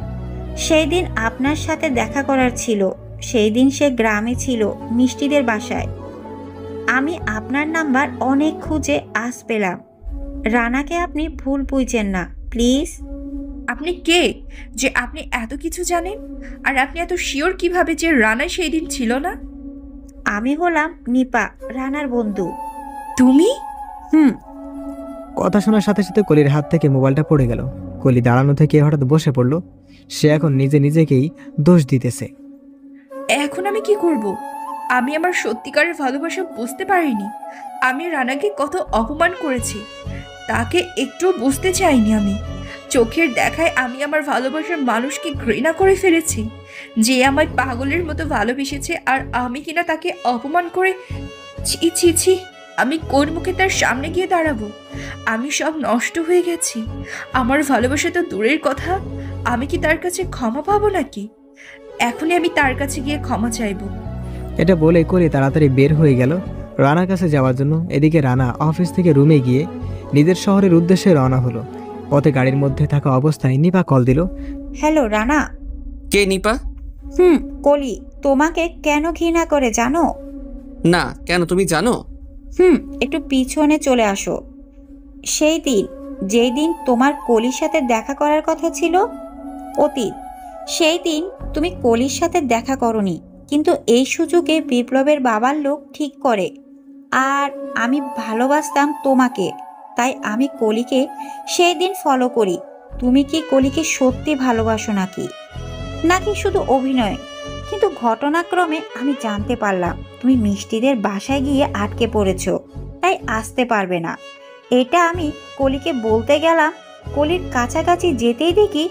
সেই দিন আপনার সাথে দেখা করার ছিল, সেই দিন সে গ্রামে ছিল মিষ্টিদের বাসায়। আমি আপনার নাম্বার অনেক খুঁজে আজ পেলাম। রানাকে আপনি ভুল বুঝছেন না প্লিজ। আপনি কে যে আপনি এত কিছু জানেন? আর আপনি এত শিওর কিভাবে যে রানা সেই দিন ছিল না? আমি হলাম নিপা, রানার বন্ধু। তুমি? কথা শোনার সাথে সাথে কলির হাত থেকে মোবাইলটা পড়ে গেল। কলি দাঁড়ানো থেকে হঠাৎ বসে পড়ল। সে এখন নিজেকেই দোষ দিতেছে। এখন আমি কি করব? আমি আমার সত্যিকারের ভালোবাসা বুঝতে পারিনি। আমি রানাকে কত অপমান করেছি তাকে একটু বুঝতে চাইনি। আমি চোখের দেখায় আমি আমার ভালোবাসার মানুষকে ঘৃণা করে ফেলেছি, যে আমায় পাগলের মতো ভালোবেসেছে, আর আমি কিনা তাকে অপমান করে। ছি ছি ছি, আমি কোন মুখে তার সামনে গিয়ে দাঁড়াবো? আমি সব নষ্ট হয়ে গেছি। আমার ভালোবাসা তো দূরের কথা, আমি কি তার কাছে ক্ষমা পাবো নাকি? এখনই আমি তার কাছে গিয়ে ক্ষমা চাইবো। এটা বলে কলি তাড়াতাড়ি বের হয়ে গেল রানার কাছে যাওয়ার জন্য। এদিকে রানা অফিস থেকে রুমে গিয়ে নিজের শহরের উদ্দেশ্যে রওনা হলো। পথে গাড়ির মধ্যে থাকা অবস্থায় নিপা কল দিল। হ্যালো রানা। কে নিপা? কলি তোমাকে কেন ঘৃণা করে জানো? না, কেন তুমি জানো? একটু পিছনে চলে আসো। সেই দিন, যেই দিন তোমার কলির সাথে দেখা করার কথা ছিল, অতীত। সেই দিন তুমি কলির সাথে দেখা করনি, কিন্তু এই সুযোগে বিপ্লবের বাবার লোক ঠিক করে। আর আমি ভালোবাসতাম তোমাকে, তাই আমি কলিকে সেই দিন ফলো করি। তুমি কি কলিকে সত্যি ভালোবাসো নাকি শুধু অভিনয়? কিন্তু ঘটনাক্রমে আমি জানতে পারলাম তুমি মিষ্টিদের বাসায় গিয়ে আটকে পড়েছো, তাই আসতে পারবে না। এটা আমি কলিকে বলতে গেলাম। কলির কাছাকাছি যেতেই দেখি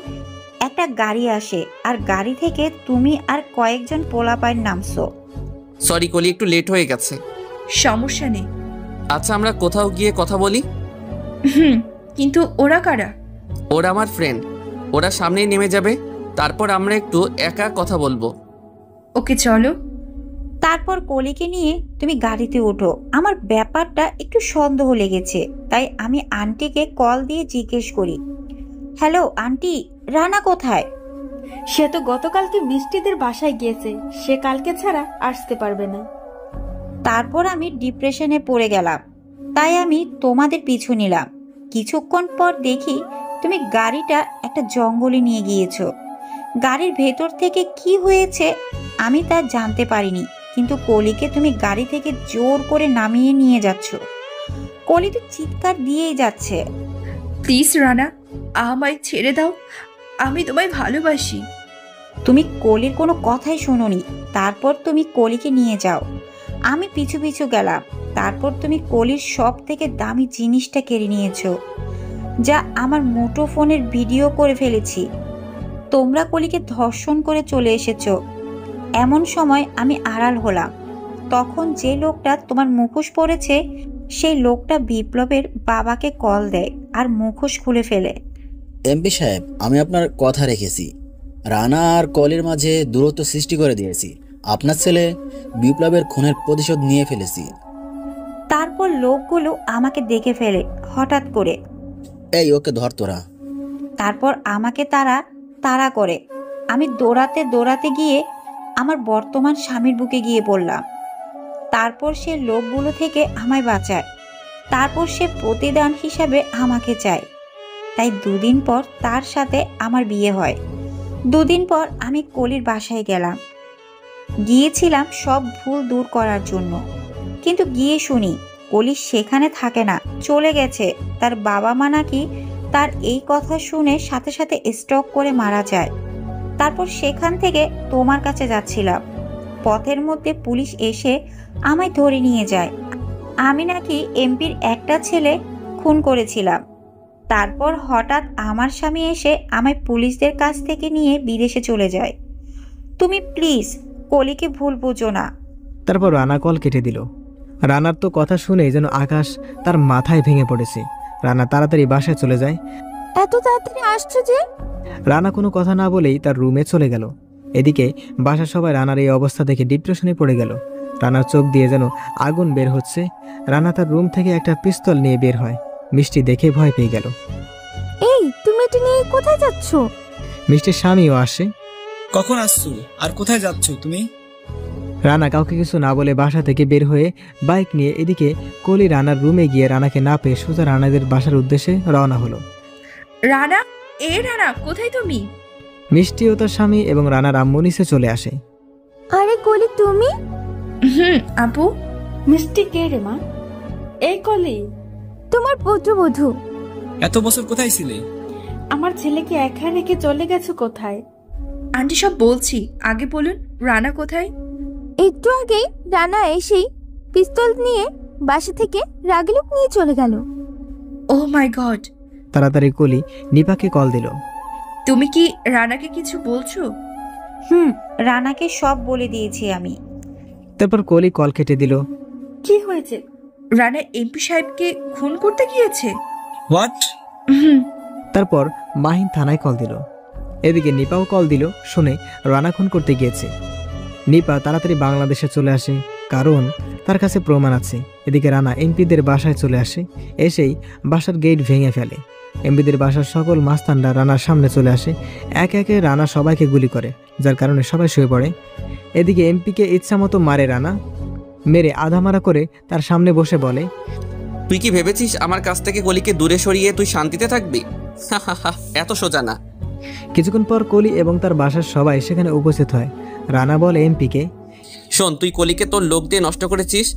একটা গাড়ি আসে, আর গাড়ি থেকে তুমি আর কয়েকজন পোলাপাইন নামছো। সরি কলি, একটু লেট হয়ে গেছে। সমস্যা নেই। আচ্ছা, আমরা কোথাও গিয়ে কথা বলি। কিন্তু ওরা কারা? ওরা আমার ফ্রেন্ড। ওরা সামনেই নেমে যাবে, তারপর আমরা একটু একা কথা বলবো। ওকে চলো। তারপর কলিকে নিয়ে তুমি গাড়িতে ওঠো। আমার ব্যাপারটা একটু সন্দেহ লেগেছে, তাই আমি আন্টিকে কল দিয়ে জিজ্ঞেস করি, হ্যালো আন্টি, রানা কোথায়? সে তো গতকালকে মিষ্টিদের বাসায় গিয়েছে, সে কালকে ছাড়া আসতে পারবে না। তারপর আমি ডিপ্রেশনে পড়ে গেলাম, তাই আমি তোমাদের পিছু নিলাম। কিছুক্ষণ পর দেখি তুমি গাড়িটা একটা জঙ্গলে নিয়ে গিয়েছো। গাড়ির ভেতর থেকে কি হয়েছে আমি তা জানতে পারিনি, কিন্তু কলিকে তুমি গাড়ি থেকে জোর করে নামিয়ে নিয়ে যাচ্ছ। কলি তো চিৎকার দিয়েই যাচ্ছে, প্লিজ রানা, আমায় ছেড়ে দাও, আমি তোমায় ভালোবাসি। তুমি কলির কোনো কথাই শোনোনি। তারপর তুমি কলিকে নিয়ে যাও। আমি পিছু পিছু গেলাম। তারপর তুমি কলির সব থেকে দামি জিনিসটা কেড়ে নিয়েছো, যা আমার মুঠোফোনের ভিডিও করে ফেলেছি। তোমরা কলিকে ধর্ষণ করে চলে এসেছো। এমন সময় আমি আড়াল হলাম। তখন যে লোকটা তোমার মুখোশ পরেছে, সেই লোকটা বিপ্লবের বাবাকে কল দেয় আর মুখোশ খুলে ফেলে। এমপি সাহেব, আমি আপনার কথা রেখেছি। রানা আর কলির মাঝে দূরত্ব সৃষ্টি করে দিয়েছি। আপনার ছেলে বিপ্লবের খুনের প্রতিশোধ নিয়ে ফেলেছি। তারপর লোকগুলো আমাকে দেখে ফেলে হঠাৎ করে। এই ওকে ধর তোরা। তারপর আমাকে তাড়া করে। আমি দৌড়াতে দৌড়াতে গিয়ে আমার বর্তমান স্বামীর বুকে গিয়ে পড়লাম। তারপর সে লোকগুলো থেকে আমায় বাঁচায়। তারপর সে প্রতিদান হিসাবে আমাকে চায়। তাই 2 দিন পর তার সাথে আমার বিয়ে হয়। 2 দিন পর আমি কলির বাসায় গিয়েছিলাম সব ভুল দূর করার জন্য। কিন্তু গিয়ে শুনি কলি সেখানে থাকে না, চলে গেছে। তার বাবা মা নাকি তার এই কথা শুনে সাথে সাথে স্ট্রোক করে মারা যায়। তারপর সেখান থেকে তোমার কাছে যাচ্ছিলাম। পথের মধ্যে পুলিশ এসে আমায় ধরে নিয়ে যায়। আমি নাকি এমপির একটা ছেলে খুন করেছিলাম। তারপর হঠাৎ আমার স্বামী এসে আমায় পুলিশদের কাছ থেকে নিয়ে বিদেশে চলে যায়। তুমি প্লিজ কলিকে ভুল বুঝো না। তারপর রানা কল কেটে দিল। রানার তো কথা শুনে যেন আকাশ তার মাথায় ভেঙে পড়েছে। রানা তাড়াতাড়ি বাসায় চলে যায়। এত তাড়াতাড়ি আসছো যে? রানা কোনো কথা না বলেই তার রুমে চলে গেল। এদিকে বাসার সবাই রানার এই অবস্থা দেখে ডিপ্রেশনে পড়ে গেল। রানার চোখ দিয়ে যেন আগুন বের হচ্ছে। রানা তার রুম থেকে একটা পিস্তল নিয়ে বের হয়। মিষ্টি দেখে ভয় পেয়ে গেল। এই তুমি এটা নিয়ে কোথায় যাচ্ছ? মিষ্টির স্বামীও আসে। কখন আসছো আর কোথায় যাচ্ছ তুমি? রানা কাউকে কিছু না বলে বাসা থেকে বের হয়ে বাইক নিয়ে এদিকে কলি রানার রুমে গিয়ে রানাকে না পেয়ে সোজা রানাদের বাসার উদ্দেশ্যে রওনা হলো। রানা, রানা কোথায় তুমি? মিষ্টি ও তার স্বামী এবং রানার আম্মু নিচে চলে আসে। আরে কলি তুমি? আপু। মিষ্টি কে রে মা? এই কলি তোমার পুত্রবধূ। এত বছর কোথায় ছিলে? আমার ছেলেকে একা রেখে চলে গেছো কোথায়? আন্টি সব বলছি, আগে বলুন রানা কোথায়? একটু আগেই রানা এসেই পিস্তল নিয়ে বাসা থেকে রাগিলুক নিয়ে চলে গেল। ও মাই গড। তাড়াতাড়ি কলি নিপাকে কল দিল। তুমি কি রানাকে কিছু বলছো? রানাকে সব বলে দিয়েছি আমি। তারপর কলি কল কেটে দিল। কি হয়েছে? রানা এমপি সাহেবকে খুন করতে গিয়েছে। হোয়াট? তারপর মাহিন থানায় কল দিল। এদিকে নিপাও কল দিল, শুনে রানা খুন করতে গিয়েছে। নিপা তাড়াতাড়ি বাংলাদেশে চলে আসে, কারণ তার কাছে প্রমাণ আছে। এদিকে রানা এমপিদের বাসায় চলে আসে, এসেই বাসার গেট ভেঙে ফেলে। এমপিদের বাসার সকল মাস্তানরা রানার সামনে চলে আসে, একে একে রানা সবাইকে গুলি করে, যার কারণে সবাই শুয়ে পড়ে। এদিকে এমপিকে ইচ্ছামতো মারে রানা, মেরে আধামারা করে তার সামনে বসে বলে, তুই কি ভেবেছিস আমার কাছ থেকে কলিকে দূরে সরিয়ে তুই শান্তিতে থাকবি? এত সোজা না। কিছুক্ষণ পর কলি এবং তার বাসার সবাই সেখানে উপস্থিত হয়। রানা বলে এমপিকে, শোন, তুই কলিকে তোর লোক দিয়ে নষ্ট করেছিস,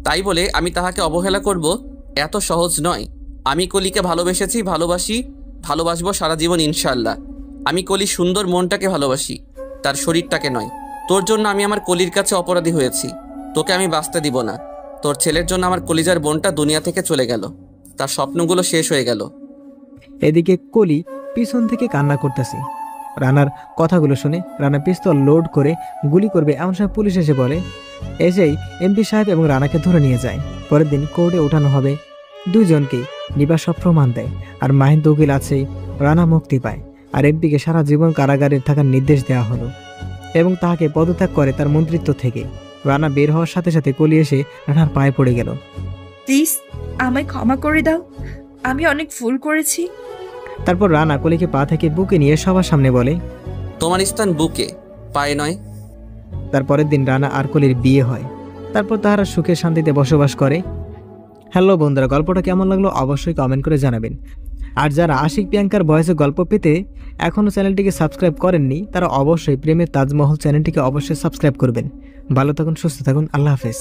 তাই বলে আমি তাহাকে অবহেলা করব এত সহজ নয়। আমি কলিকে ভালোবেসেছি, ভালোবাসবো সারা জীবন ইনশাল্লাহ। আমি কলির সুন্দর মনটাকে ভালোবাসি, তার শরীরটাকে নয়। তোর জন্য আমি আমার কলির কাছে অপরাধী হয়েছি, তোকে আমি বাঁচতে দিব না। তোর ছেলের জন্য আমার কলিজার বোনটা দুনিয়া থেকে চলে গেল, তার স্বপ্নগুলো শেষ হয়ে গেল। এদিকে কলি পিছন থেকে কান্না করতেছে। রানার কথাগুলো শুনে রানা পিস্তল লোড করে গুলি করবে এমন সময় পুলিশ এসে বলে, এসেই এমপি সাহেব এবং রানাকে ধরে নিয়ে যায়। পরের দিন কোর্টে ওঠানো হবে। দুইজনকেই নিবা সব প্রমাণ দেয়, আর মাহিন তো উকিল আছেই। রানা মুক্তি পায়, আর এমপিকে সারা জীবন কারাগারে থাকার নির্দেশ দেওয়া হলো এবং তাকে পদত্যাগ করে তার মন্ত্রিত্ব থেকে। রানা বের হওয়ার সাথে সাথে কলি এসে রানার পায়ে পড়ে গেল। প্লিজ আমায় ক্ষমা করে দাও, আমি অনেক ভুল করেছি। তারপর রানা কলিকে পা থেকে বুকে নিয়ে সবার সামনে বলে, তোমার স্থান বুকে, পায়ে নয়। তারপরের দিন রানা আর কলির বিয়ে হয়। তারপর তাহারা সুখে শান্তিতে বসবাস করে। হ্যালো বন্ধুরা, গল্পটা কেমন লাগলো অবশ্যই কমেন্ট করে জানাবেন। আর যারা আশিক প্রিয়াঙ্কার ভয়েসে গল্প পেতে এখনও চ্যানেলটিকে সাবস্ক্রাইব করেননি, তারা অবশ্যই প্রেমের তাজমহল চ্যানেলটিকে অবশ্যই সাবস্ক্রাইব করবেন। ভালো থাকুন, সুস্থ থাকুন, আল্লাহ হাফেজ।